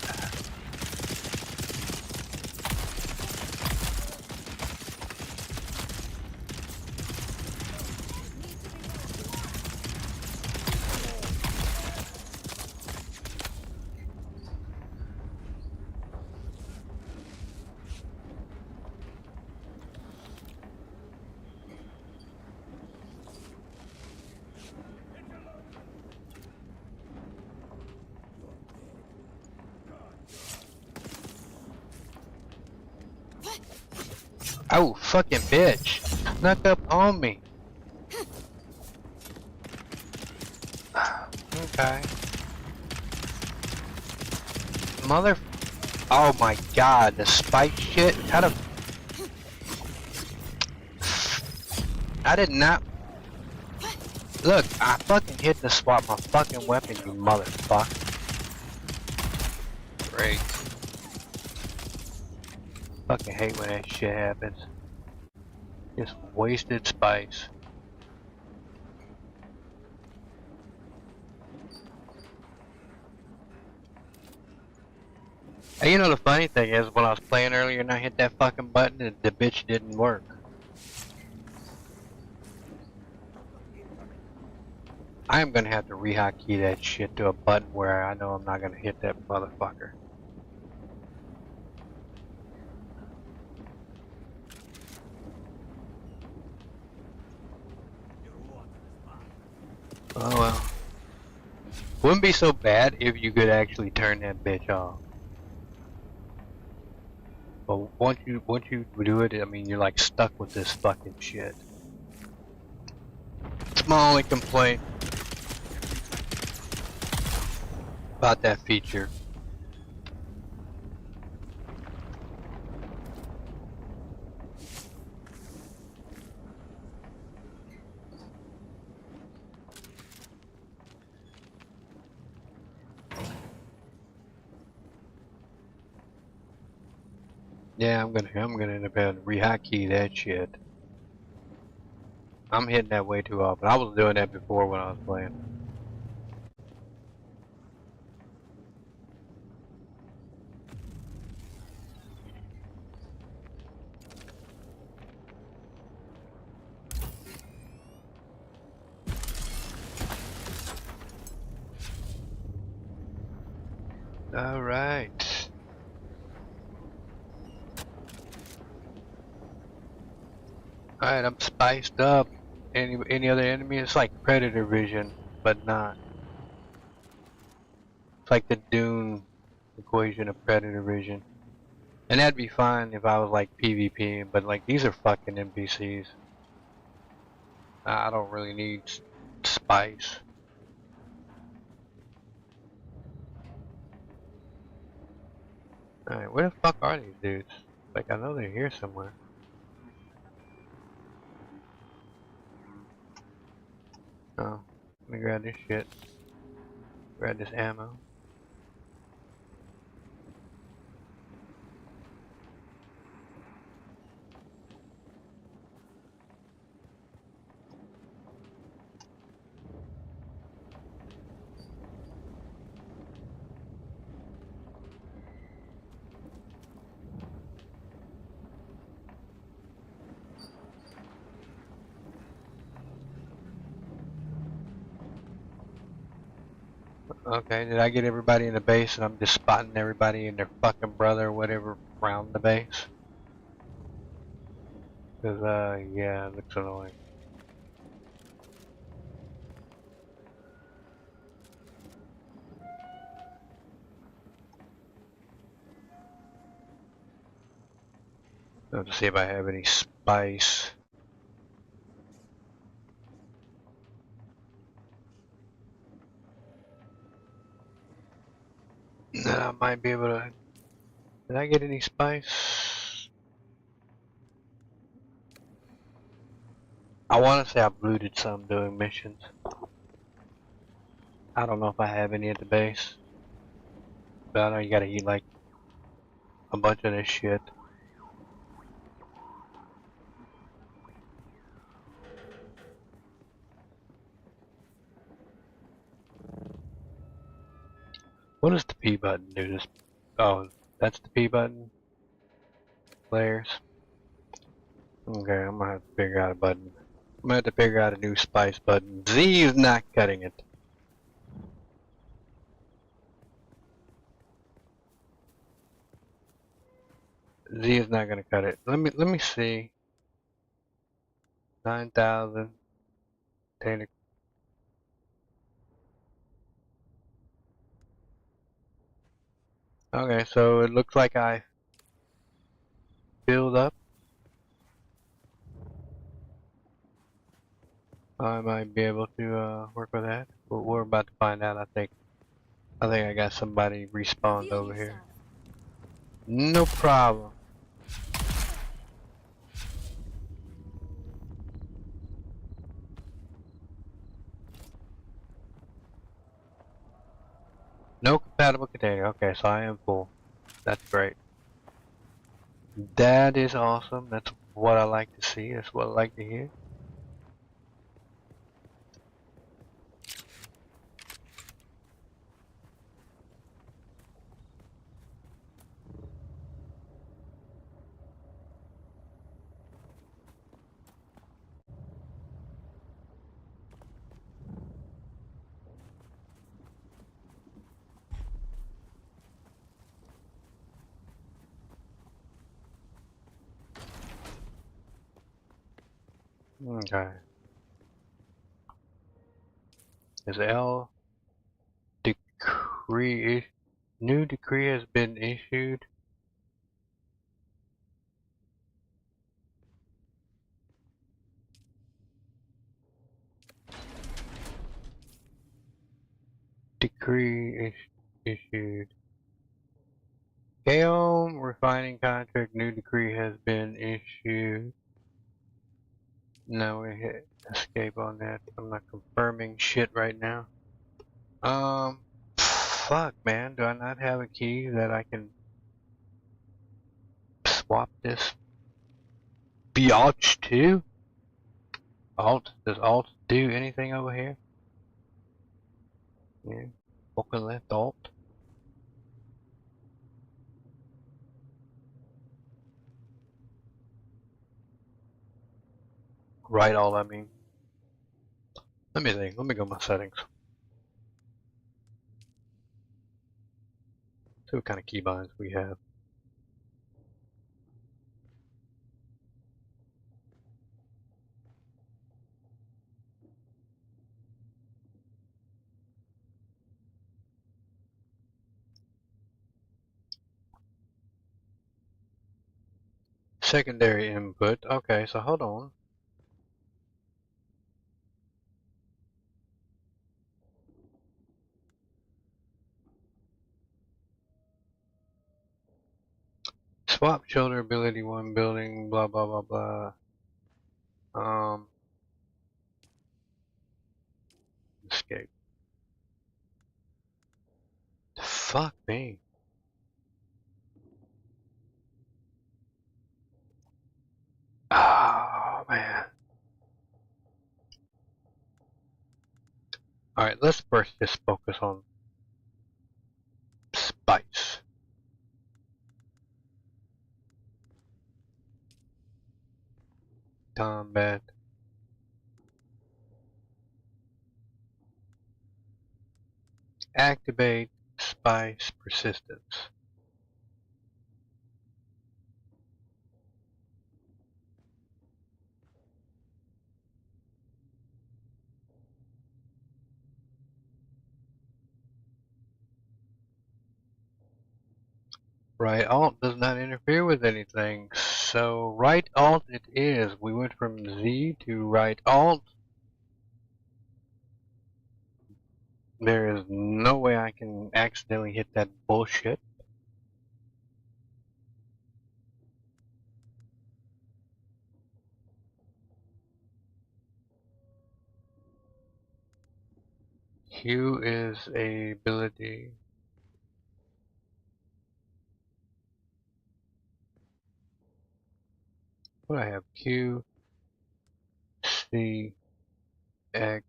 A: Oh, fucking bitch. Snuck up on me. Okay. Mother... Oh my god, the spike shit? How the... I did not... Look, I fucking hit the swap my fucking weapon, you motherfucker. Great. Fucking hate when that shit happens. Just wasted spice. Hey, you know the funny thing is, when I was playing earlier and I hit that fucking button, the bitch didn't work. I am gonna have to rehotkey that shit to a button where I know I'm not gonna hit that motherfucker. Oh well. Wouldn't be so bad if you could actually turn that bitch off. But once you do it, I mean, you're like stuck with this fucking shit. my only complaint about that feature. Yeah, I'm gonna end up having to rehotkey that shit. I'm hitting that way too often. I was doing that before when I was playing. Alright. Alright, I'm spiced up. Any other enemy? It's like Predator Vision, but not. It's like the Dune equation of Predator Vision. And that'd be fine if I was like PvP, but like these are fucking NPCs. I don't really need spice. Alright, where the fuck are these dudes? Like I know they're here somewhere. Oh, let me grab this shit. Grab this ammo. Okay, did I get everybody in the base and I'm just spotting everybody and their fucking brother or whatever around the base? Cause, yeah, it looks annoying. Let's see if I have any spice. I might be able to. Did I get any spice? I want to say I've looted some doing missions. I don't know if I have any at the base. But I know you gotta eat like a bunch of this shit. What does the P button do? This? Oh, that's the P button. Players. Okay, I'm gonna have to figure out a button. I'm gonna have to figure out a new spice button. Z is not cutting it. Z is not gonna cut it. Let me see. 9,000. Okay, so it looks like I filled up. I might be able to work with that. But we're about to find out. I think I got somebody respawned
D: Reveal
A: over here.
D: yourself.
A: No problem. No compatible container. Okay, so I am full. That's great. That is awesome. That's what I like to see. That's what I like to hear. Okay. Is L decree new decree has been issued? Decree issued. KOOL refining contract new decree has been issued. No, we hit escape on that. I'm not confirming shit right now. Fuck, man. Do I not have a key that I can swap this biatch to? Alt? Does Alt do anything over here? Yeah. Open left Alt. Right Alt, I mean. Let me think. Let me go my settings. See what kind of keybinds we have. Secondary input. Okay, so hold on. Swap shoulder ability one building, blah blah blah blah. Escape. Fuck me. Oh man. Alright, let's first just focus on spice. Combat. Activate spice persistence. Right alt does not interfere with anything, so right alt it is. We went from Z to right alt. There is no way I can accidentally hit that bullshit. Q is a ability. What do I have? Q, C, X.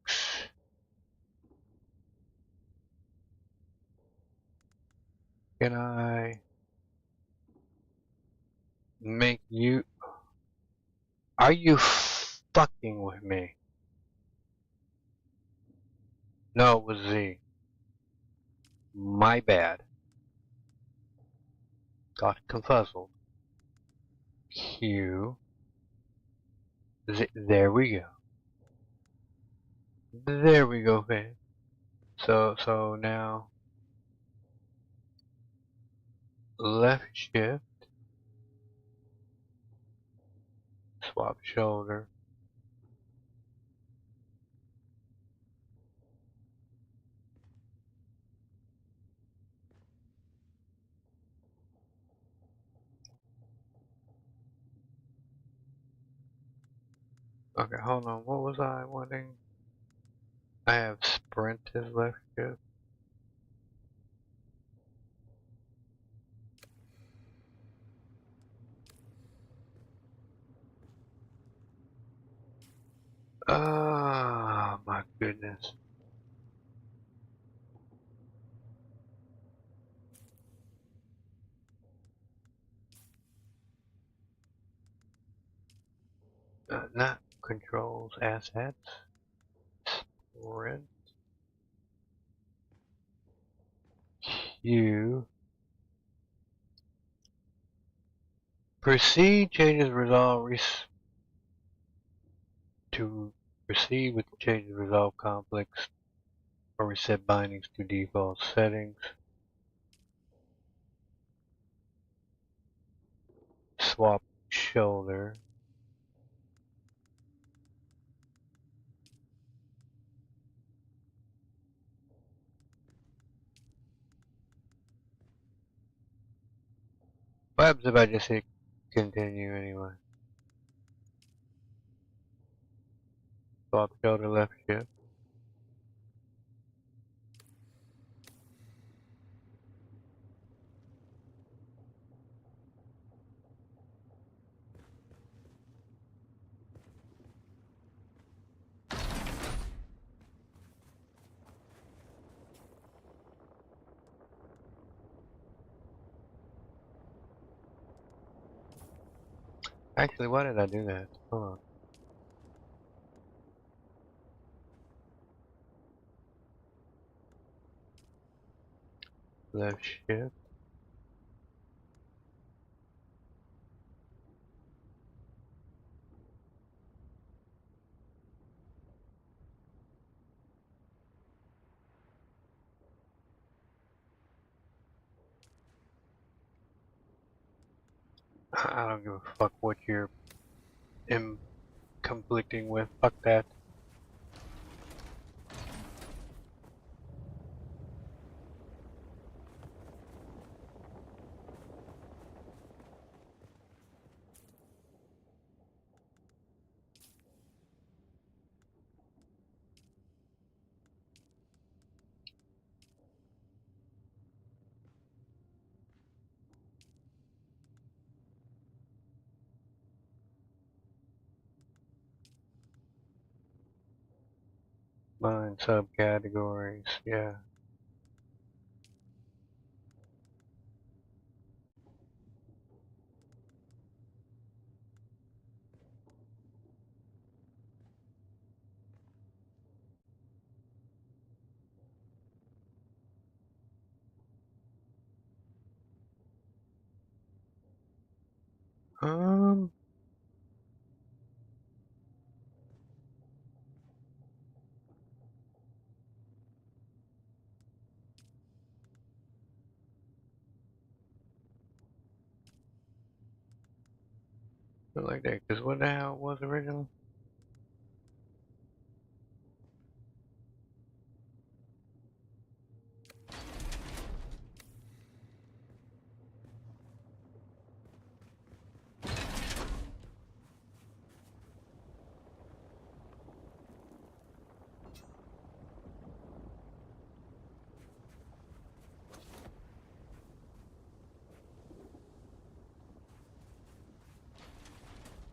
A: Can I make you... Are you fucking with me? No, it was Z. My bad. Got confuzzled. Q. Z. There we go. There we go, man. So now left shift, swap shoulder. Okay, hold on. What was I wanting? I have sprint as left shift. Ah, my goodness. Not controls, assets, sprint, Q. Proceed changes resolve to proceed with the changes resolve complex or reset bindings to default settings. Swap shoulder. What happens if I just hit continue anyway? Swap shoulder left shift. Actually, why did I do that? Hold on. Left shift. I don't give a fuck what you're conflicting with. Fuck that. Mine subcategories, yeah. Um, Something like that. Cause what the hell it was originally?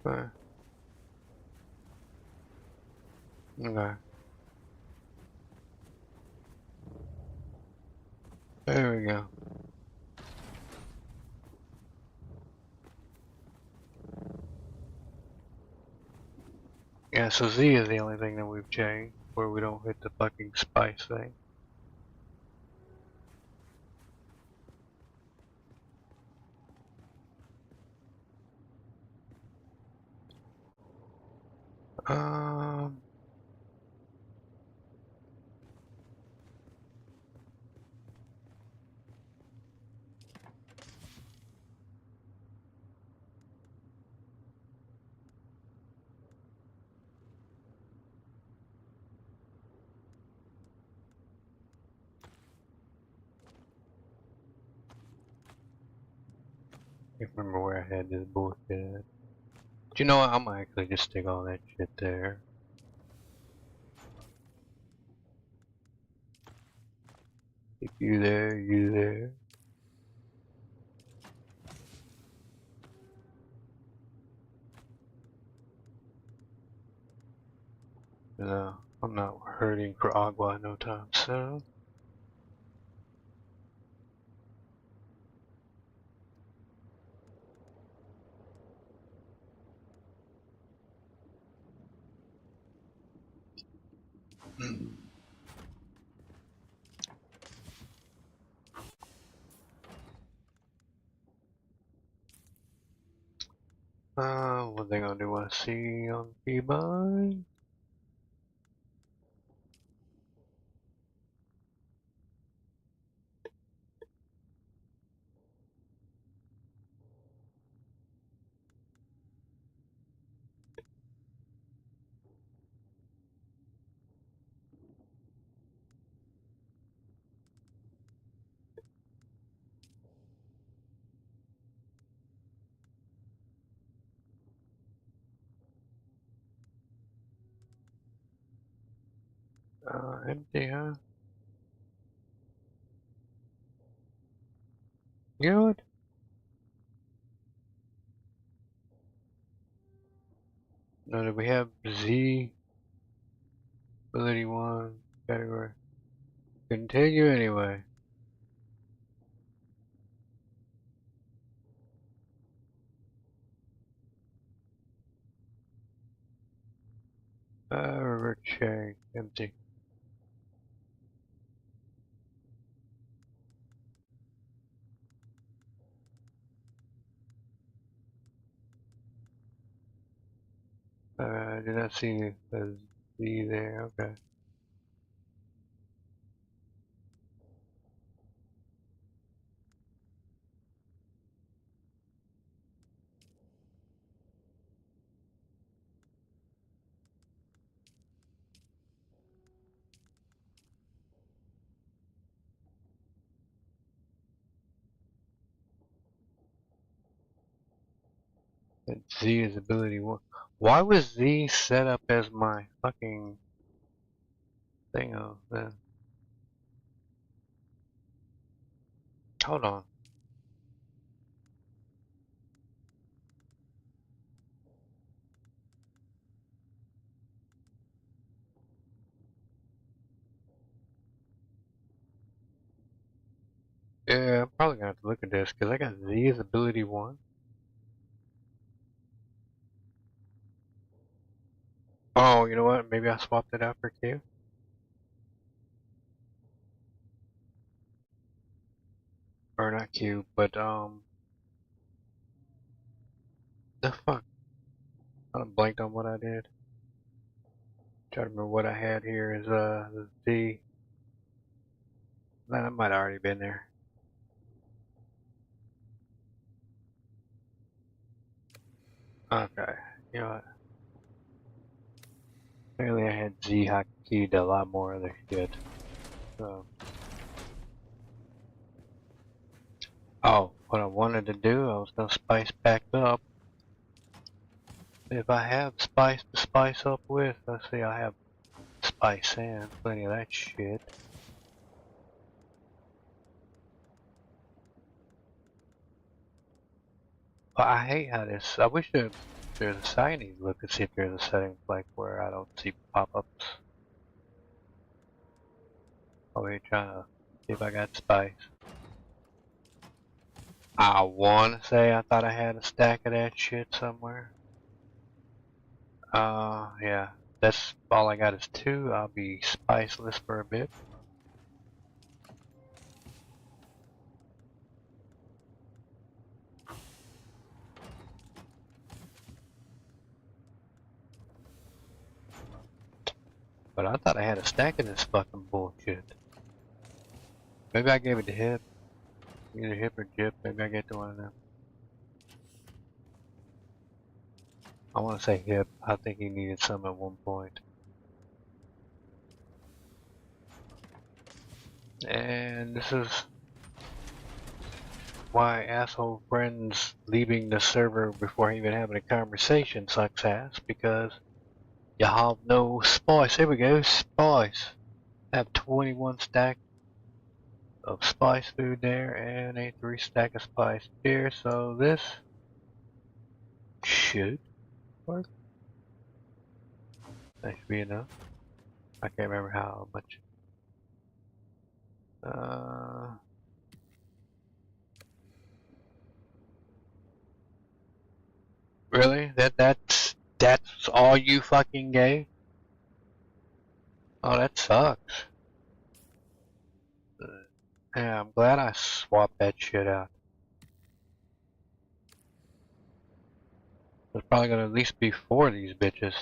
A: Okay. Okay. There we go. Yeah, so Z is the only thing that we've changed, where we don't hit the fucking spice thing. Um, I can't remember where I had this bullshit at. But you know what? I'm gonna actually just stick all that shit there. Stick you there, you there. No, I'm not hurting for agua no time soon. What they gonna do? Want to see on keybind? Empty, huh? You know what? No, do we have Z ability 1 category? Continue anyway. Revert sharing, empty. I did not see the Z there, okay. That Z is ability 1. Why was Z set up as my fucking thing of then? Hold on. Yeah, I'm probably gonna have to look at this because I got Z as ability 1. Oh, you know what? Maybe I swapped it out for Q. Or not Q, but the fuck? I done blanked on what I did. Try to remember what I had here is the Z. That might have already been there. Okay, you know what? Clearly I had Z hotkeyed a lot more other shit. So. Oh, what I wanted to do, I was gonna spice back up. If I have spice to spice up with, let's see, I have spice and plenty of that shit. But I hate how this, I wish there's a signing look and see if there's a setting like where I don't see pop-ups. Oh, we're trying to see if I got spice. I wanna say I thought I had a stack of that shit somewhere. Yeah. That's all I got is 2. I'll be spiceless for a bit. But I thought I had a stack of this fucking bullshit. Maybe I gave it to Hip. Either Hip or Jip. Maybe I get to one of them. I want to say Hip. I think he needed some at one point. And this is why asshole friends leaving the server before even having a conversation sucks ass, because you have no spice. Here we go, spice. I have 21 stack of spice food there and a 3 stack of spice here, so this should work. That should be enough. I can't remember how much. Really? That's all you fucking gave? Oh, that sucks. Yeah, I'm glad I swapped that shit out. There's probably gonna at least be 4 of these bitches.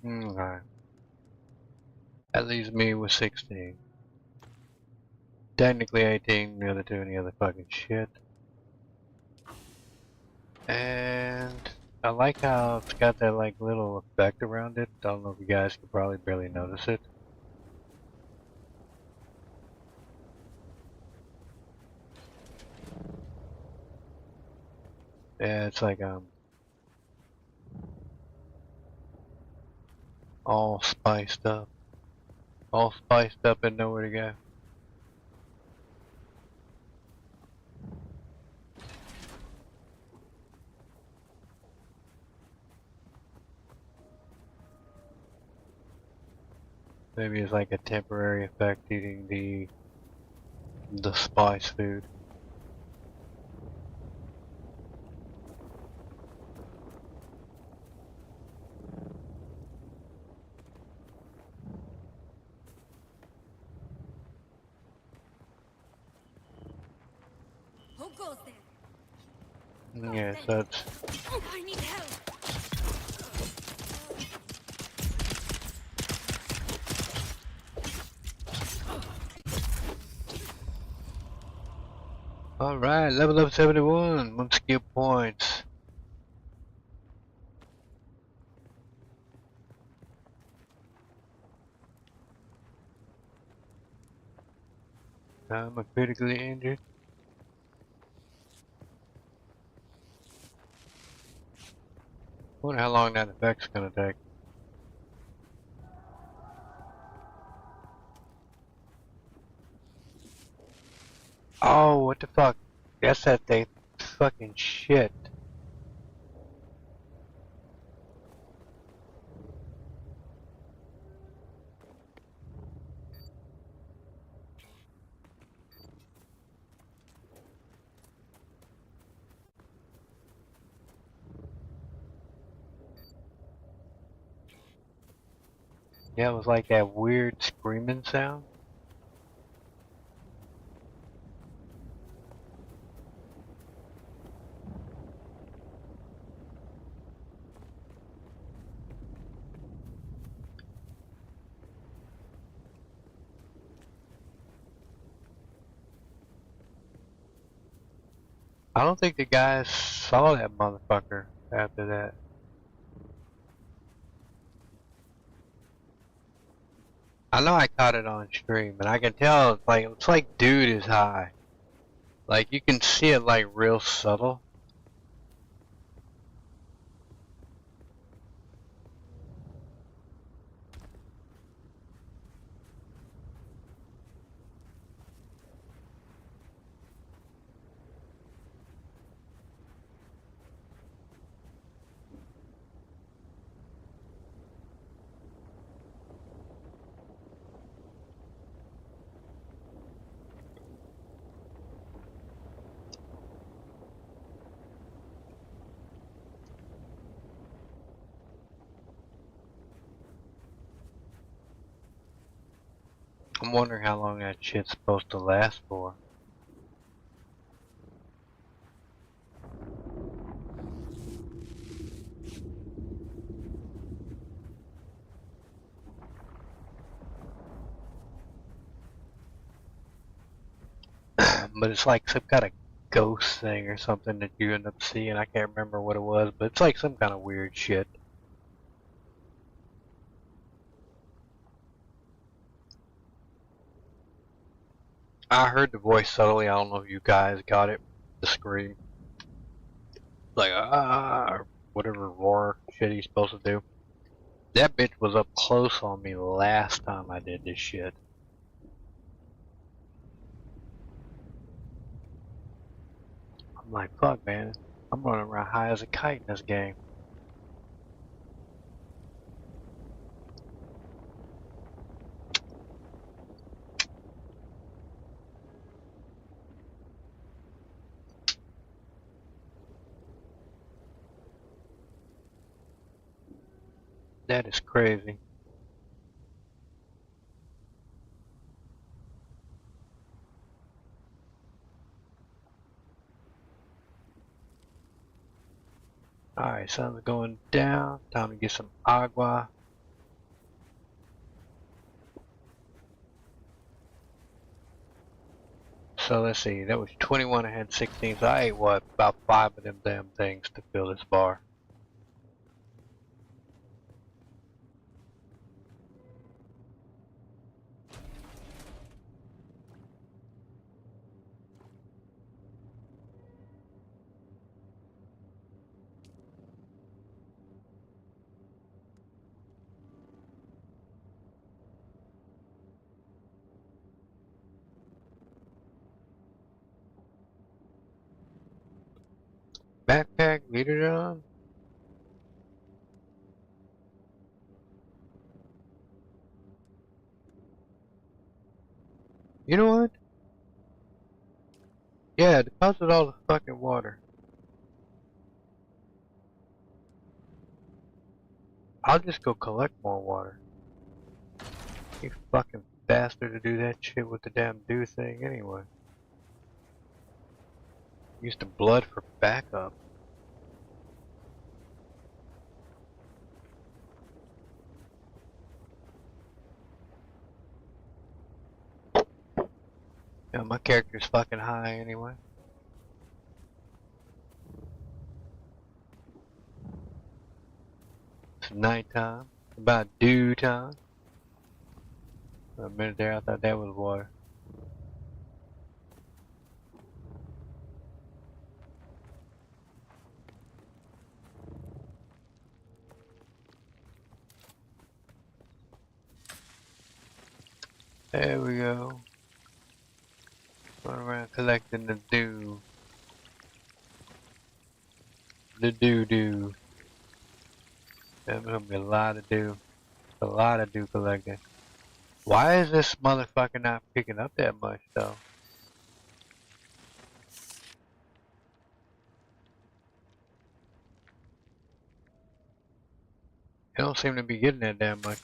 A: Okay. That leaves me with 16. Technically 18, the other two any other fucking shit. And I like how it's got that like little effect around it. I don't know if you guys could probably barely notice it. Yeah, it's like all spiced up. All spiced up and nowhere to go. Maybe it's like a temporary effect eating the spice food.
D: Who goes there?
A: Yeah, so it's
D: I need help.
A: alright, level up 71, 1 skill points. I'm critically injured. Wonder how long that effect's gonna take. Oh, what the fuck? Guess that they fucking shit. Yeah, it was like that weird screaming sound. I don't think the guys saw that motherfucker after that. I know I caught it on stream, and I can tell it's like dude is high. Like you can see it like real subtle. I'm wondering how long that shit's supposed to last for. But it's like some kind of ghost thing or something that you end up seeing. I can't remember what it was, but it's like some kind of weird shit. I heard the voice subtly. I don't know if you guys got it. The scream. Like, or whatever roar shit he's supposed to do. That bitch was up close on me last time I did this shit. I'm like, fuck, man. I'm running around high as a kite in this game. That is crazy. Alright, sun's going down. Time to get some agua. So let's see, that was 21, I had 16, so I ate what, about 5 of them damn things to fill this bar. Backpack, leader on. You know what? Yeah, deposit all the fucking water. I'll just go collect more water. You fucking bastard to do that shit with the damn do thing anyway. Use the blood for backup. Yeah, my character's fucking high anyway. It's nighttime. About due time. For a minute there, I thought that was water. There we go. Run around collecting the dew. The doo-doo. There's gonna be a lot of dew. A lot of dew collecting. Why is this motherfucker not picking up that much though? It don't seem to be getting that damn much.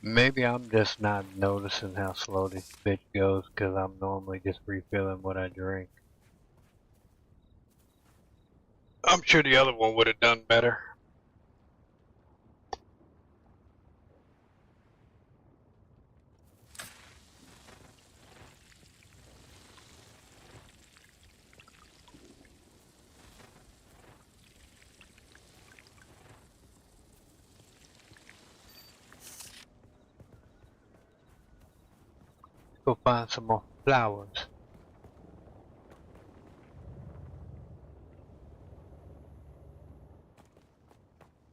A: Maybe I'm just not noticing how slow this bitch goes because I'm normally just refilling what I drink. I'm sure the other one would have done better. Go find some more flowers.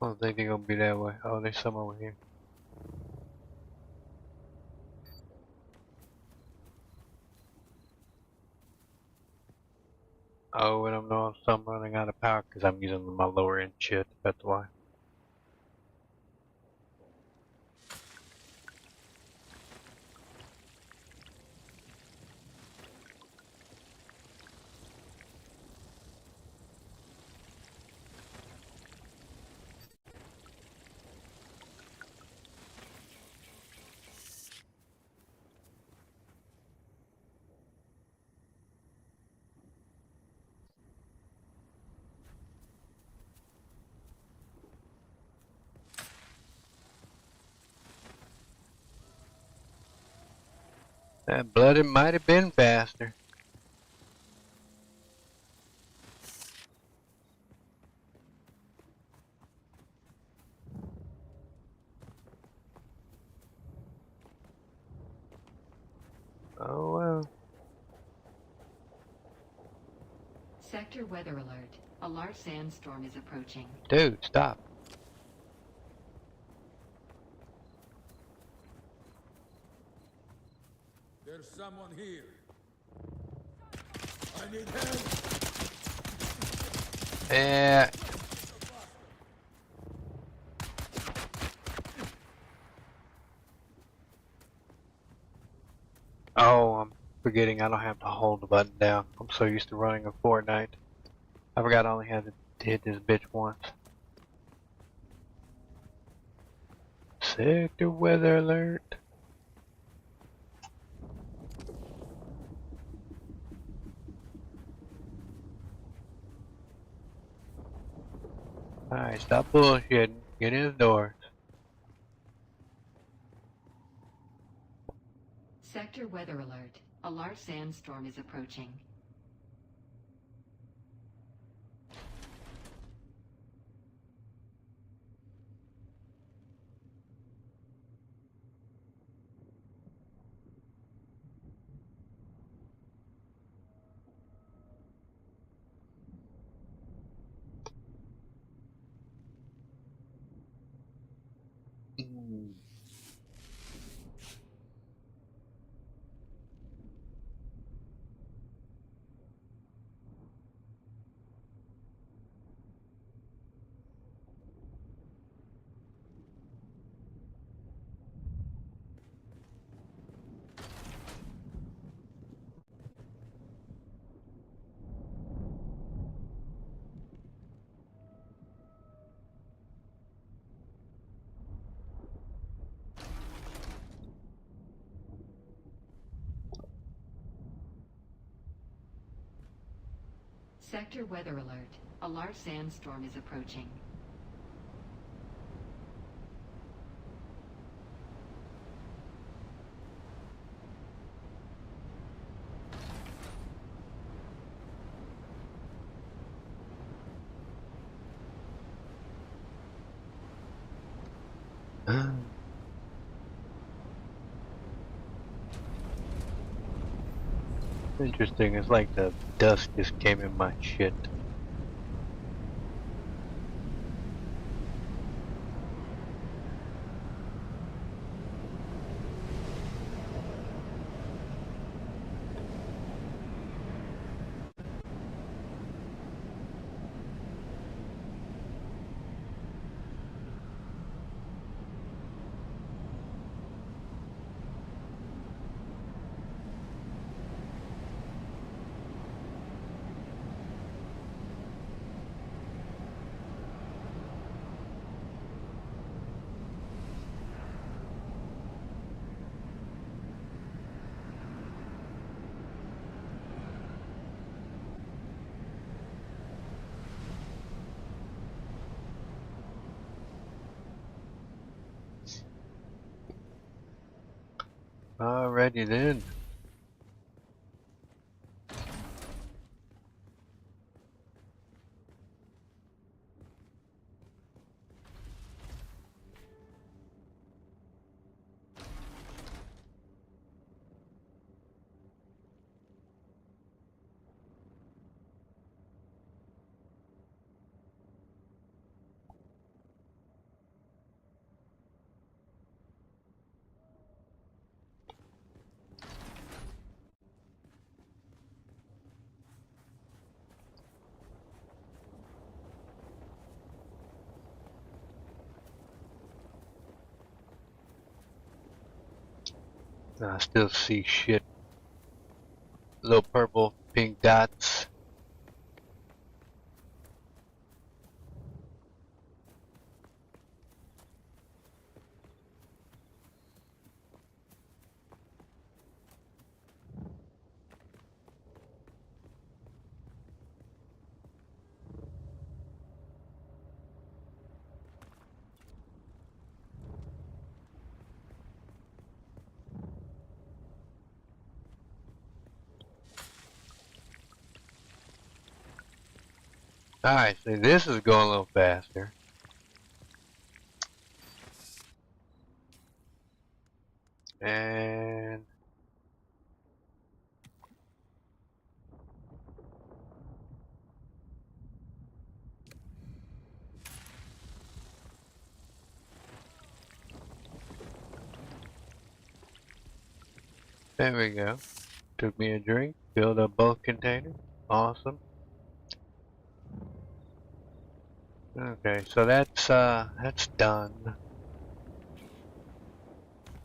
A: I don't think they're gonna be that way. Oh, there's some over here. Oh, and I'm knowing some running out of power because I'm using my lower end shit. That's why. That blooded might have been faster. Oh well.
C: Sector weather alert. A large sandstorm is approaching.
A: Dude, stop.
B: There's someone here. I need help.
A: Yeah. Oh, I'm forgetting I don't have to hold the button down. I'm so used to running a Fortnite. I forgot I only had to hit this bitch once. Sector weather alert. Alright, stop bullshitting. Get in the doors.
C: Sector weather alert. A large sandstorm is approaching.
A: Mm.
C: Sector weather alert. A large sandstorm is approaching.
A: Interesting, it's like the dust just came in my shit. Alrighty then. I still see shit. Little purple, pink dots. Alright, so this is going a little faster. And There we go. Took me a drink, filled up both containers. Awesome. Okay, so that's done.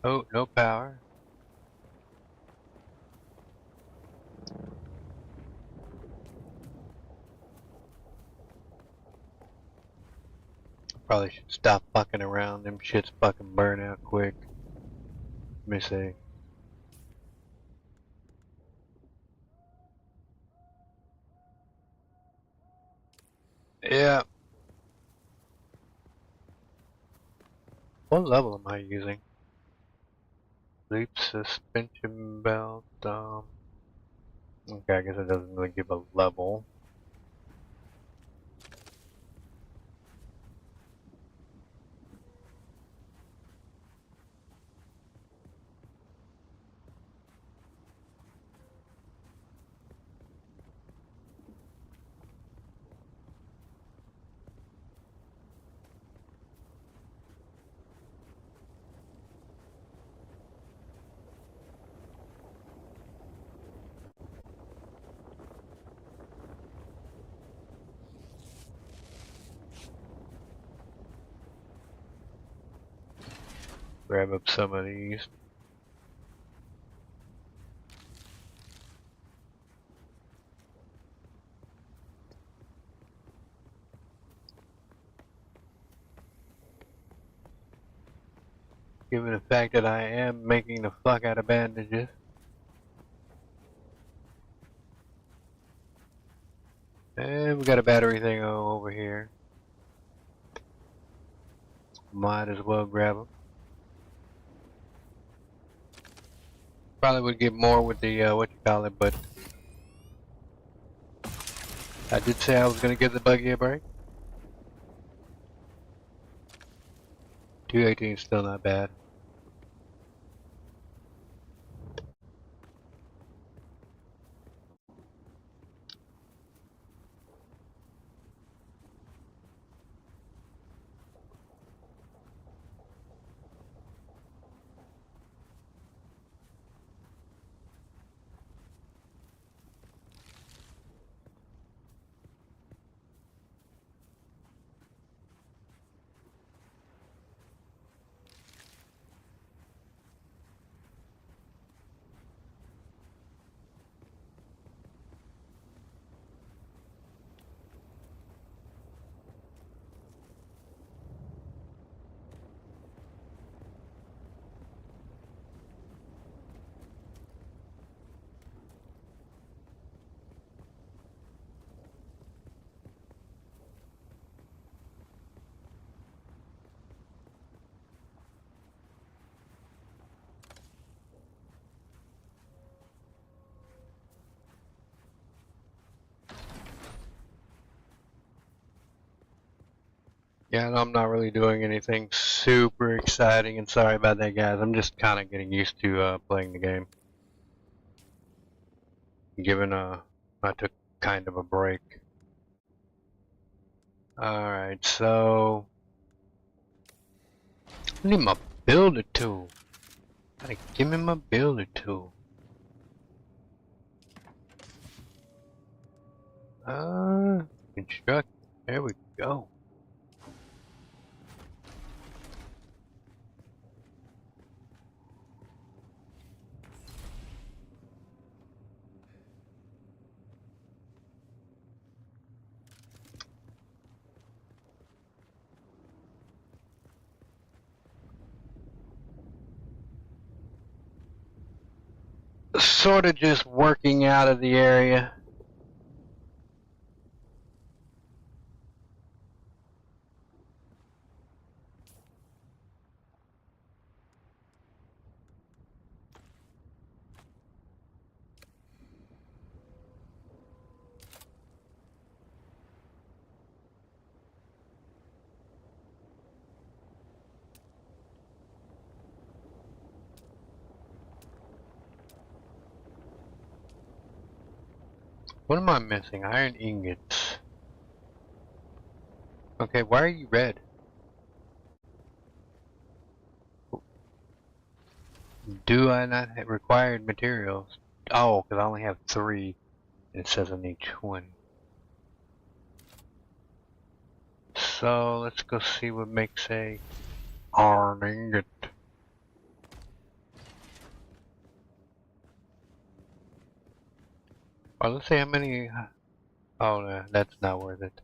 A: Oh, no power. Probably should stop fucking around. Them shits fucking burn out quick. Let me see. Yeah. What level am I using? Leap suspension belt. Okay, I guess it doesn't really give a level. Grab up some of these. Given the fact that I am making the fuck out of bandages. And we got a battery thing over here. Might as well grab them. Probably would get more with the, what you call it, but I did say I was gonna give the buggy a break. 218 is still not bad. Yeah, and I'm not really doing anything super exciting, and sorry about that, guys. I'm just kind of getting used to playing the game. Given I took kind of a break. Alright, so I need my builder tool. Gotta give me my builder tool. Construct. There we go. Sort of just working out of the area. What am I missing? Iron ingots. Okay, why are you red? Do I not have required materials? Oh, because I only have 3. And it says I need 20. So let's go see what makes a iron ingot. Or let's see how many. Oh no, that's not worth it.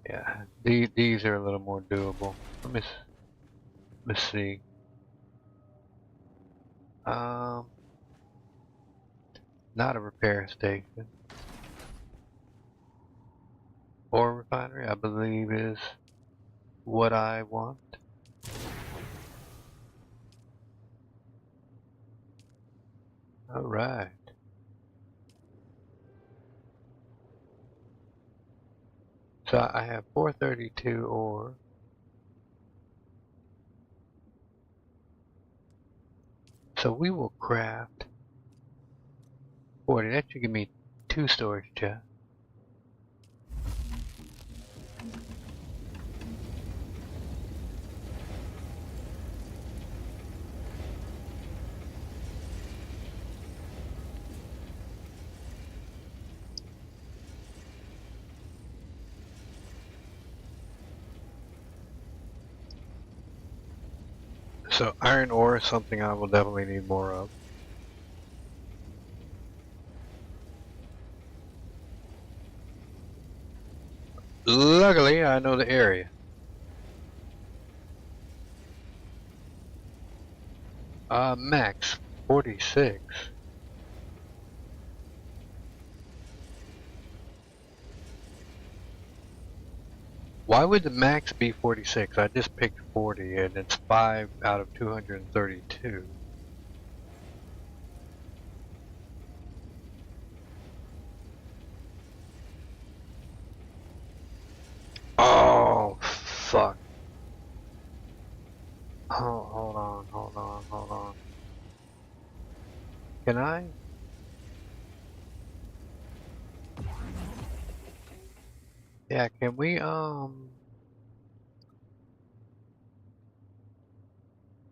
A: Yeah, these are a little more doable. Let's see. Not a repair station or refinery, I believe is what I want. All right. So I have 432 ore. So we will craft 40. That should give me 2 storage chests. So iron ore is something I will definitely need more of. Luckily, I know the area. Max 46. Why would the max be 46? I just picked 40 and it's 5 out of 232. Oh, fuck. Oh, hold on. Can I? Yeah, can we,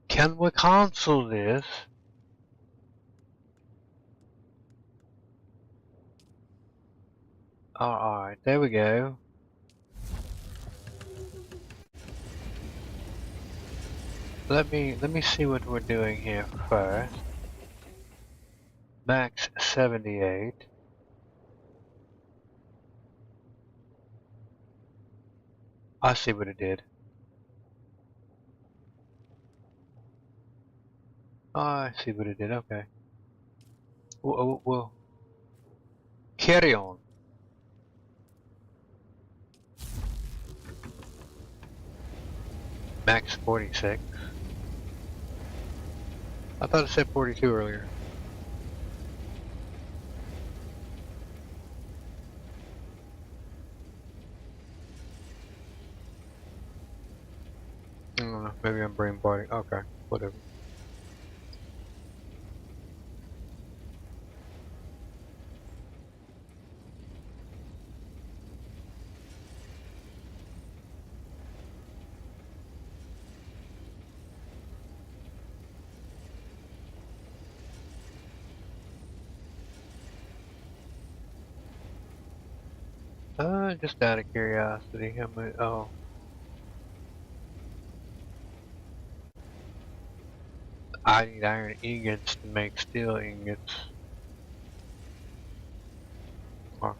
A: can we cancel this? Oh, alright, there we go. Let me see what we're doing here first. Max 78. I see what it did. Oh, I see what it did, okay. We'll carry on. Max 46. I thought it said 42 earlier. I don't know, maybe I'm brain farting. Okay, whatever. Just out of curiosity, how many, oh. I need iron ingots to make steel ingots. Oh.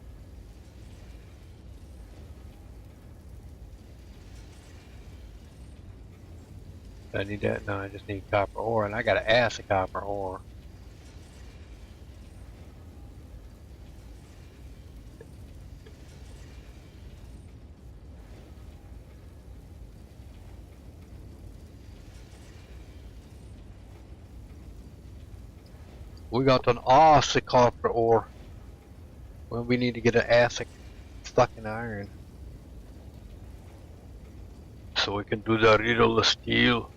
A: I need that? No, I just need copper ore, and I got an ass of copper ore. We got an ass of copper ore. Well, we need to get an ass of fucking iron. So we can do the riddle of steel.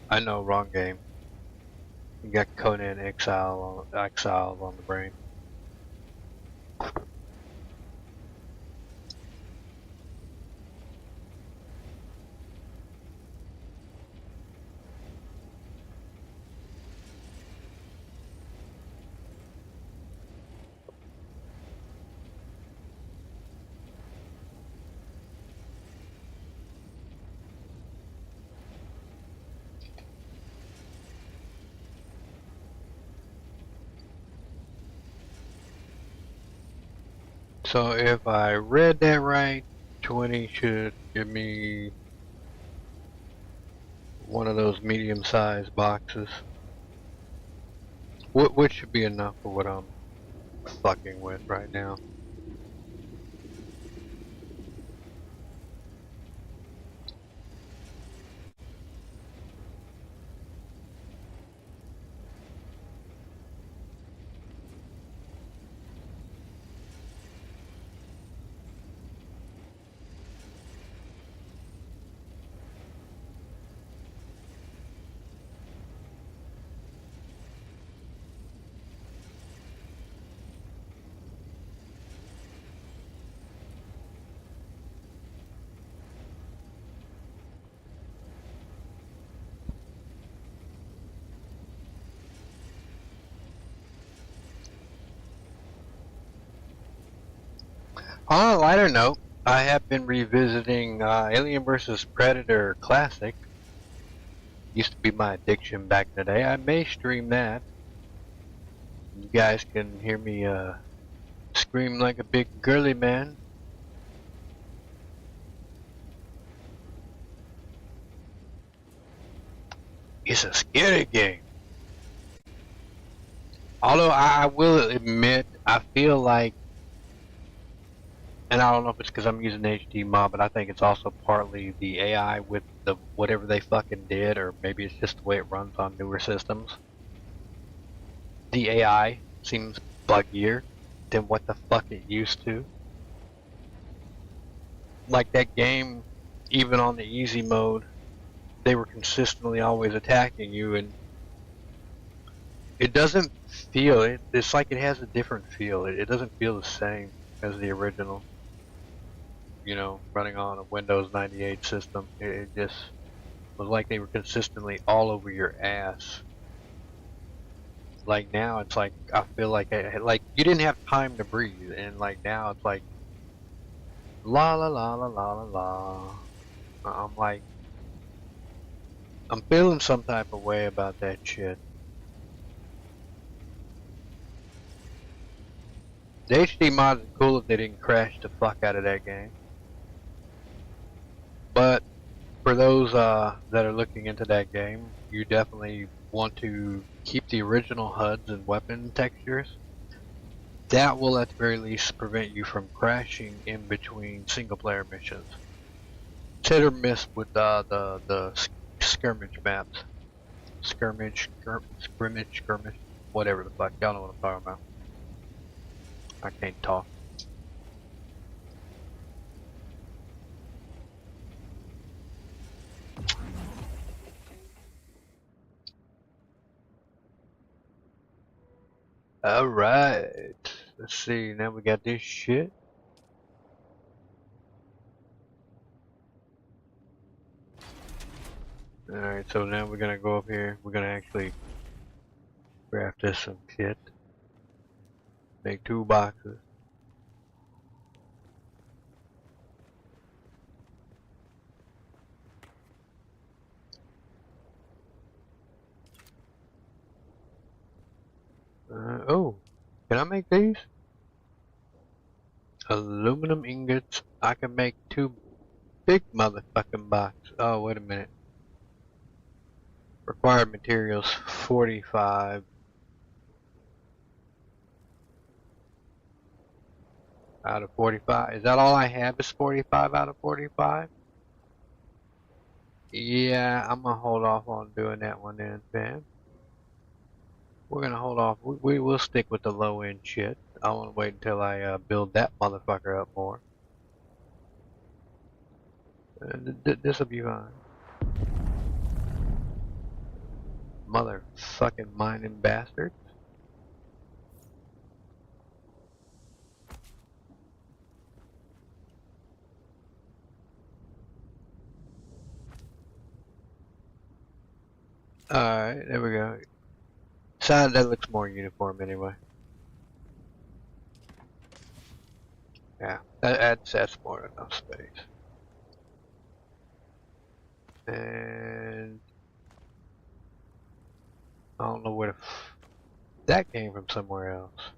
A: I know, wrong game. You got Conan exiled on the brain. So if I read that right, 20 should give me one of those medium-sized boxes. Which should be enough for what I'm fucking with right now. On a lighter note, I have been revisiting Alien vs. Predator Classic. Used to be my addiction back in the day. I may stream that. You guys can hear me scream like a big girly man. It's a scary game. Although I will admit, I feel like, and I don't know if it's because I'm using HD mod, but I think it's also partly the AI with the whatever they fucking did, or maybe it's just the way it runs on newer systems. The AI seems buggier than what the fuck it used to. Like that game, even on the easy mode, they were consistently always attacking you, and it doesn't feel it. It's like it has a different feel. It doesn't feel the same as the original. You know, running on a Windows 98 system, it just was like they were consistently all over your ass. Like now, it's like I feel like like you didn't have time to breathe, and like now it's like la la la la la la la. I'm like, I'm feeling some type of way about that shit. The HD mods are cool if they didn't crash the fuck out of that game. But for those that are looking into that game, you definitely want to keep the original HUDs and weapon textures. That will at the very least prevent you from crashing in between single player missions. It's hit or miss with the skirmish maps. Skirmish, whatever the fuck. Y'all know what I'm talking about. I can't talk. Alright. Let's see, now we got this shit. Alright, so now we're gonna go up here. We're gonna actually craft us some shit. Make 2 boxes. Oh, can I make these? Aluminum ingots. I can make 2 big motherfucking boxes. Oh, wait a minute. Required materials 45. Out of 45. Is that all I have is 45 out of 45? Yeah, I'm gonna hold off on doing that one then, fam. We're gonna hold off. We will stick with the low end shit. I wanna wait until I build that motherfucker up more. This'll be fine. Motherfucking mining bastards. Alright, there we go. Side that looks more uniform anyway. Yeah, that's more than enough space. And I don't know where the that came from somewhere else.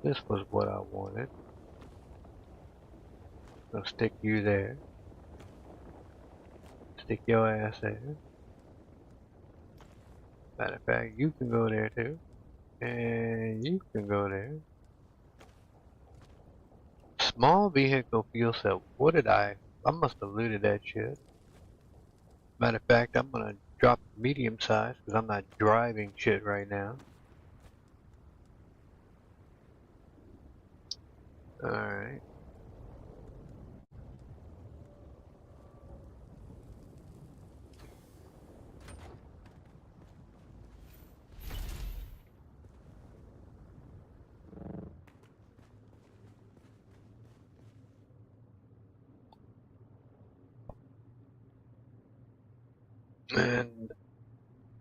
A: This was what I wanted. So stick you there. Stick your ass there. Matter of fact, you can go there too. And you can go there. Small vehicle fuel cell. What did I must have looted that shit. Matter of fact, I'm gonna drop medium size because I'm not driving shit right now. Alright. And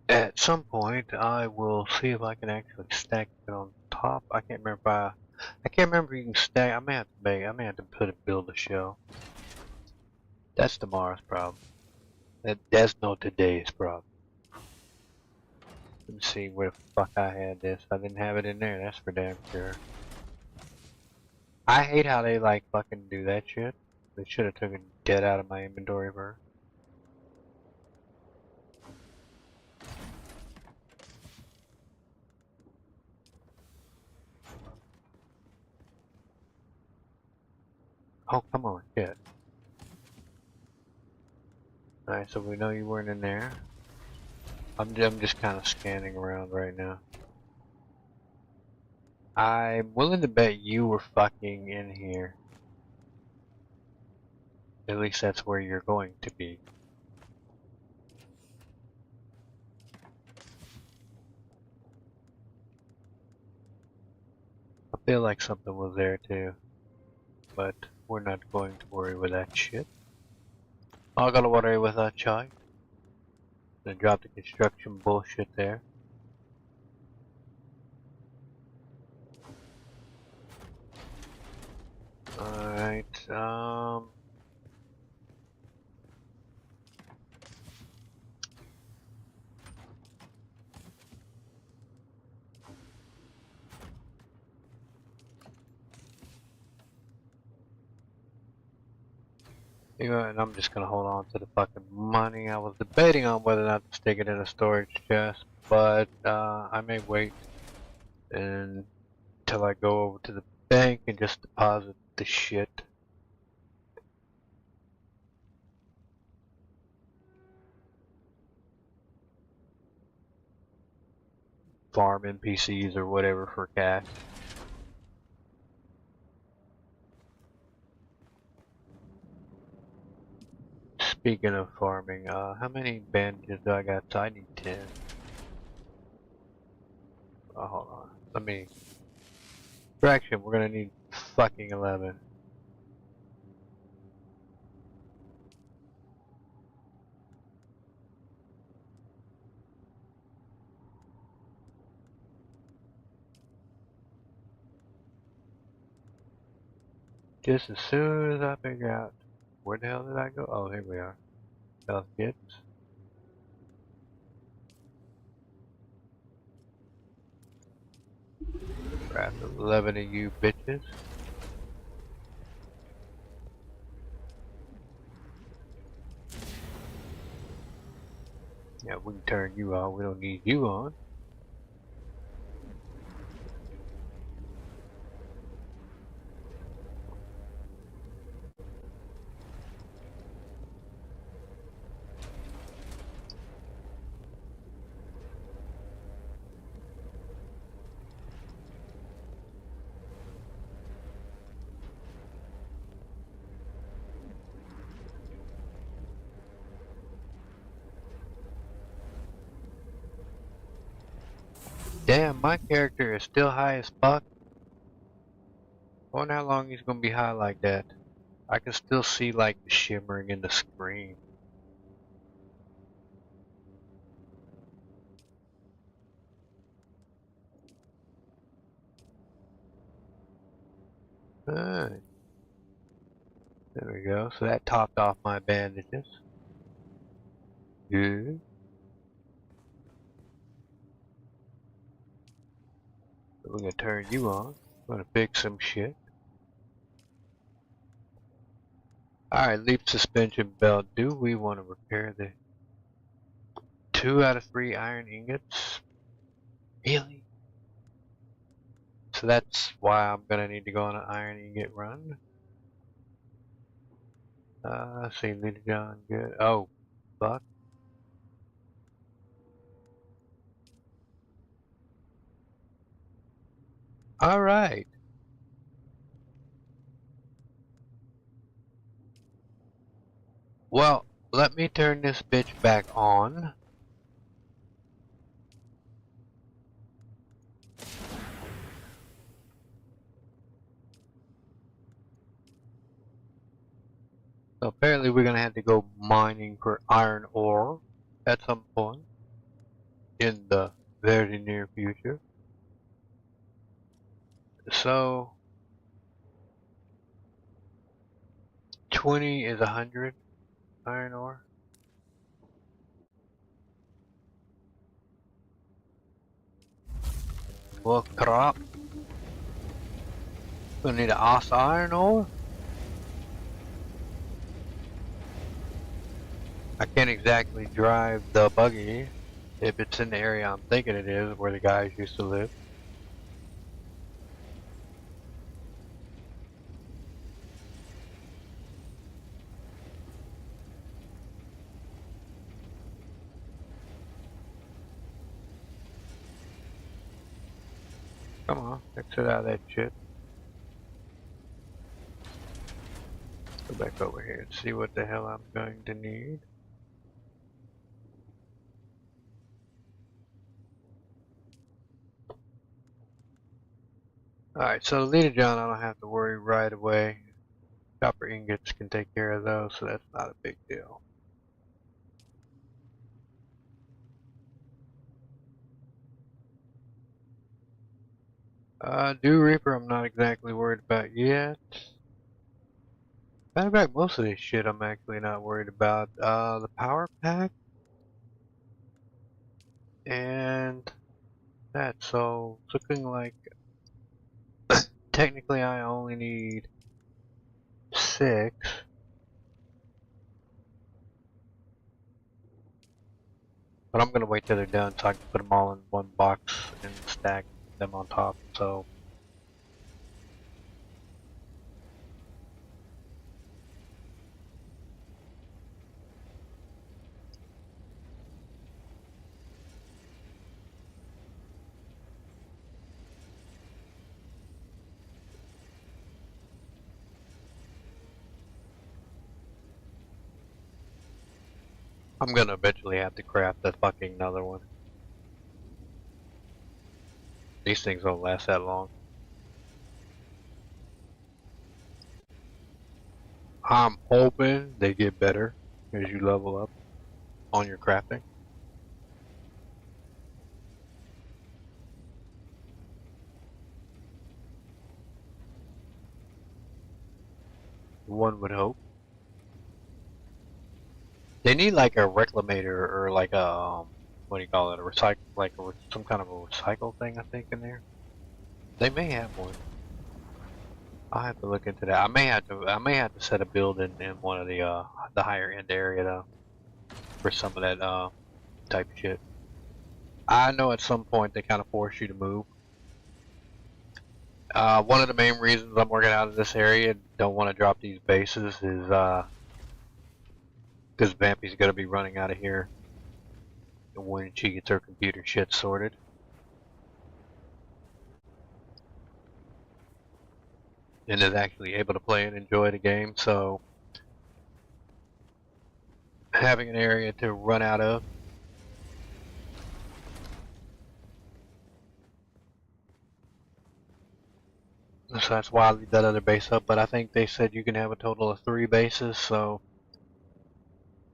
A: at some point, I will see if I can actually stack it on top. I can't remember. I can't remember if you can stack. I may have to make. I may have to build a shell. That's tomorrow's problem. That's not today's problem. Let me see where the fuck I had this. I didn't have it in there. That's for damn sure. I hate how they like fucking do that shit. They should have taken dead out of my inventory first. Oh, come on, shit. Alright, so we know you weren't in there. I'm just kind of scanning around right now. I'm willing to bet you were fucking in here. At least that's where you're going to be. I feel like something was there too. But we're not going to worry with that shit. Not gonna worry with that shit. Gonna drop the construction bullshit there. Alright, you know, and I'm just gonna hold on to the fucking money. I was debating on whether or not to stick it in a storage chest, but I may wait until I go over to the bank and just deposit the shit. Farm NPCs or whatever for cash. Speaking of farming, how many bandages do I got? So I need 10. Oh, hold on. Let me. Correction, we're gonna need fucking 11. Just as soon as I figure out where the hell did I go? Oh, here we are. Health kits. Grab 11 of you bitches. Yeah, we can turn you on. We don't need you on. Damn, my character is still high as fuck. I wonder how long he's gonna be high like that. I can still see like the shimmering in the screen. Alright. There we go. So that topped off my bandages. Good. So we're gonna turn you on. Gonna fix some shit. Alright, leaf suspension belt. Do we want to repair the 2 out of 3 iron ingots? Really? So that's why I'm gonna need to go on an iron ingot run. Let's see, Lita John, good. Oh, fuck. Alright. Well, let me turn this bitch back on. So apparently we're gonna have to go mining for iron ore at some point in the very near future. So 20 is 100 iron ore. Well, crap. We'll need an ass iron ore. I can't exactly drive the buggy if it's in the area I'm thinking it is, where the guys used to live. Come on, exit out of that shit. Go back over here and see what the hell I'm going to need. Alright, so Lita John I don't have to worry right away. Copper ingots can take care of those, so that's not a big deal. Dew Reaper I'm not exactly worried about yet. Matter of fact, most of this shit I'm actually not worried about. The power pack and that, so it's looking like technically I only need 6. But I'm gonna wait till they're done so I can put them all in one box and stack them on top, so. I'm gonna eventually have to craft a fucking another one. These things don't last that long. I'm hoping they get better as you level up on your crafting. One would hope. They need like a reclamator or like a what do you call it? A recycle, like some kind of a recycle thing I think in there. They may have one. I'll have to look into that. I may have to set a build in one of the higher end area though for some of that type of shit. I know at some point they kind of force you to move. One of the main reasons I'm working out of this area and don't want to drop these bases is because Vampy's going to be running out of here when she gets her computer shit sorted. And is actually able to play and enjoy the game, so having an area to run out of. So that's why I leave that other base up, but I think they said you can have a total of 3 bases, so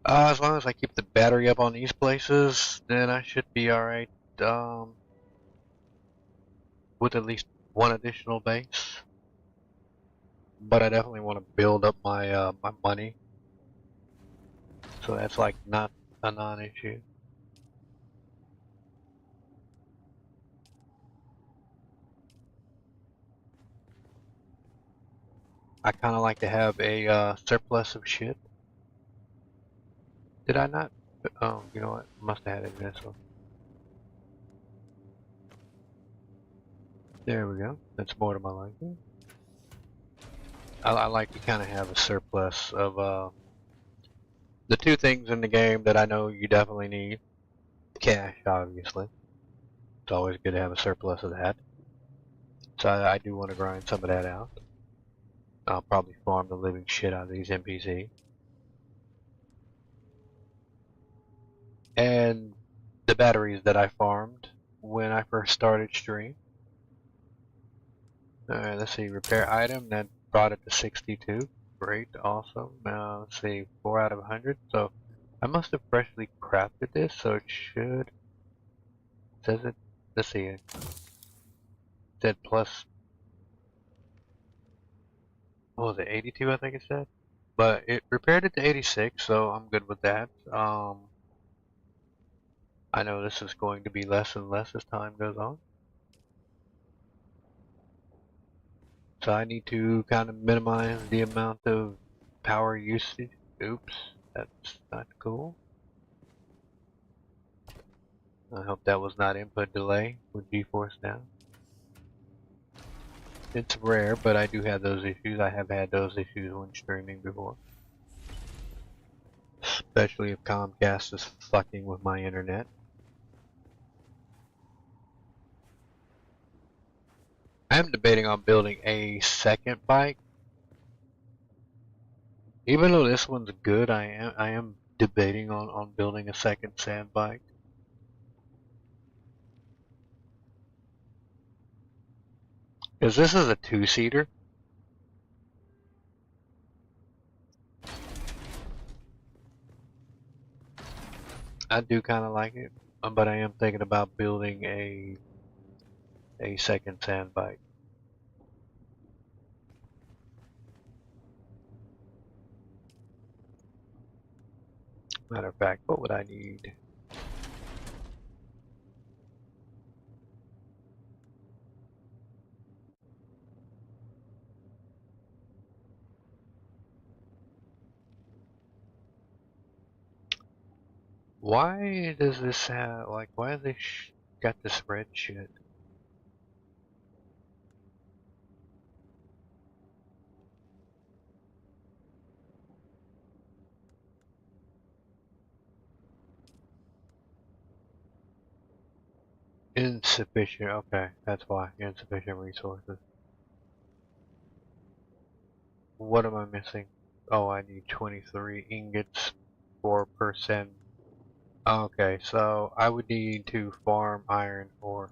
A: as long as I keep the battery up on these places, then I should be alright with at least one additional base. But I definitely want to build up my my money, so that's like not a non-issue. I kind of like to have a surplus of shit. Did I not? Oh, you know what? Must have had it in this one. There we go. That's more to my liking. I like to kind of have a surplus of the two things in the game that I know you definitely need. Cash, obviously. It's always good to have a surplus of that. So I do want to grind some of that out. I'll probably farm the living shit out of these NPCs. And the batteries that I farmed when I first started stream. Alright, let's see, repair item, that brought it to 62. Great, awesome. Now, let's see, 4 out of 100. So, I must have freshly crafted this, so it should... Says it... Let's see, it said plus... What was it, 82 I think it said? But it repaired it to 86, so I'm good with that. I know this is going to be less and less as time goes on. So I need to kind of minimize the amount of power usage. Oops, that's not cool. I hope that was not input delay with GeForce down. It's rare, but I do have those issues. I have had those issues when streaming before. Especially if Comcast is fucking with my internet. I am debating on building a second bike. Even though this one's good, I am debating on building a second sand bike. Because this is a two-seater. I do kind of like it, but I am thinking about building a second sand bike. Matter of fact, what would I need? Why does this have, like, why have they got this red shit? Insufficient, okay, that's why. Insufficient resources. What am I missing? Oh, I need 23 ingots, 4%. Okay, so I would need to farm iron ore.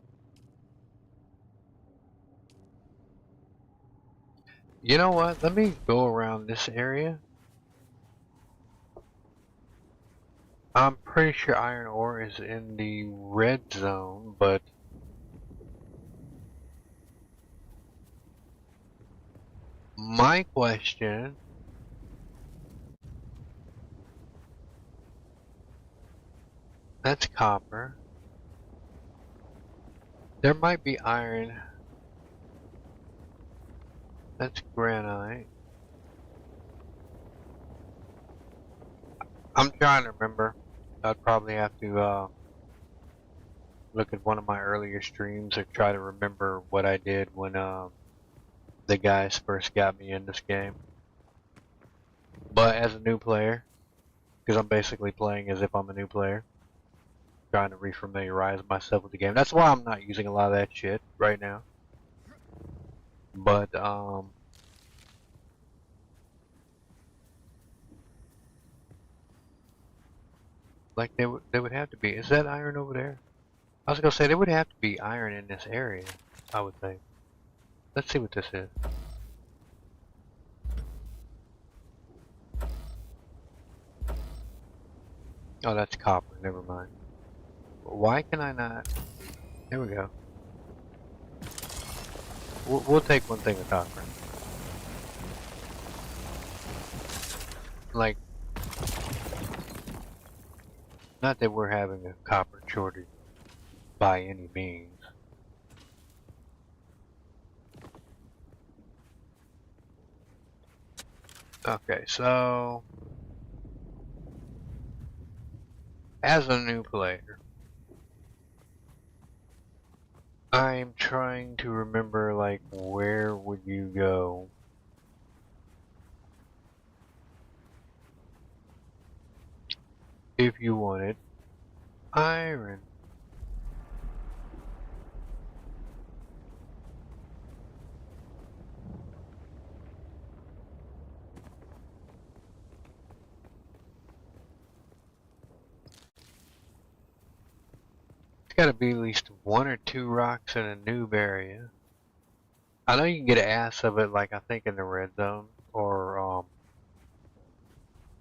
A: You know what? Let me go around this area. I'm pretty sure iron ore is in the red zone, but my question... That's copper. There might be iron. That's granite. I'm trying to remember. I'd probably have to look at one of my earlier streams or try to remember what I did when the guys first got me in this game. But as a new player, because I'm basically playing as if I'm a new player, trying to refamiliarize myself with the game. That's why I'm not using a lot of that shit right now. But like they would have to be. Is that iron over there? I was gonna say there would have to be iron in this area, I would think. Let's see what this is. Oh, that's copper. Never mind. Why can I not? There we go. We'll take one thing of copper. Like, not that we're having a copper shortage by any means. Okay, so as a new player, I'm trying to remember, like, where would you go if you wanted iron? It's gotta be at least 1 or 2 rocks in a noob area. I know you can get an ass of it, like I think in the red zone, or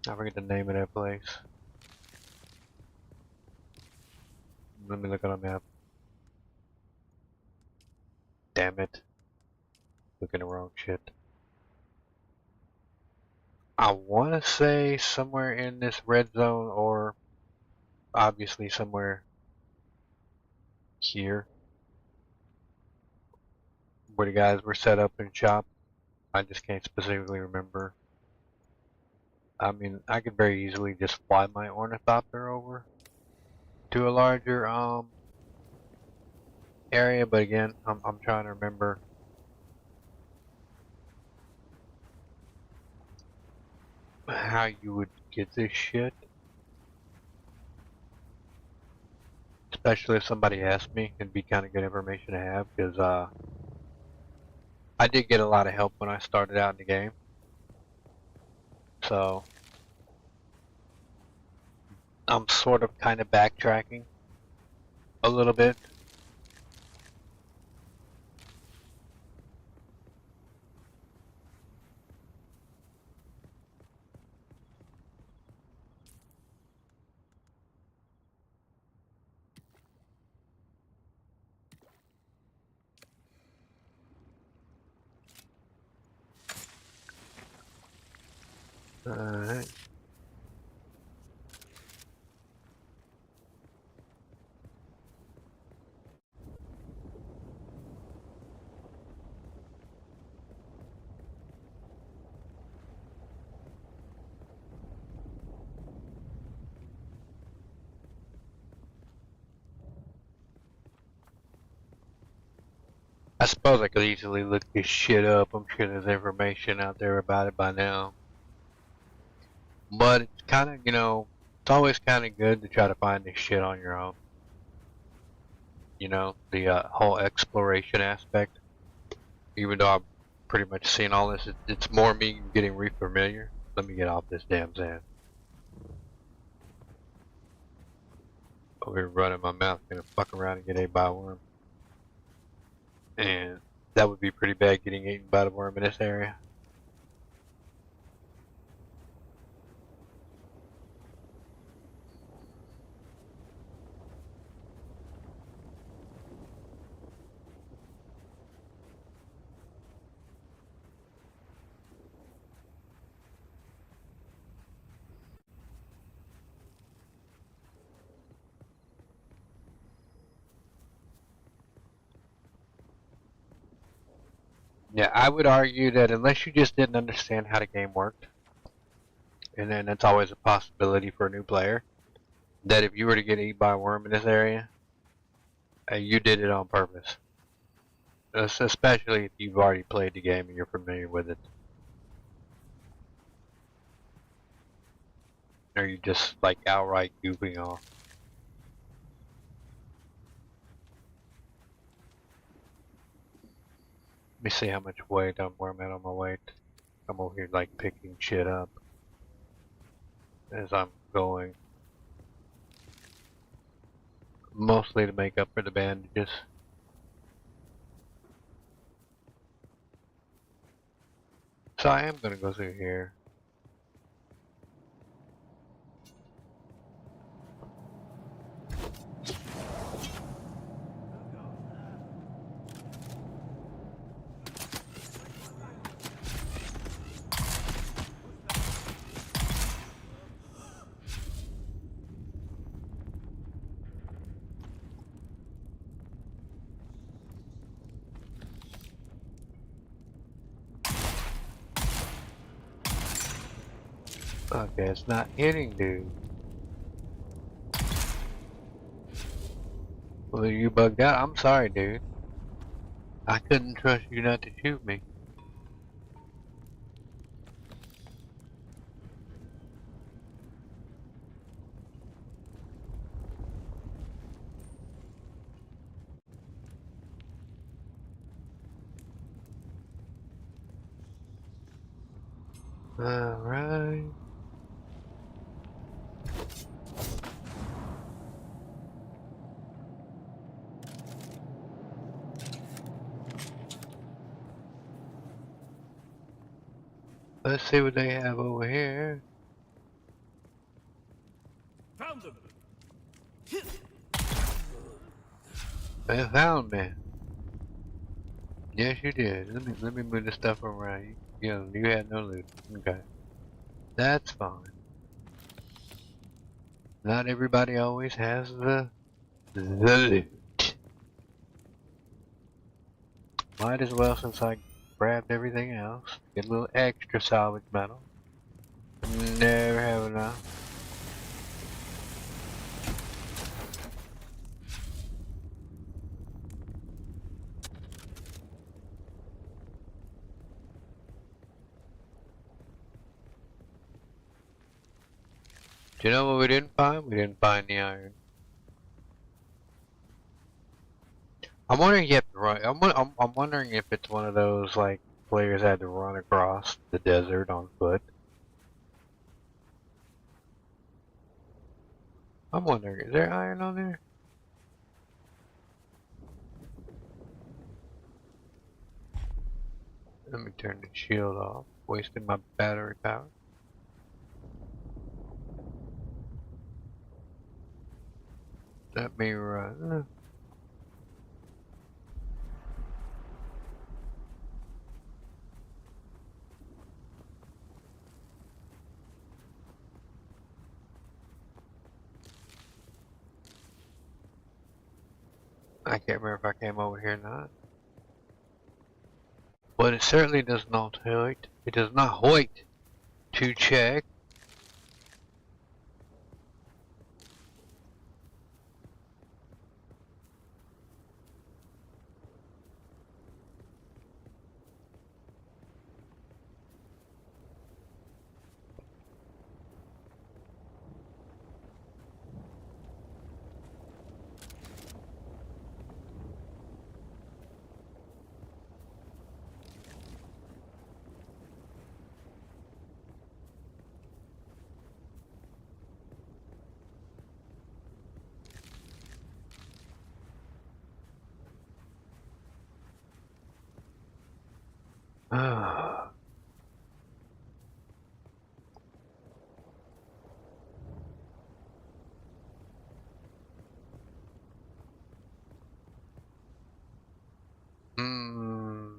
A: I forget the name of that place. Let me look on a map. Damn it. Looking the wrong shit. I wanna say somewhere in this red zone, or obviously somewhere here where the guys were set up in shop. I just can't specifically remember. I mean, I could very easily just fly my ornithopter over to a larger area, but again, I'm trying to remember how you would get this shit. Especially if somebody asked me, it'd be kind of good information to have, because I did get a lot of help when I started out in the game. So I'm sort of kind of backtracking a little bit. Alright. I suppose I could easily look this shit up. I'm sure there's information out there about it by now. But it's kind of, it's always kind of good to try to find this shit on your own. The whole exploration aspect. Even though I've pretty much seen all this, it's more me getting re-familiar. Let me get off this damn sand. Over here running my mouth, gonna fuck around and get ate by a worm. And that would be pretty bad, getting eaten by the worm in this area. Yeah, I would argue that unless you just didn't understand how the game worked, and then that's always a possibility for a new player, that if you were to get eaten by a worm in this area, you did it on purpose. Especially if you've already played the game and you're familiar with it. Or you just like outright goofing off. Let me see how much weight where I'm at on my weight. I'm over here like picking shit up as I'm going. Mostly to make up for the bandages. So I am gonna go through here. Okay, it's not hitting, dude. Well, you bugged out. I'm sorry, dude. I couldn't trust you not to shoot me. Alright. Let's see what they have over here.
B: Found them.
A: They found me. Yes, you did. Let me move the stuff around. You had no loot. Okay, that's fine. Not everybody always has the loot. Might as well, since I grabbed everything else, get a little extra salvage metal. Never have enough. Do you know what we didn't find? We didn't find the iron. I'm wondering if you have to run. I'm wondering if it's one of those like players had to run across the desert on foot. I'm wondering, is there iron on there? Let me turn the shield off. Wasting my battery power. Let me run. I can't remember if I came over here or not. But it certainly does not hurt. It does not hurt to check. Ah. Hmm.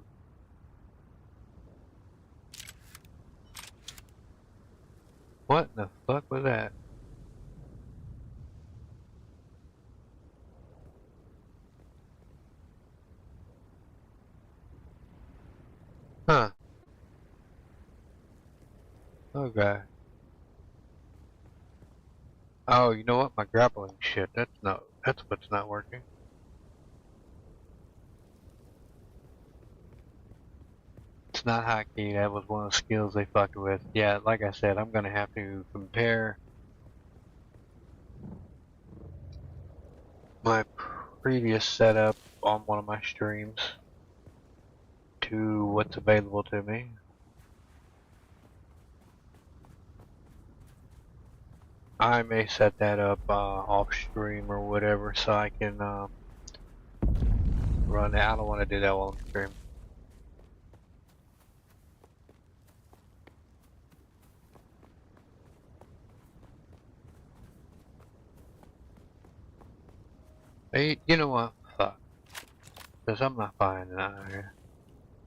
A: What the fuck was that? Huh. Okay. Oh, you know what? My grappling shit. That's what's not working. It's not hotkey. That was one of the skills they fucked with. Yeah, like I said, I'm gonna have to compare my previous setup on one of my streams to what's available to me. I may set that up off stream or whatever so I can run it. I don't want to do that while I'm streaming. Hey, you know what? Fuck. Because I'm not buying an iron.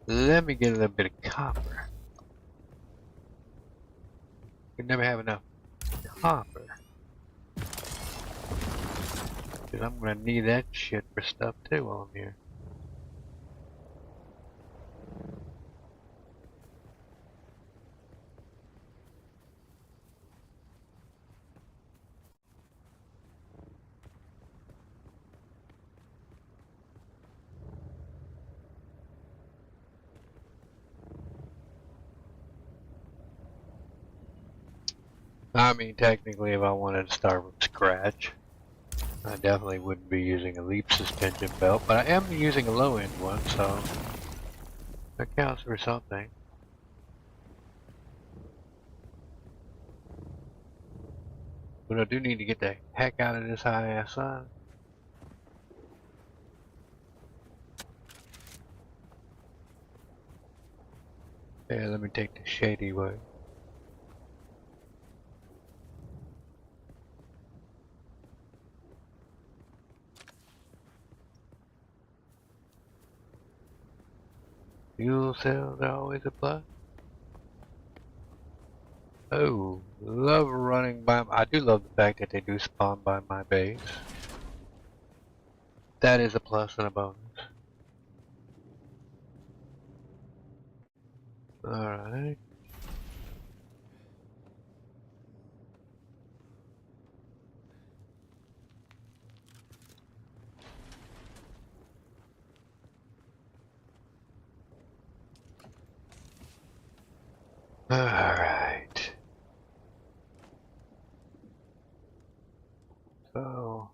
A: Let me get a little bit of copper. You never have enough copper. Because I'm gonna need that shit for stuff too while I'm here. I mean, technically, if I wanted to start from scratch, I definitely wouldn't be using a leap suspension belt, but I am using a low-end one, so that counts for something. But I do need to get the heck out of this high-ass sun. Yeah, let me take the shady way. Fuel cells are always a plus. Oh, love running by. I do love the fact that they do spawn by my base. That is a plus and a bonus. Alright. Alright. So.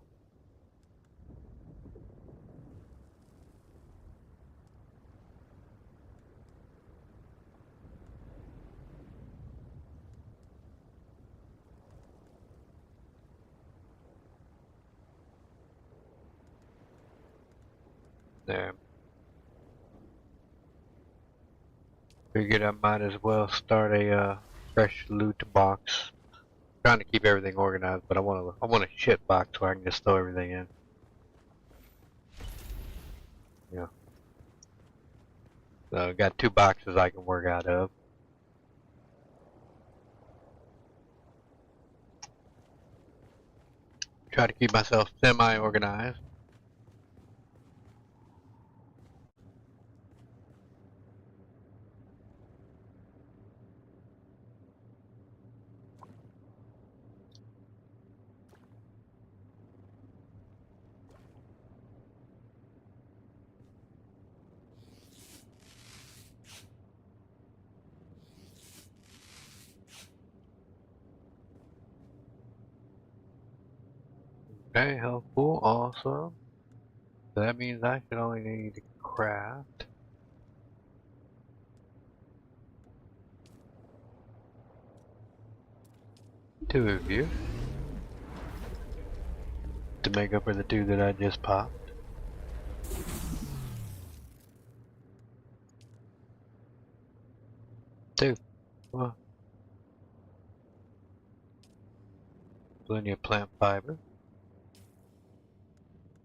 A: There. Figured I might as well start a fresh loot box. Trying to keep everything organized, but I want a shit box where I can just throw everything in. Yeah. So I got 2 boxes I can work out of. Try to keep myself semi-organized. Okay, helpful, awesome. So that means I should only need to craft 2 of you to make up for the 2 that I just popped. Two. Well, plenty of plant fiber.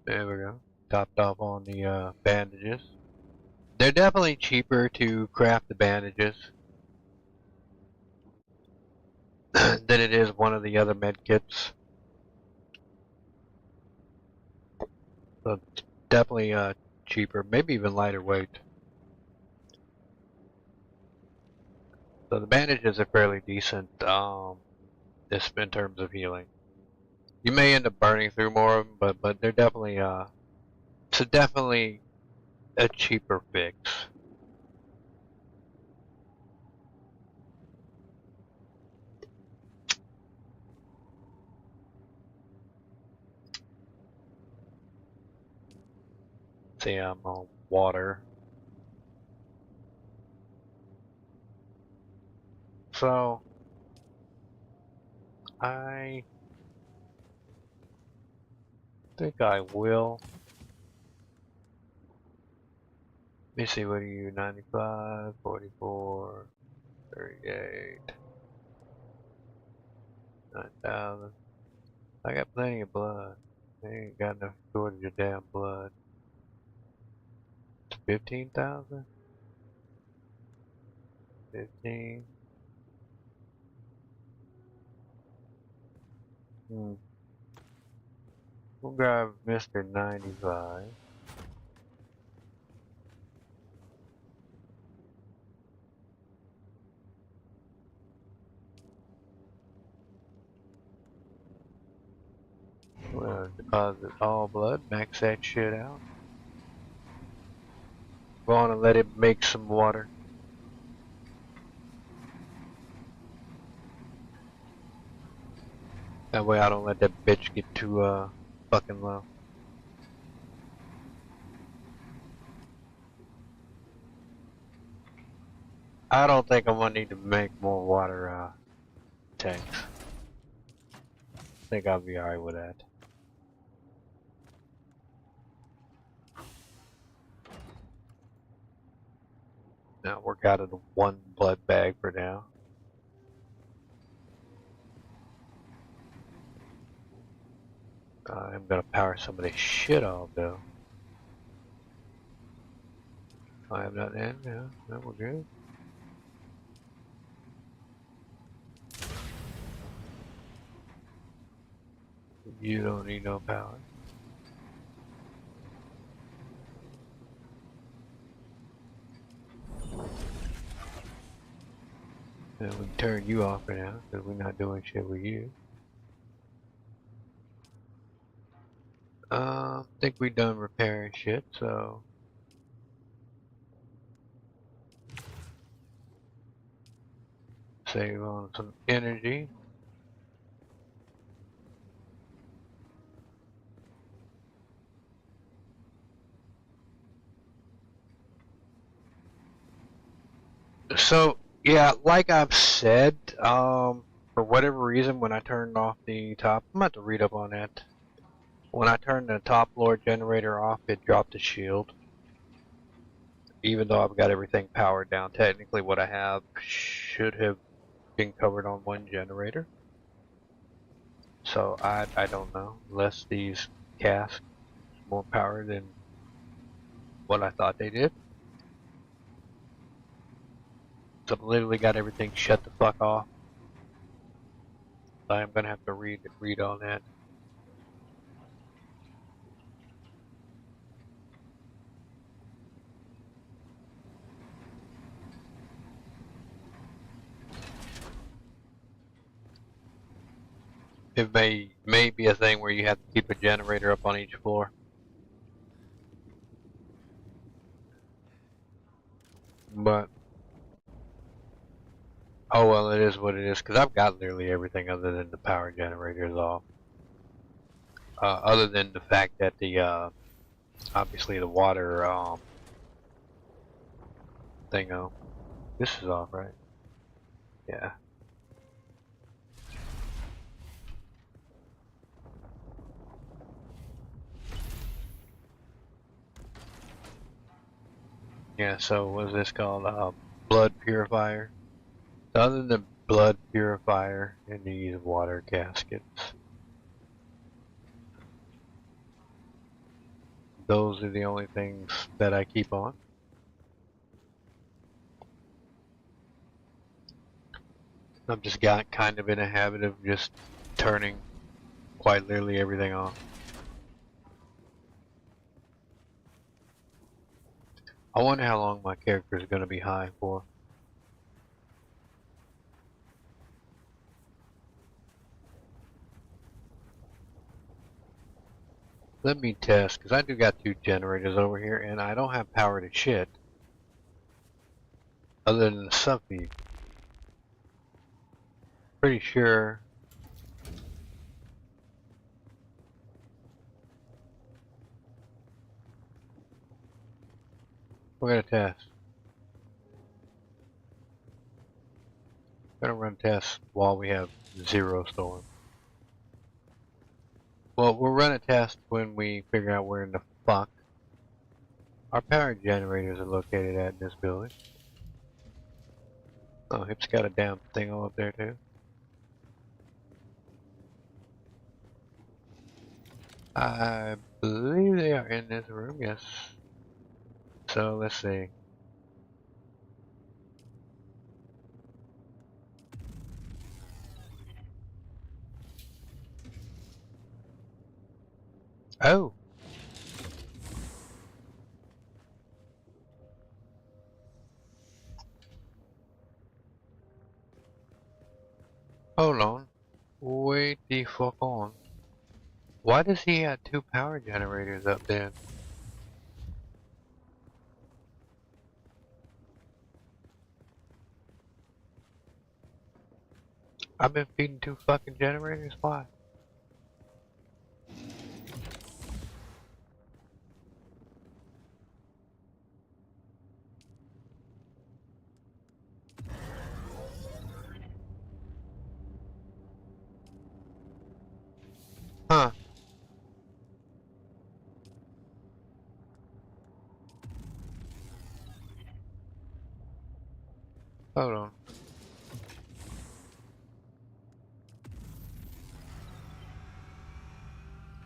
A: There we go. Topped off on the bandages. They're definitely cheaper to craft the bandages than it is one of the other med kits. So it's definitely cheaper, maybe even lighter weight. So the bandages are fairly decent this in terms of healing. You may end up burning through more of them, but they're definitely it's definitely a cheaper fix. See, I'm on water. So I think I will. Let me see, what are you? 95, 44, 38, 9,000. I got plenty of blood. I ain't got no shortage of damn blood. 15,000? 15. We'll grab Mr. 95. We'll deposit all blood, max that shit out. Go on and let it make some water. That way I don't let that bitch get too fucking low. I don't think I'm gonna need to make more water tanks. I think I'll be alright with that. Now work out of the one blood bag for now. I'm gonna power some of this shit off though. I have nothing in, yeah, no, we're good. You don't need no power. And we can turn you off for now, because we're not doing shit with you. I think we done repairing shit, so... Save on some energy. So, yeah, like I've said, for whatever reason, when I turned off the top, I'm about to read up on that. When I turned the top floor generator off, it dropped the shield. Even though I've got everything powered down, technically what I have should have been covered on one generator. So I don't know, unless these casks more power than what I thought they did. So I've literally got everything shut the fuck off. I'm gonna have to read on that. It may be a thing where you have to keep a generator up on each floor. But oh well, it is what it is, because I've got literally everything other than the power generators off. Other than the fact that the obviously the water thing this is off, right? Yeah. Yeah, so what's this called? Blood purifier. So other than the blood purifier and these water gaskets, those are the only things that I keep on. I've just got kind of in a habit of just turning quite literally everything off. I wonder how long my character is going to be high for. Let me test, because I do got 2 generators over here, and I don't have power to shit. Other than the sub feed. Pretty sure. We're going to test. We're going to run tests while we have 0 storm. Well, we'll run a test when we figure out where in the fuck our power generators are located at in this building. Oh, Hip's got a damn thing all up there too. I believe they are in this room, yes. So let's see. Oh! Hold on. Wait the fuck on. Why does he have 2 power generators up there? I've been feeding 2 fucking generators? Why? Hold on.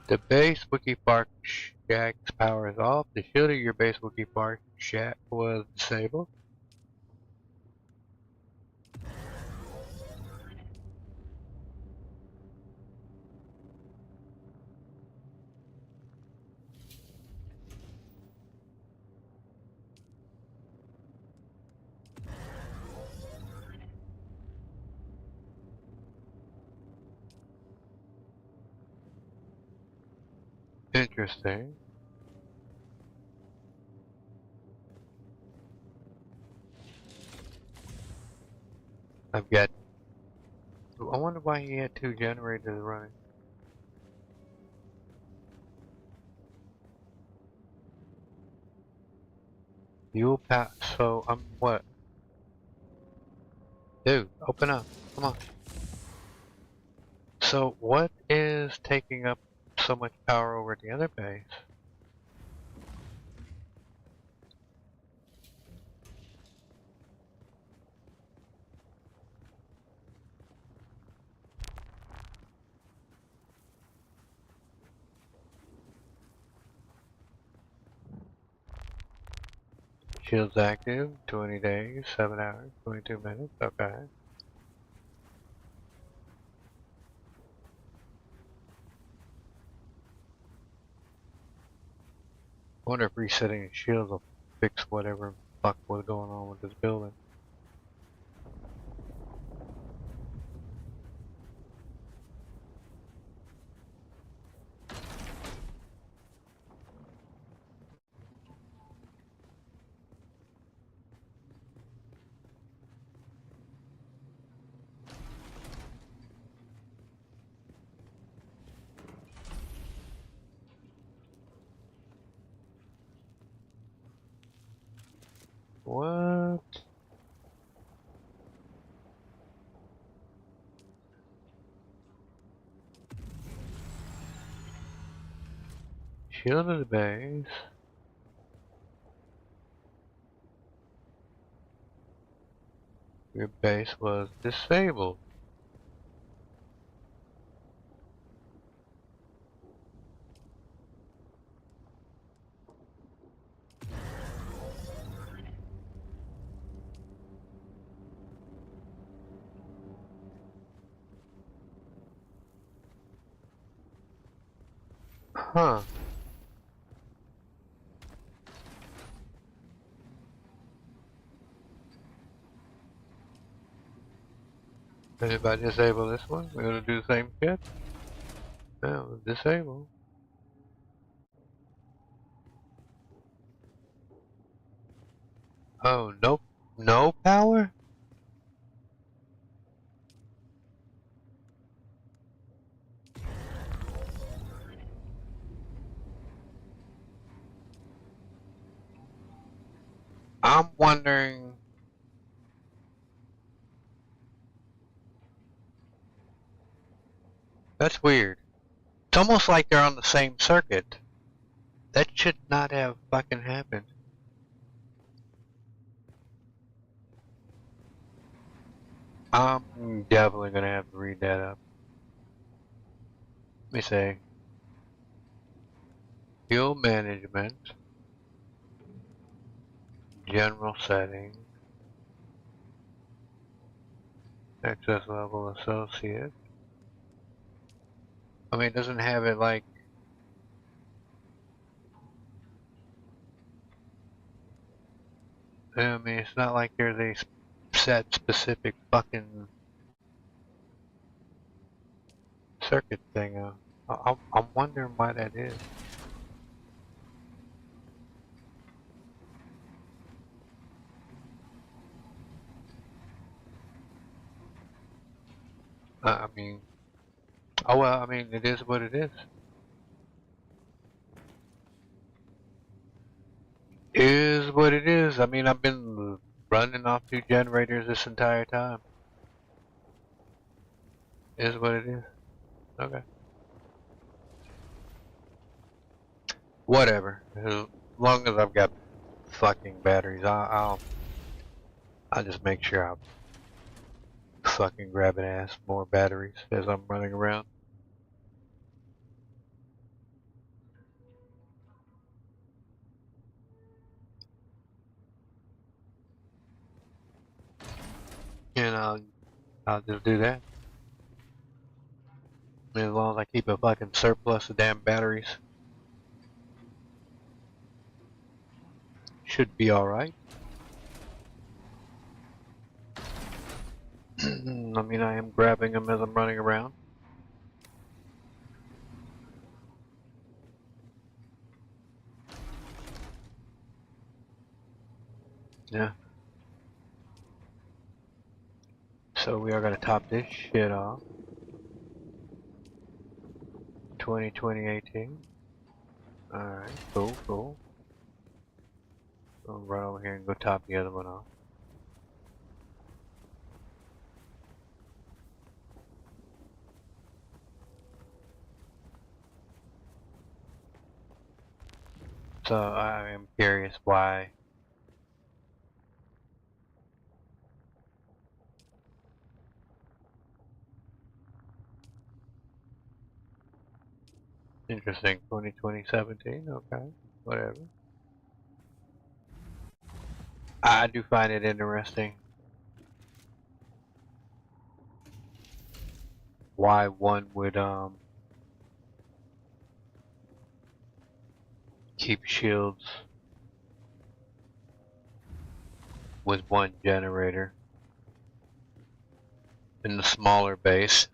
A: The base Wookiee Park Shack's power is off. The shield of your base Wookiee Park Shack was disabled. Interesting. I've got. I wonder why he had 2 generators running. Fuel pack. So I'm what? Dude, open up. Come on. So what is taking up so much power over the other base? Shield's active, 20 days, 7 hours, 22 minutes, okay. I wonder if resetting shields will fix whatever fuck was going on with this building. What? Shield of the base. Your base was disabled. Huh. And if I disable this one, we're gonna do the same shit? No, disable. Oh, nope. No power? I'm wondering. That's weird. It's almost like they're on the same circuit. That should not have fucking happened. I'm definitely gonna have to read that up. Let me say. Fuel management. General setting. Access level associate. I mean, it doesn't have it like. I mean, it's not like there's a set specific fucking circuit thing. I'm wondering why that is. I mean, oh well, I mean, it is what it is. Is what it is. I mean, I've been running off 2 generators this entire time. Is what it is. Okay. Whatever. As long as I've got fucking batteries, I'll I'll just make sure I'm fucking grabbing ass more batteries as I'm running around. And I'll just do that. I mean, as long as I keep a fucking surplus of damn batteries, should be alright. I mean, I am grabbing them as I'm running around. Yeah. So we are going to top this shit off. 2018. Alright, cool, cool. I'll run over here and go top the other one off. So I am curious why interesting. 2017, okay, whatever. I do find it interesting why one would keep shields with one generator and the smaller base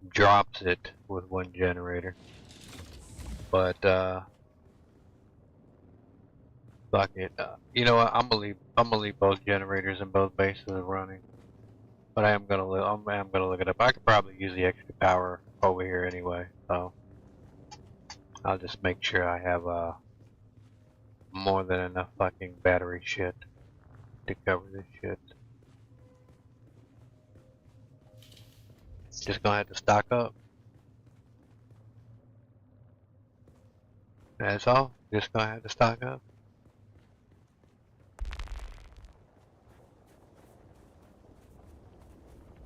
A: drops it with one generator. But fuck it. You know what? I'm gonna leave both generators and both bases running. But I am gonna look it up. I could probably use the extra power over here anyway, so I'll just make sure I have more than enough fucking battery shit to cover this shit. Just gonna have to stock up. That's all. Just gonna have to stock up.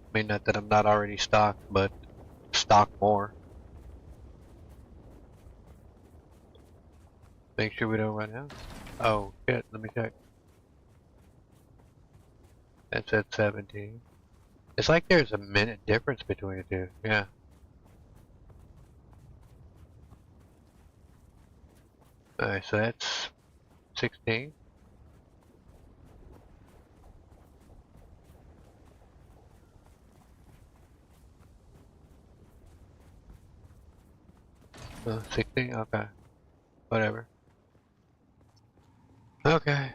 A: I mean, not that I'm not already stocked, but stock more. Make sure we don't run out. Oh shit, let me check. That's at 17. It's like there's a minute difference between the two. Yeah. Alright, so that's 16. Oh, 16? Okay. Whatever. Okay.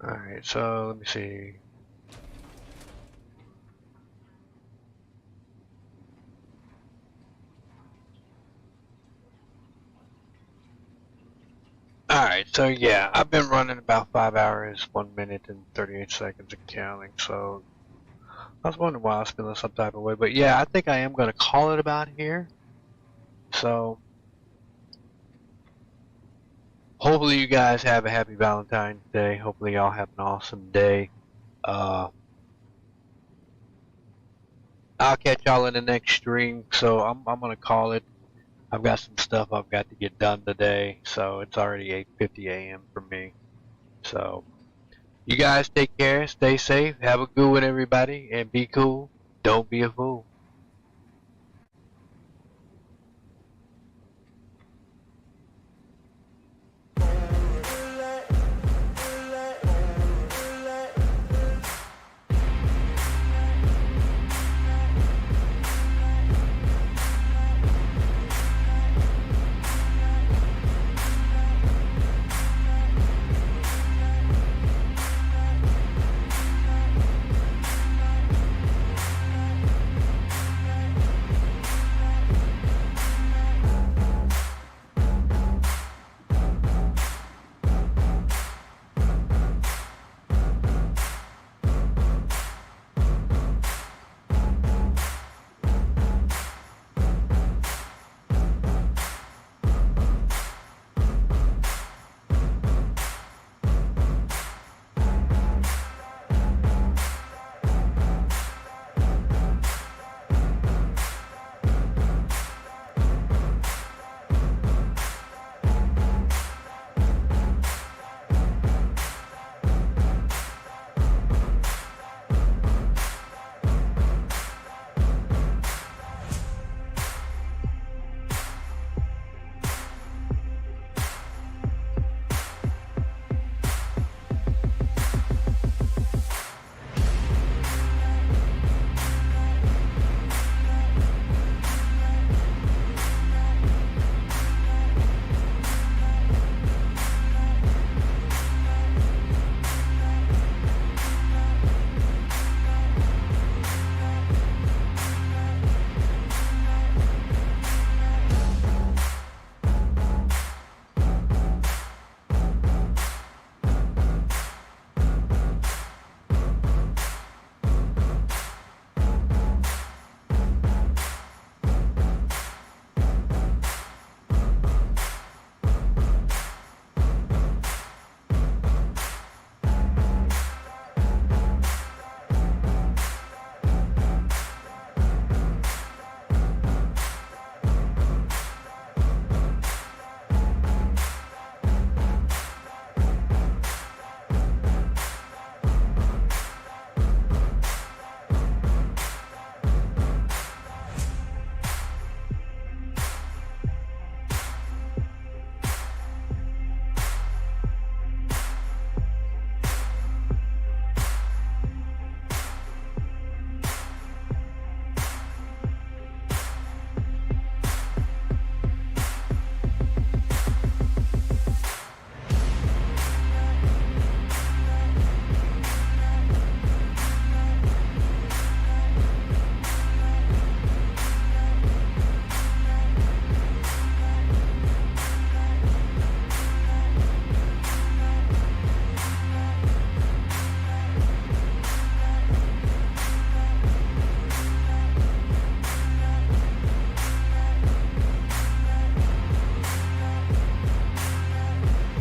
A: Alright, so let me see. Alright, so yeah, I've been running about 5 hours, 1 minute and 38 seconds of counting, so I was wondering why I was feeling some type of way, but yeah, I think I am going to call it about here. So, hopefully you guys have a happy Valentine's Day. Hopefully y'all have an awesome day. I'll catch y'all in the next stream, so I'm going to call it. I've got some stuff I've got to get done today, so it's already 8:50 a.m. for me. So, you guys take care, stay safe, have a good one everybody, and be cool. Don't be a fool.